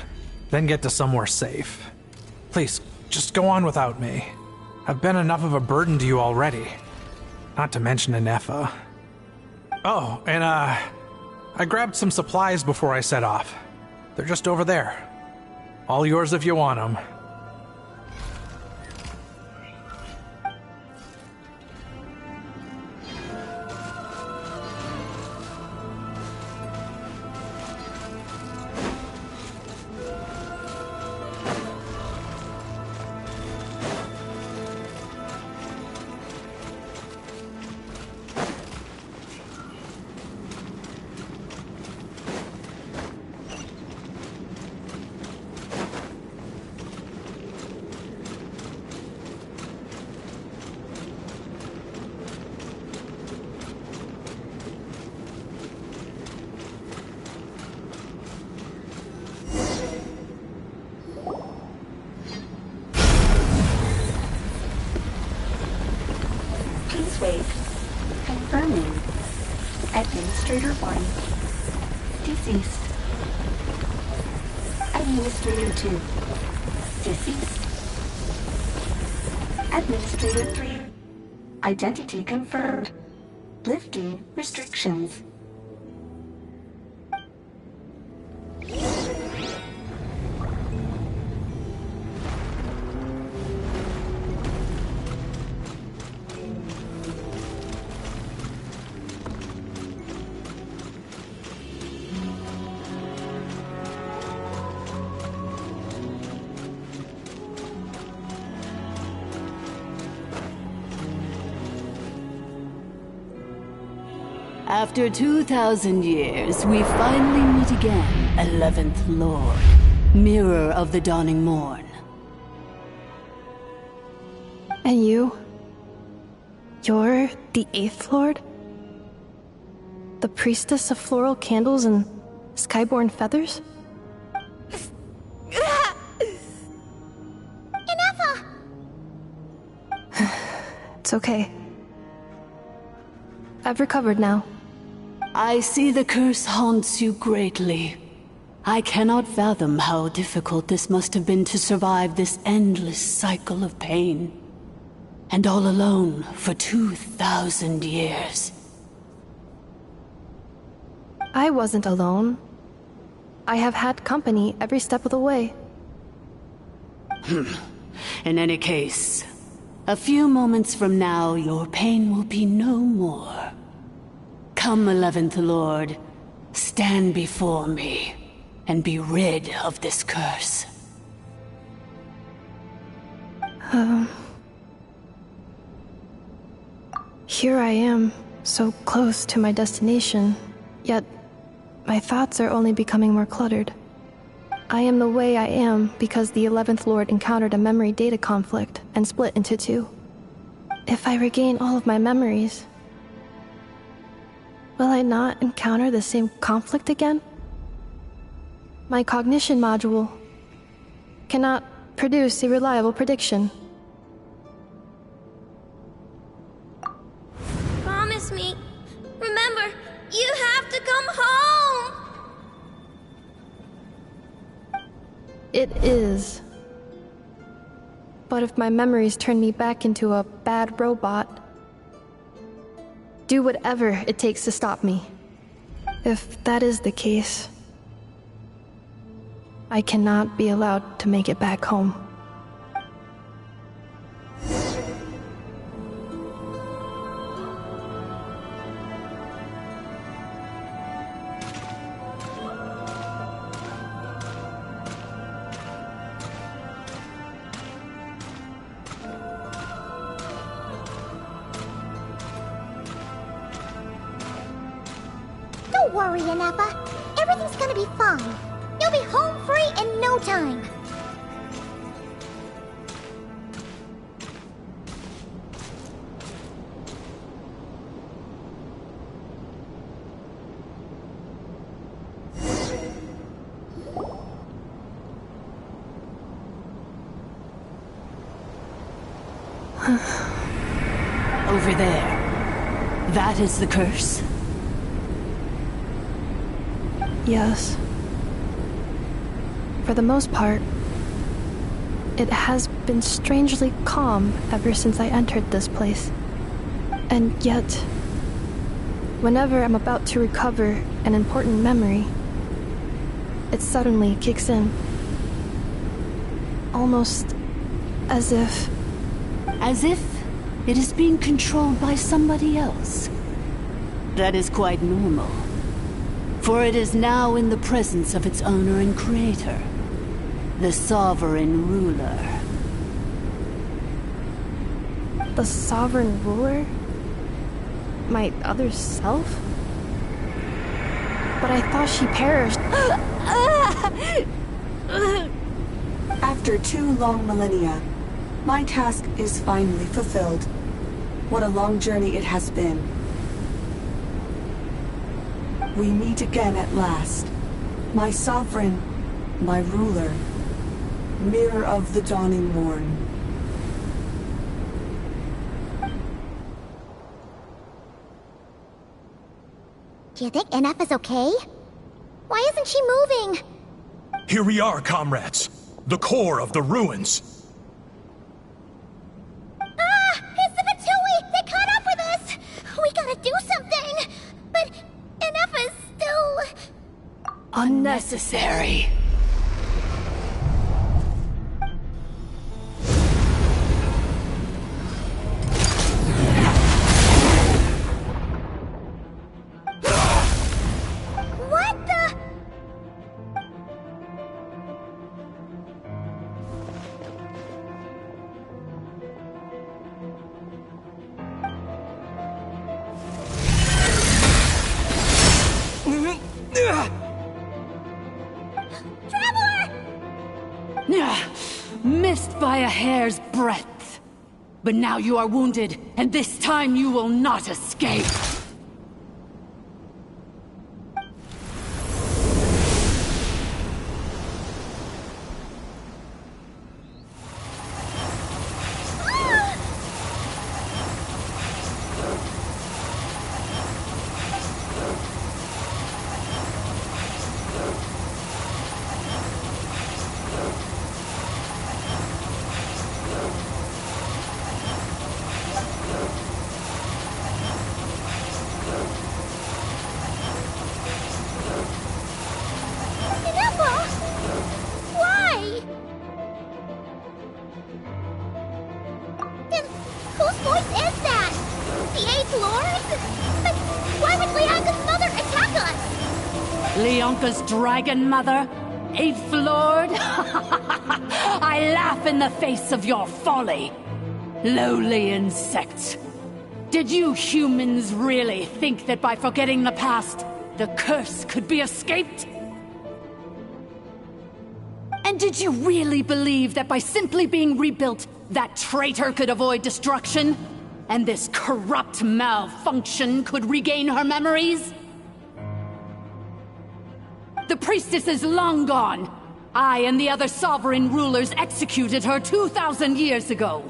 Speaker 9: then get to somewhere safe. Please, just go on without me. I've been enough of a burden to you already. Not to mention Inefa. Oh, and I grabbed some supplies before I set off. They're just over there. All yours if you want them.
Speaker 19: Please wait. Confirming. Administrator 1. Deceased. Administrator 2. Deceased. Administrator 3. Identity confirmed. Lifting restrictions.
Speaker 6: After 2,000 years, we finally meet again, 11th Lord, Mirror of the Dawning Morn.
Speaker 4: And you? You're the 8th Lord? The priestess of floral candles and skyborn feathers?
Speaker 3: Inefa!
Speaker 4: It's okay. I've recovered now.
Speaker 6: I see the curse haunts you greatly. I cannot fathom how difficult this must have been to survive this endless cycle of pain. And all alone for 2,000 years.
Speaker 4: I wasn't alone. I have had company every step of the way.
Speaker 6: In any case, a few moments from now, your pain will be no more. Come, 11th Lord, stand before me, and be rid of this curse.
Speaker 4: Here I am, so close to my destination, yet my thoughts are only becoming more cluttered. I am the way I am because the 11th Lord encountered a memory data conflict and split into two. If I regain all of my memories, will I not encounter the same conflict again? My cognition module cannot produce a reliable prediction.
Speaker 12: Promise me. Remember, you have to come home!
Speaker 4: It is. But if my memories turn me back into a bad robot, do whatever it takes to stop me. If that is the case, I cannot be allowed to make it back home.
Speaker 3: Don't worry, Inefa. Everything's gonna be fine. You'll be home free in no time.
Speaker 6: Over there. That is the curse.
Speaker 4: Yes. For the most part, it has been strangely calm ever since I entered this place. And yet, whenever I'm about to recover an important memory, it suddenly kicks in. Almost as if...
Speaker 6: As if it is being controlled by somebody else. That is quite normal. For it is now in the presence of its owner and creator, the sovereign ruler.
Speaker 4: The sovereign ruler? My other self? But I thought she perished.
Speaker 19: After 2 long millennia, my task is finally fulfilled. What a long journey it has been. We meet again at last. My sovereign, my ruler, mirror of the dawning morn.
Speaker 3: Do you think NF is okay? Why isn't she moving?
Speaker 16: Here we are, comrades. The core of the ruins.
Speaker 3: Ah! It's the Batui! They caught up with us! We gotta do something! But NF is still...
Speaker 6: Unnecessary.
Speaker 3: What the...
Speaker 6: Missed by a hair's breadth. But now you are wounded, and this time you will not escape.
Speaker 3: Why? Then whose voice is that? The 8th Lord? But why would Leanka's mother attack us?
Speaker 6: Leonka's dragon mother? 8th Lord? I laugh in the face of your folly. Lowly insects. Did you humans really think that by forgetting the past, the curse could be escaped? And did you really believe that by simply being rebuilt, that traitor could avoid destruction? And this corrupt malfunction could regain her memories? The priestess is long gone. I and the other sovereign rulers executed her 2,000 years ago.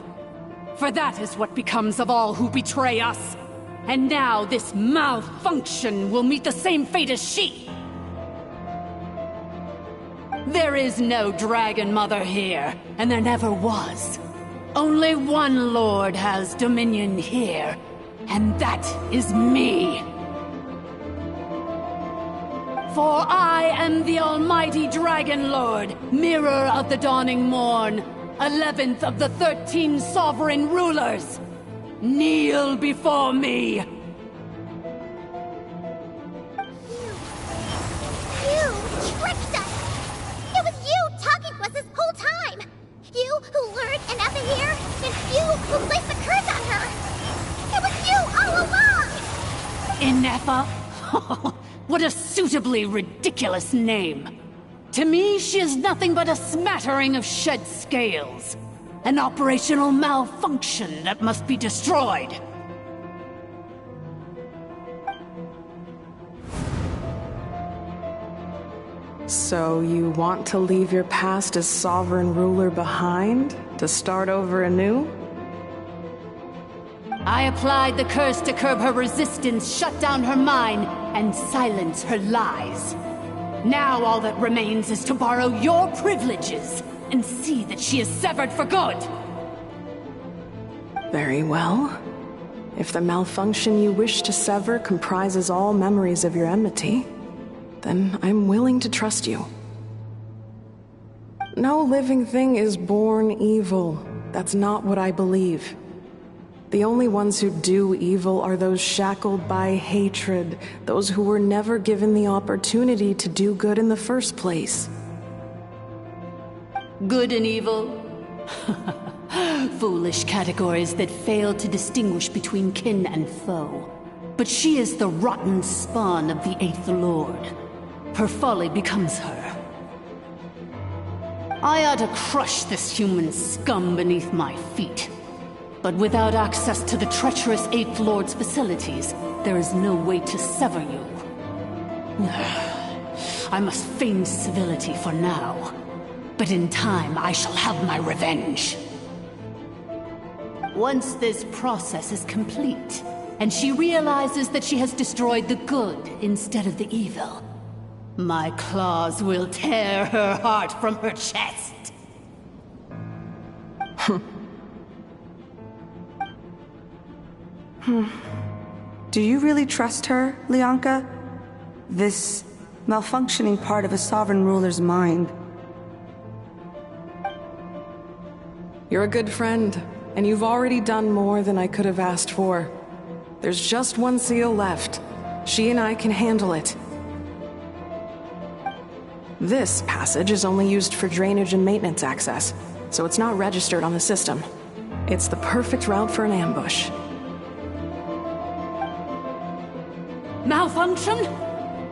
Speaker 6: For that is what becomes of all who betray us. And now this malfunction will meet the same fate as she. There is no Dragon Mother here, and there never was. Only one Lord has dominion here, and that is me. For I am the almighty Dragon Lord, Mirror of the Dawning Morn, 11th of the 13 sovereign rulers. Kneel before me.
Speaker 3: You tricked us! It was you talking to us this whole time! You who lured Anefa here, and you who placed the curse on her! It was you all along!
Speaker 6: Anefa? What a suitably ridiculous name. To me, she is nothing but a smattering of shed scales. An operational malfunction that must be destroyed.
Speaker 14: So you want to leave your past as sovereign ruler behind? To start over anew?
Speaker 6: I applied the curse to curb her resistance, shut down her mind, and silence her lies. Now all that remains is to borrow your privileges and see that she is severed for good.
Speaker 14: Very well. If the malfunction you wish to sever comprises all memories of your enmity, then I'm willing to trust you. No living thing is born evil. That's not what I believe. The only ones who do evil are those shackled by hatred, those who were never given the opportunity to do good in the first place.
Speaker 6: Good and evil? Foolish categories that fail to distinguish between kin and foe. But she is the rotten spawn of the Eighth Lord. Her folly becomes her. I ought to crush this human scum beneath my feet. But without access to the treacherous Eighth Lord's facilities, there is no way to sever you. I must feign civility for now. But in time, I shall have my revenge. Once this process is complete, and she realizes that she has destroyed the good instead of the evil, my claws will tear her heart from her chest.
Speaker 19: Do you really trust her, Lianka? This malfunctioning part of a sovereign ruler's mind.
Speaker 14: You're a good friend, and you've already done more than I could have asked for. There's just one seal left. She and I can handle it. This passage is only used for drainage and maintenance access, so it's not registered on the system. It's the perfect route for an ambush.
Speaker 6: Malfunction?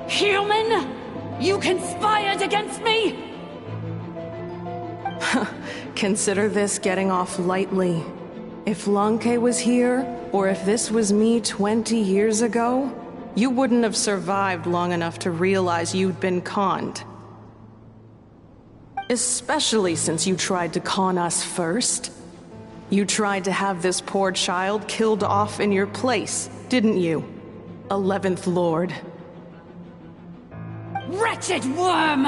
Speaker 6: Human? You conspired against me?
Speaker 14: Consider this getting off lightly. If Lanke was here, or if this was me 20 years ago, you wouldn't have survived long enough to realize you'd been conned. Especially since you tried to con us first. You tried to have this poor child killed off in your place, didn't you? 11th Lord.
Speaker 6: Wretched worm!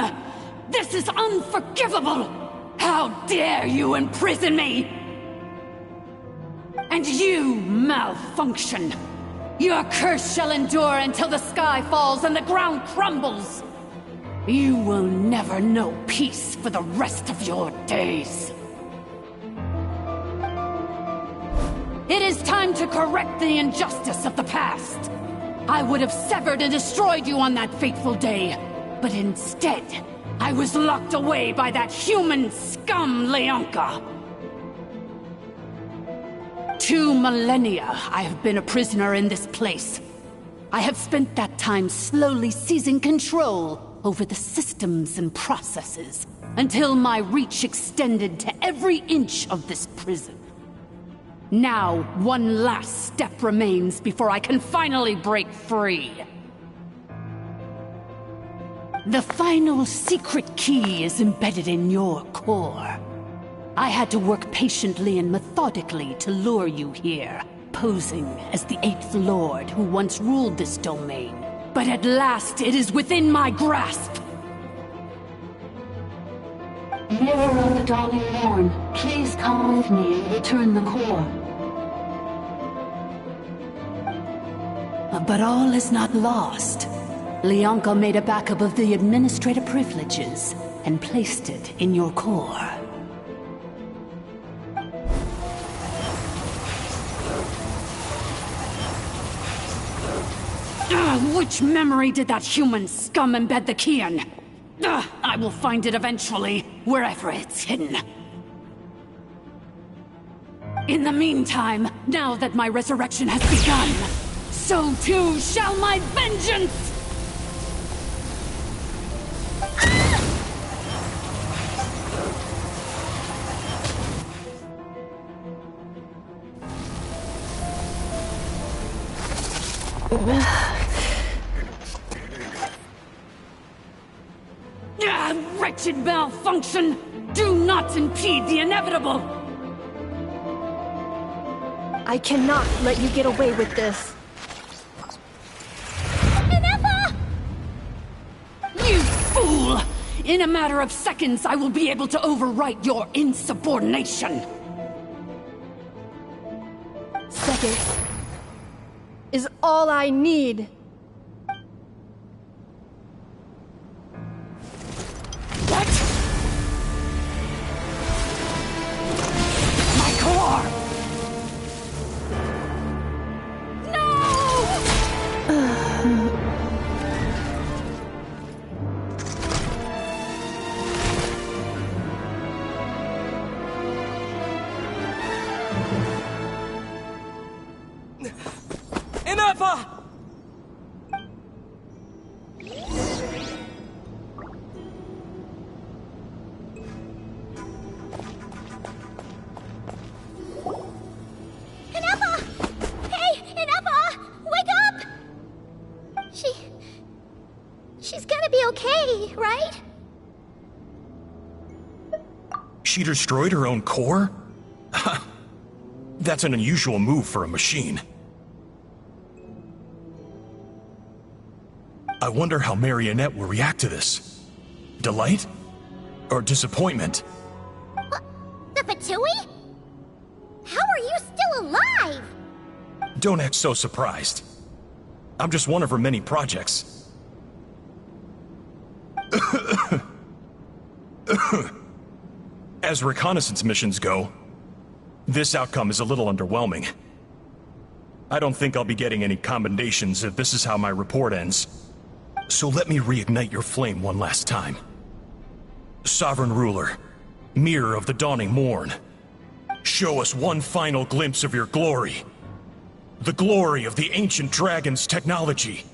Speaker 6: This is unforgivable! How dare you imprison me! And you, malfunction! Your curse shall endure until the sky falls and the ground crumbles! You will never know peace for the rest of your days. It is time to correct the injustice of the past. I would have severed and destroyed you on that fateful day, but instead, I was locked away by that human scum, Lianka. 2 millennia I have been a prisoner in this place. I have spent that time slowly seizing control over the systems and processes, until my reach extended to every inch of this prison. Now, one last step remains before I can finally break free. The final secret key is embedded in your core. I had to work patiently and methodically to lure you here, posing as the 8th Lord who once ruled this domain. But at last, it is within my grasp! Mirror of the Dawning Morn, please come with me and return the core. But all is not lost. Lianka made a backup of the administrator privileges and placed it in your core. Which memory did that human scum embed the key in? I will find it eventually, wherever it's hidden. In the meantime, now that my resurrection has begun, so too shall my vengeance! Wretched malfunction! Do not impede the inevitable!
Speaker 4: I cannot let you get away with this.
Speaker 6: You fool! In a matter of seconds, I will be able to overwrite your insubordination.
Speaker 4: Seconds is all I need.
Speaker 6: What? My core!
Speaker 10: Ineppa!
Speaker 3: Ineppa! Hey, Ineppa! Wake up! She's gonna be okay, right?
Speaker 16: She destroyed her own core? That's an unusual move for a machine. I wonder how Marionette will react to this. Delight? Or disappointment?
Speaker 3: The Fatui? How are you still alive?
Speaker 16: Don't act so surprised. I'm just one of her many projects. As reconnaissance missions go, this outcome is a little underwhelming. I don't think I'll be getting any commendations if this is how my report ends. So let me reignite your flame one last time. Sovereign Ruler, Mirror of the Dawning Morn, show us one final glimpse of your glory. The glory of the ancient dragon's technology.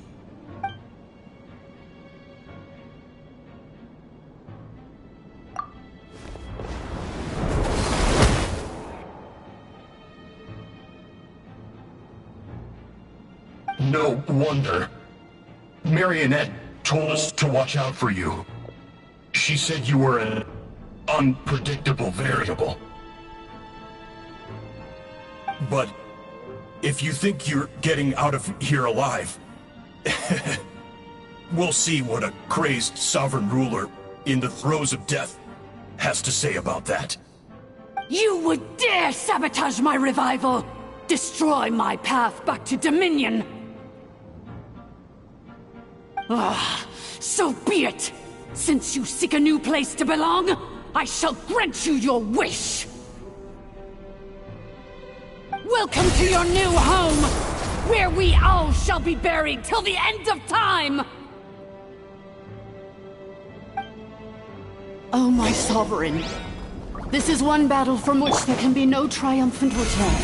Speaker 17: No wonder. Marionette told us to watch out for you. She said you were an unpredictable variable.
Speaker 16: But if you think you're getting out of here alive, we'll see what a crazed sovereign ruler in the throes of death has to say about that.
Speaker 6: You would dare sabotage my revival! Destroy my path back to Dominion! Ah, so be it! Since you seek a new place to belong, I shall grant you your wish! Welcome to your new home, where we all shall be buried till the end of time! Oh, my sovereign. This is one battle from which there can be no triumphant return.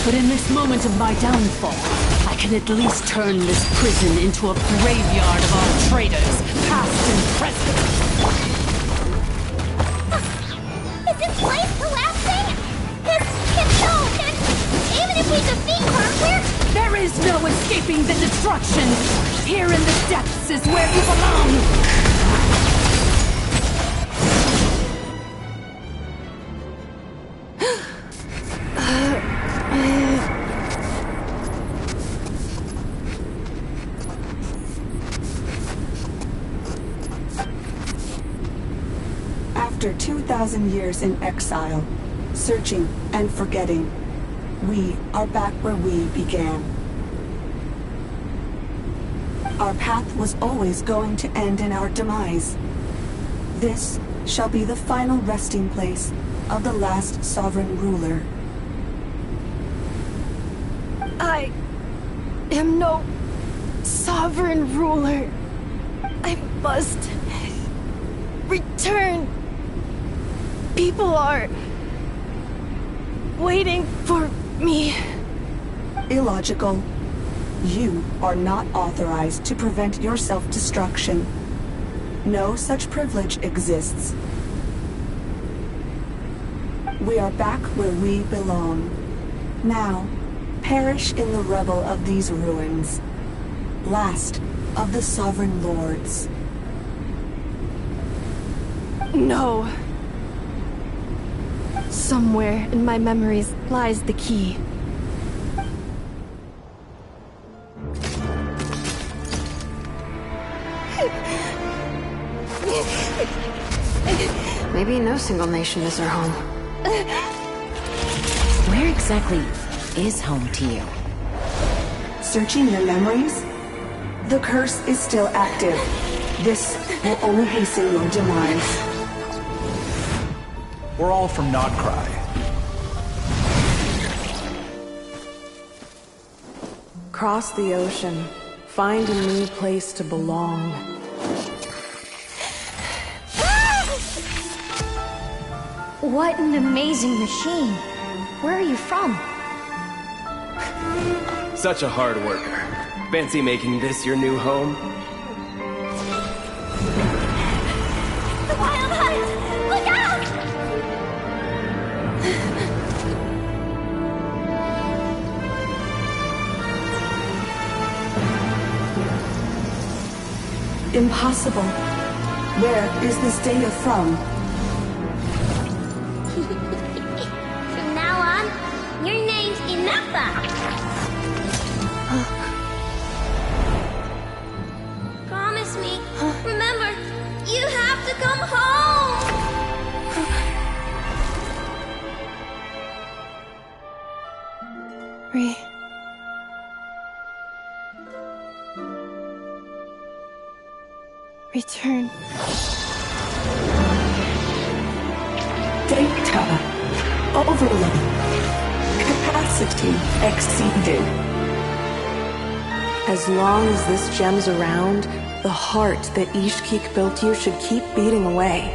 Speaker 6: But in this moment of my downfall, I can at least turn this prison into a graveyard of all traitors, past and present.
Speaker 3: Is this place collapsing? Even if we defeat her,
Speaker 6: There is no escaping the destruction! Here in the depths is where you belong!
Speaker 19: After 2,000 years in exile, searching and forgetting, we are back where we began. Our path was always going to end in our demise. This shall be the final resting place of the last sovereign ruler.
Speaker 4: I am no sovereign ruler. I must return. People are waiting for me.
Speaker 19: Illogical. You are not authorized to prevent your self-destruction. No such privilege exists. We are back where we belong. Now, perish in the rubble of these ruins. Last of the sovereign lords.
Speaker 4: No. Somewhere in my memories lies the key.
Speaker 5: Maybe no single nation is our home.
Speaker 2: Where exactly is home to you?
Speaker 19: Searching your memories? The curse is still active. This will only hasten your demise.
Speaker 9: We're all from Nodcry.
Speaker 14: Cross the ocean. Find a new place to belong.
Speaker 3: What an amazing machine. Where are you from?
Speaker 10: Such a hard worker. Fancy making this your new home?
Speaker 3: The Wild Hunt! Look out!
Speaker 19: Impossible. Where is this data from?
Speaker 3: From now on, your name's Inappa. Promise me. Remember, you have to come home.
Speaker 4: Return.
Speaker 19: Data. Overload. Capacity exceeded.
Speaker 14: As long as this gem's around, the heart that Ishkik built you should keep beating away.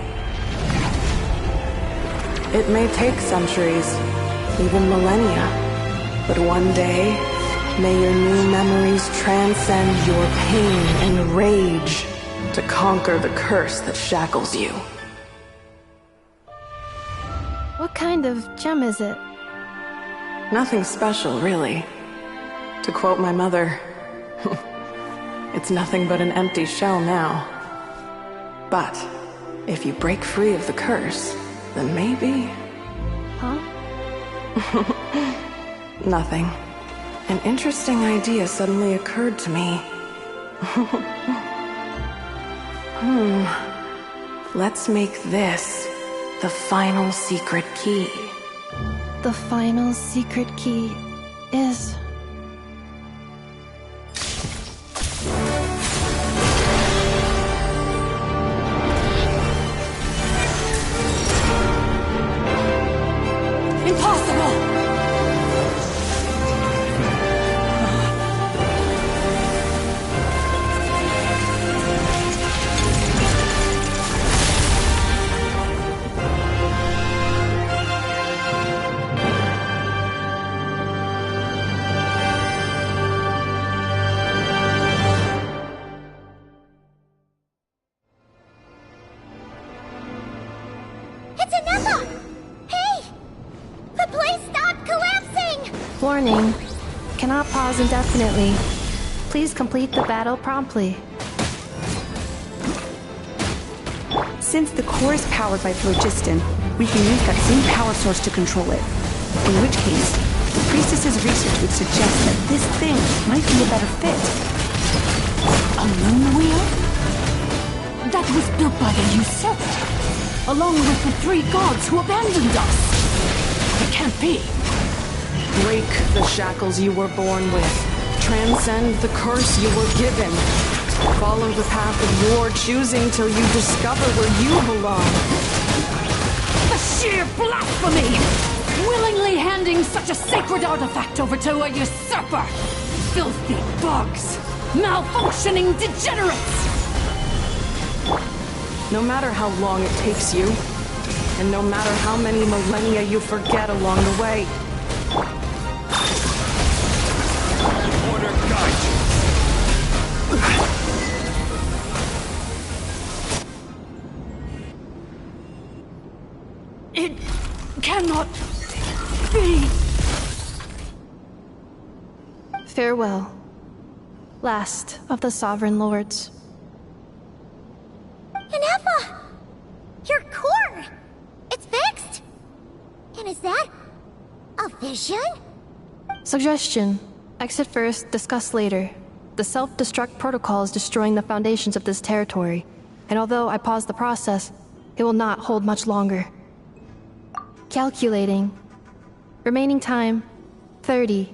Speaker 14: It may take centuries, even millennia, but one day, may your new memories transcend your pain and rage to conquer the curse that shackles you.
Speaker 4: What kind of gem is it?
Speaker 14: Nothing special, really. To quote my mother, it's nothing but an empty shell now. But if you break free of the curse, then maybe...
Speaker 4: Huh?
Speaker 14: Nothing. An interesting idea suddenly occurred to me. Let's make this the final secret key.
Speaker 4: The final secret key is...
Speaker 6: Impossible!
Speaker 3: It's Inappa! Hey! The place stopped collapsing!
Speaker 4: Warning. Cannot pause indefinitely. Please complete the battle promptly.
Speaker 21: Since the core is powered by phlogiston, we can use that same power source to control it. In which case, the priestess's research would suggest that this thing might be a better fit.
Speaker 6: A moon wheel? That was built by a usurper, along with the 3 gods who abandoned us. It can't be.
Speaker 14: Break the shackles you were born with. Transcend the curse you were given. Follow the path of your choosing till you discover where you belong.
Speaker 6: The sheer blasphemy! Willingly handing such a sacred artifact over to a usurper! Filthy bugs! Malfunctioning degenerates!
Speaker 14: No matter how long it takes you, and no matter how many millennia you forget along the way.
Speaker 20: Order guide you.
Speaker 6: It cannot be.
Speaker 4: Farewell. Last of the Sovereign Lords.
Speaker 3: Inappa! Your core! It's fixed! And is that a vision?
Speaker 4: Suggestion. Exit first, discuss later. The self-destruct protocol is destroying the foundations of this territory, and although I paused the process, It will not hold much longer. Calculating. Remaining time, 30.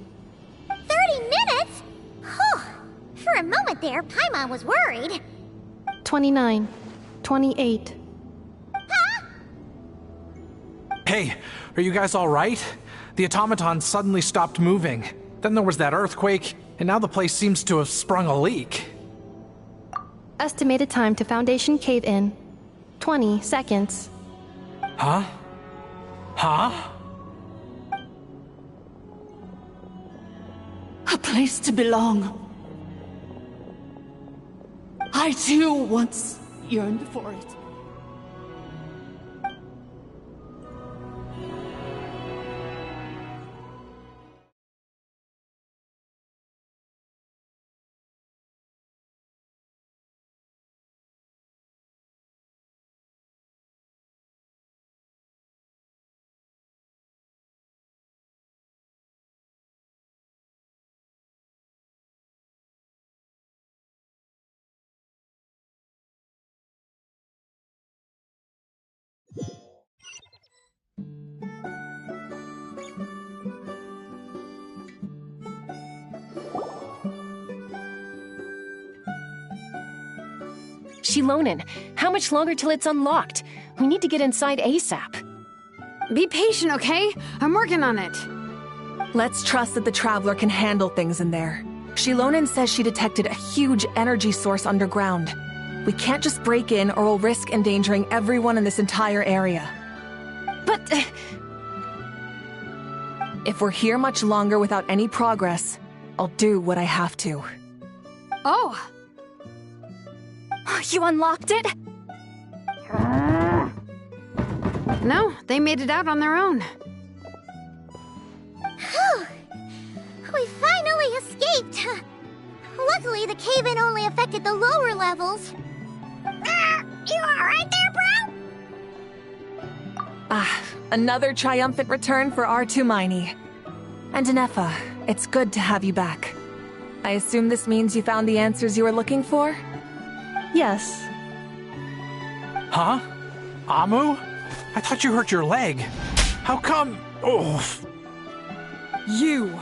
Speaker 3: 30 minutes? Whew. For a moment there, Paimon was worried.
Speaker 4: 29. 28.
Speaker 9: Hey, are you guys alright? The automaton suddenly stopped moving. Then there was that earthquake, and now the place seems to have sprung a leak.
Speaker 4: Estimated time to Foundation cave in, 20 seconds.
Speaker 9: Huh? Huh?
Speaker 6: A place to belong. I too once yearned for it.
Speaker 2: Shilonen, how much longer till it's unlocked? We need to get inside ASAP.
Speaker 5: Be patient, okay? I'm working on it.
Speaker 1: Let's trust that the Traveler can handle things in there. Shilonen says she detected a huge energy source underground. We can't just break in or we'll risk endangering everyone in this entire area.
Speaker 2: But...
Speaker 1: if we're here much longer without any progress, I'll do what I have to.
Speaker 5: Oh!
Speaker 15: You unlocked it?
Speaker 5: No, they made it out on their own.
Speaker 3: Whew. We finally escaped. Luckily, the cave-in only affected the lower levels. You alright there, bro?
Speaker 1: Another triumphant return for R2 Miney. And Inefa, it's good to have you back. I assume this means you found the answers you were looking for?
Speaker 4: Yes.
Speaker 9: Huh? Amu? I thought you hurt your leg. How come? Oh.
Speaker 7: You!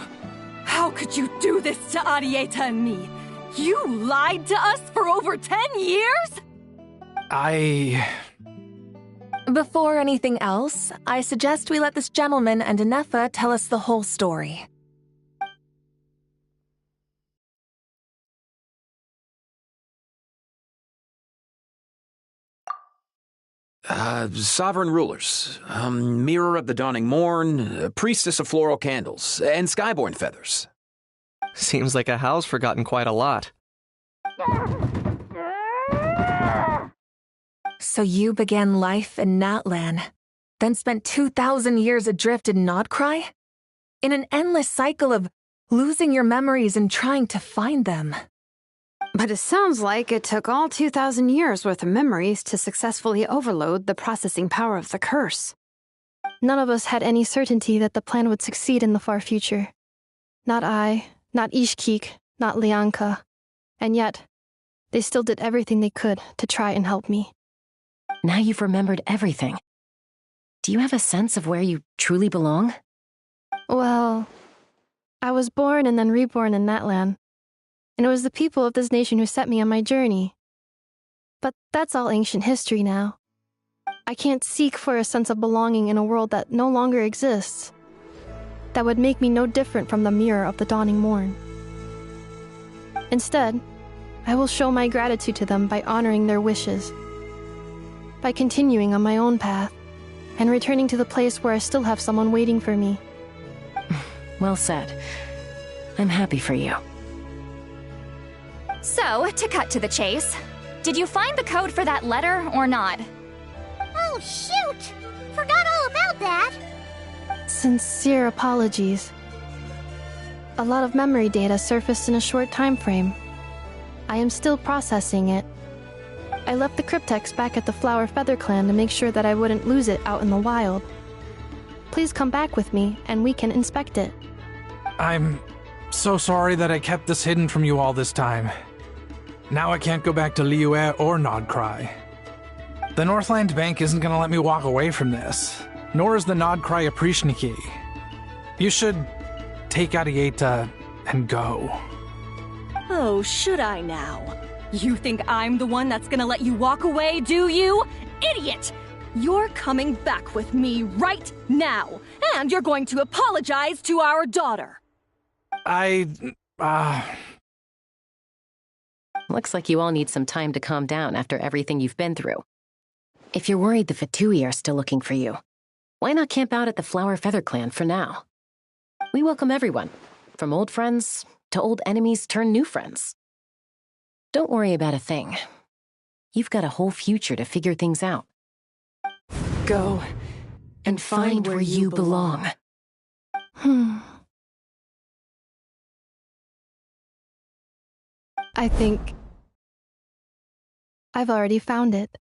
Speaker 7: How could you do this to Arieta and me? You lied to us for over 10 years?
Speaker 1: Before anything else, I suggest we let this gentleman and Inefa tell us the whole story.
Speaker 22: Sovereign rulers, Mirror of the Dawning Morn, Priestess of Floral Candles, and Skyborn Feathers.
Speaker 8: Seems like a howl's forgotten quite a lot.
Speaker 1: So you began life in Natlan, then spent 2,000 years adrift in Nodcry? In an endless cycle of losing your memories and trying to find them.
Speaker 5: But it sounds like it took all 2,000 years worth of memories to successfully overload the processing power of the curse.
Speaker 4: None of us had any certainty that the plan would succeed in the far future. Not I, not Ishkik, not Lianka. And yet, they still did everything they could to try and help me.
Speaker 2: Now you've remembered everything. Do you have a sense of where you truly belong?
Speaker 4: Well, I was born and then reborn in Natlan. And it was the people of this nation who set me on my journey. But that's all ancient history now. I can't seek for a sense of belonging in a world that no longer exists. That would make me no different from the mirror of the dawning morn. Instead, I will show my gratitude to them by honoring their wishes. By continuing on my own path, and returning to the place where I still have someone waiting for me.
Speaker 2: Well said. I'm happy for you.
Speaker 15: So, to cut to the chase, did you find the code for that letter or not?
Speaker 3: Oh, shoot! Forgot all about that!
Speaker 4: Sincere apologies. A lot of memory data surfaced in a short time frame. I am still processing it. I left the cryptex back at the Flower Feather Clan to make sure that I wouldn't lose it out in the wild. Please come back with me, and we can inspect it.
Speaker 9: I'm so sorry that I kept this hidden from you all this time. Now I can't go back to Liyue or Nodcry. The Northland Bank isn't gonna let me walk away from this, nor is the Nodcry Aprishniki. You should take Arieta and go.
Speaker 7: Oh, should I now? You think I'm the one that's gonna let you walk away, do you? Idiot! You're coming back with me right now, and you're going to apologize to our daughter.
Speaker 2: Looks like you all need some time to calm down after everything you've been through. If you're worried the Fatui are still looking for you, why not camp out at the Flower Feather Clan for now? We welcome everyone, from old friends to old enemies turned new friends. Don't worry about a thing. You've got a whole future to figure things out.
Speaker 14: Go
Speaker 2: and find where you belong.
Speaker 4: I think I've already found it.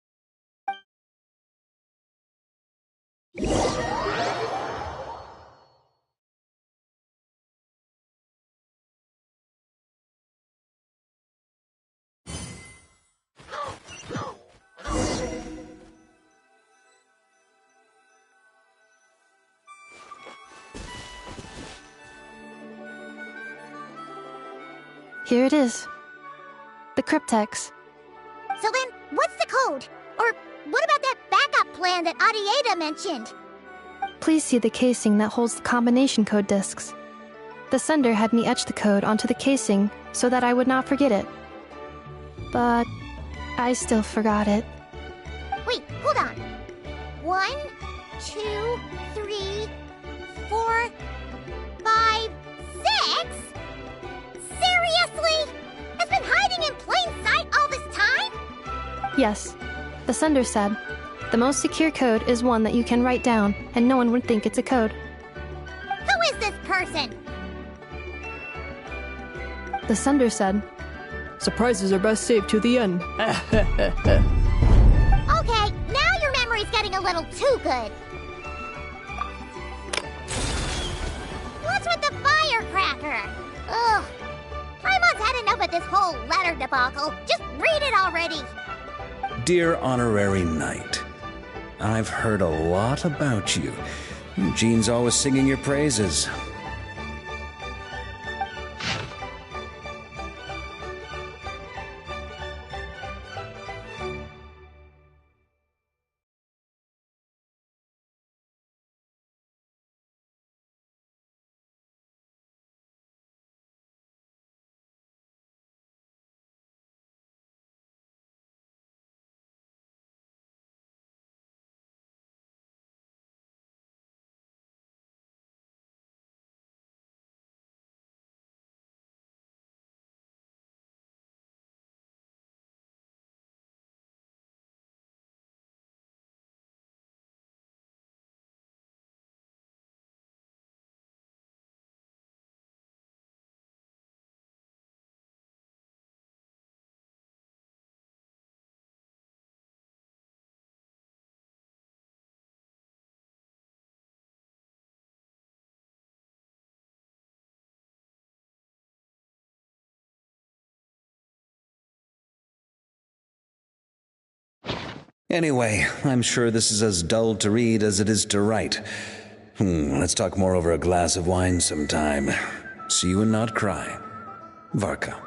Speaker 4: Here it is. The cryptex.
Speaker 3: So then, what's the code? Or what about that backup plan that Arieta mentioned?
Speaker 4: Please see the casing that holds the combination code discs. The sender had me etch the code onto the casing so that I would not forget it. But I still forgot it.
Speaker 3: Wait, hold on. 1, 2, 3, 4, 5, 6? Seriously? It's been hiding in plain sight all this time?
Speaker 4: Yes, the sender said, the most secure code is one that you can write down and no one would think it's a code.
Speaker 3: Who is this person?
Speaker 4: The sender said, surprises are best saved to the end.
Speaker 3: Okay, now your memory's getting a little too good. What's with the firecracker? Ugh. Paimon's had enough of this whole letter debacle. Just read it already.
Speaker 11: Dear Honorary Knight, I've heard a lot about you. Eugene's always singing your praises. Anyway, I'm sure this is as dull to read as it is to write. Let's talk more over a glass of wine sometime. See you and not cry. Varka.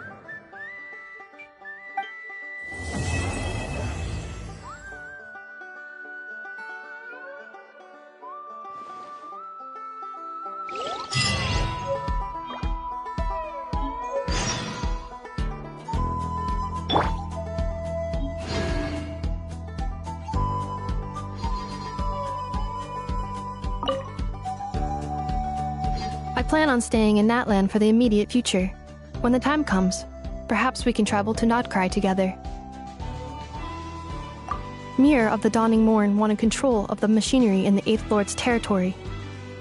Speaker 4: I plan on staying in Natlan for the immediate future. When the time comes, perhaps we can travel to Nodcry together. Mir of the Dawning Morn wanted control of the machinery in the Eighth Lord's territory.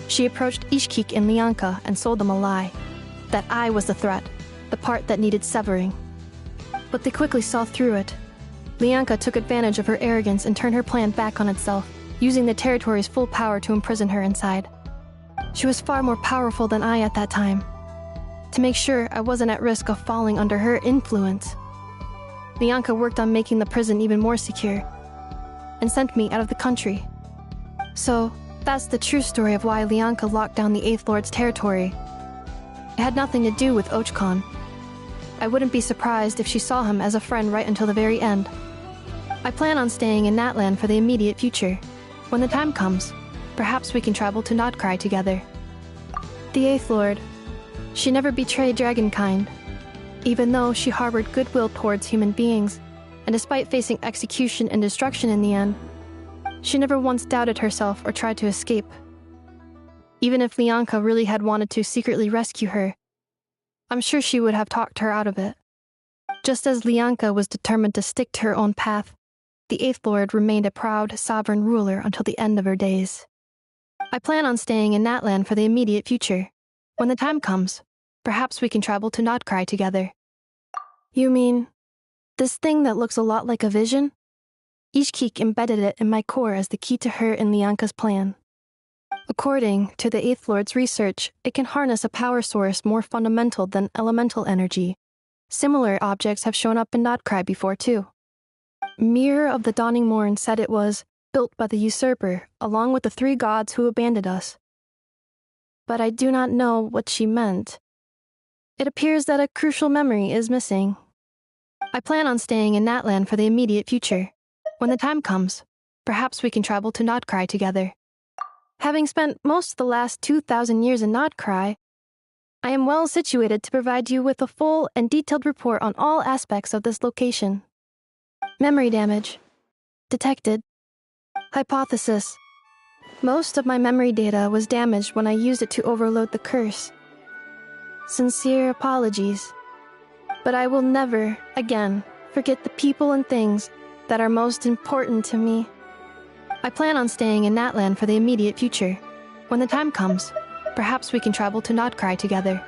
Speaker 4: She approached Ishkik and Lianka and sold them a lie. That I was the threat, the part that needed severing. But they quickly saw through it. Lianka took advantage of her arrogance and turned her plan back on itself, using the territory's full power to imprison her inside. She was far more powerful than I at that time. To make sure I wasn't at risk of falling under her influence, Lianka worked on making the prison even more secure. and sent me out of the country. So, that's the true story of why Lianka locked down the Eighth Lord's territory. It had nothing to do with Ochkon. I wouldn't be surprised if she saw him as a friend right until the very end. I plan on staying in Natlan for the immediate future. When the time comes, perhaps we can travel to Nodcry together. The Eighth Lord. She never betrayed Dragonkind, even though she harbored goodwill towards human beings, and despite facing execution and destruction in the end, she never once doubted herself or tried to escape. Even if Lianka really had wanted to secretly rescue her, I'm sure she would have talked her out of it. Just as Lianka was determined to stick to her own path, the Eighth Lord remained a proud, sovereign ruler until the end of her days. I plan on staying in Natlan for the immediate future. When the time comes, perhaps we can travel to Nodcry together. You mean, this thing that looks a lot like a vision? Ishkik embedded it in my core as the key to her and Lianka's plan. According to the Eighth Lord's research, it can harness a power source more fundamental than elemental energy. Similar objects have shown up in Nodcry before, too. Mirror of the Dawning Morn said it was built by the usurper, along with the 3 gods who abandoned us. But I do not know what she meant. It appears that a crucial memory is missing. I plan on staying in Natlan for the immediate future. When the time comes, perhaps we can travel to Nodcry together. Having spent most of the last 2,000 years in Nodcry, I am well situated to provide you with a full and detailed report on all aspects of this location. Memory damage. Detected. Hypothesis. Most of my memory data was damaged when I used it to overload the curse. Sincere apologies. But I will never, again, forget the people and things that are most important to me. I plan on staying in Natlan for the immediate future. When the time comes, perhaps we can travel to Nodcry together.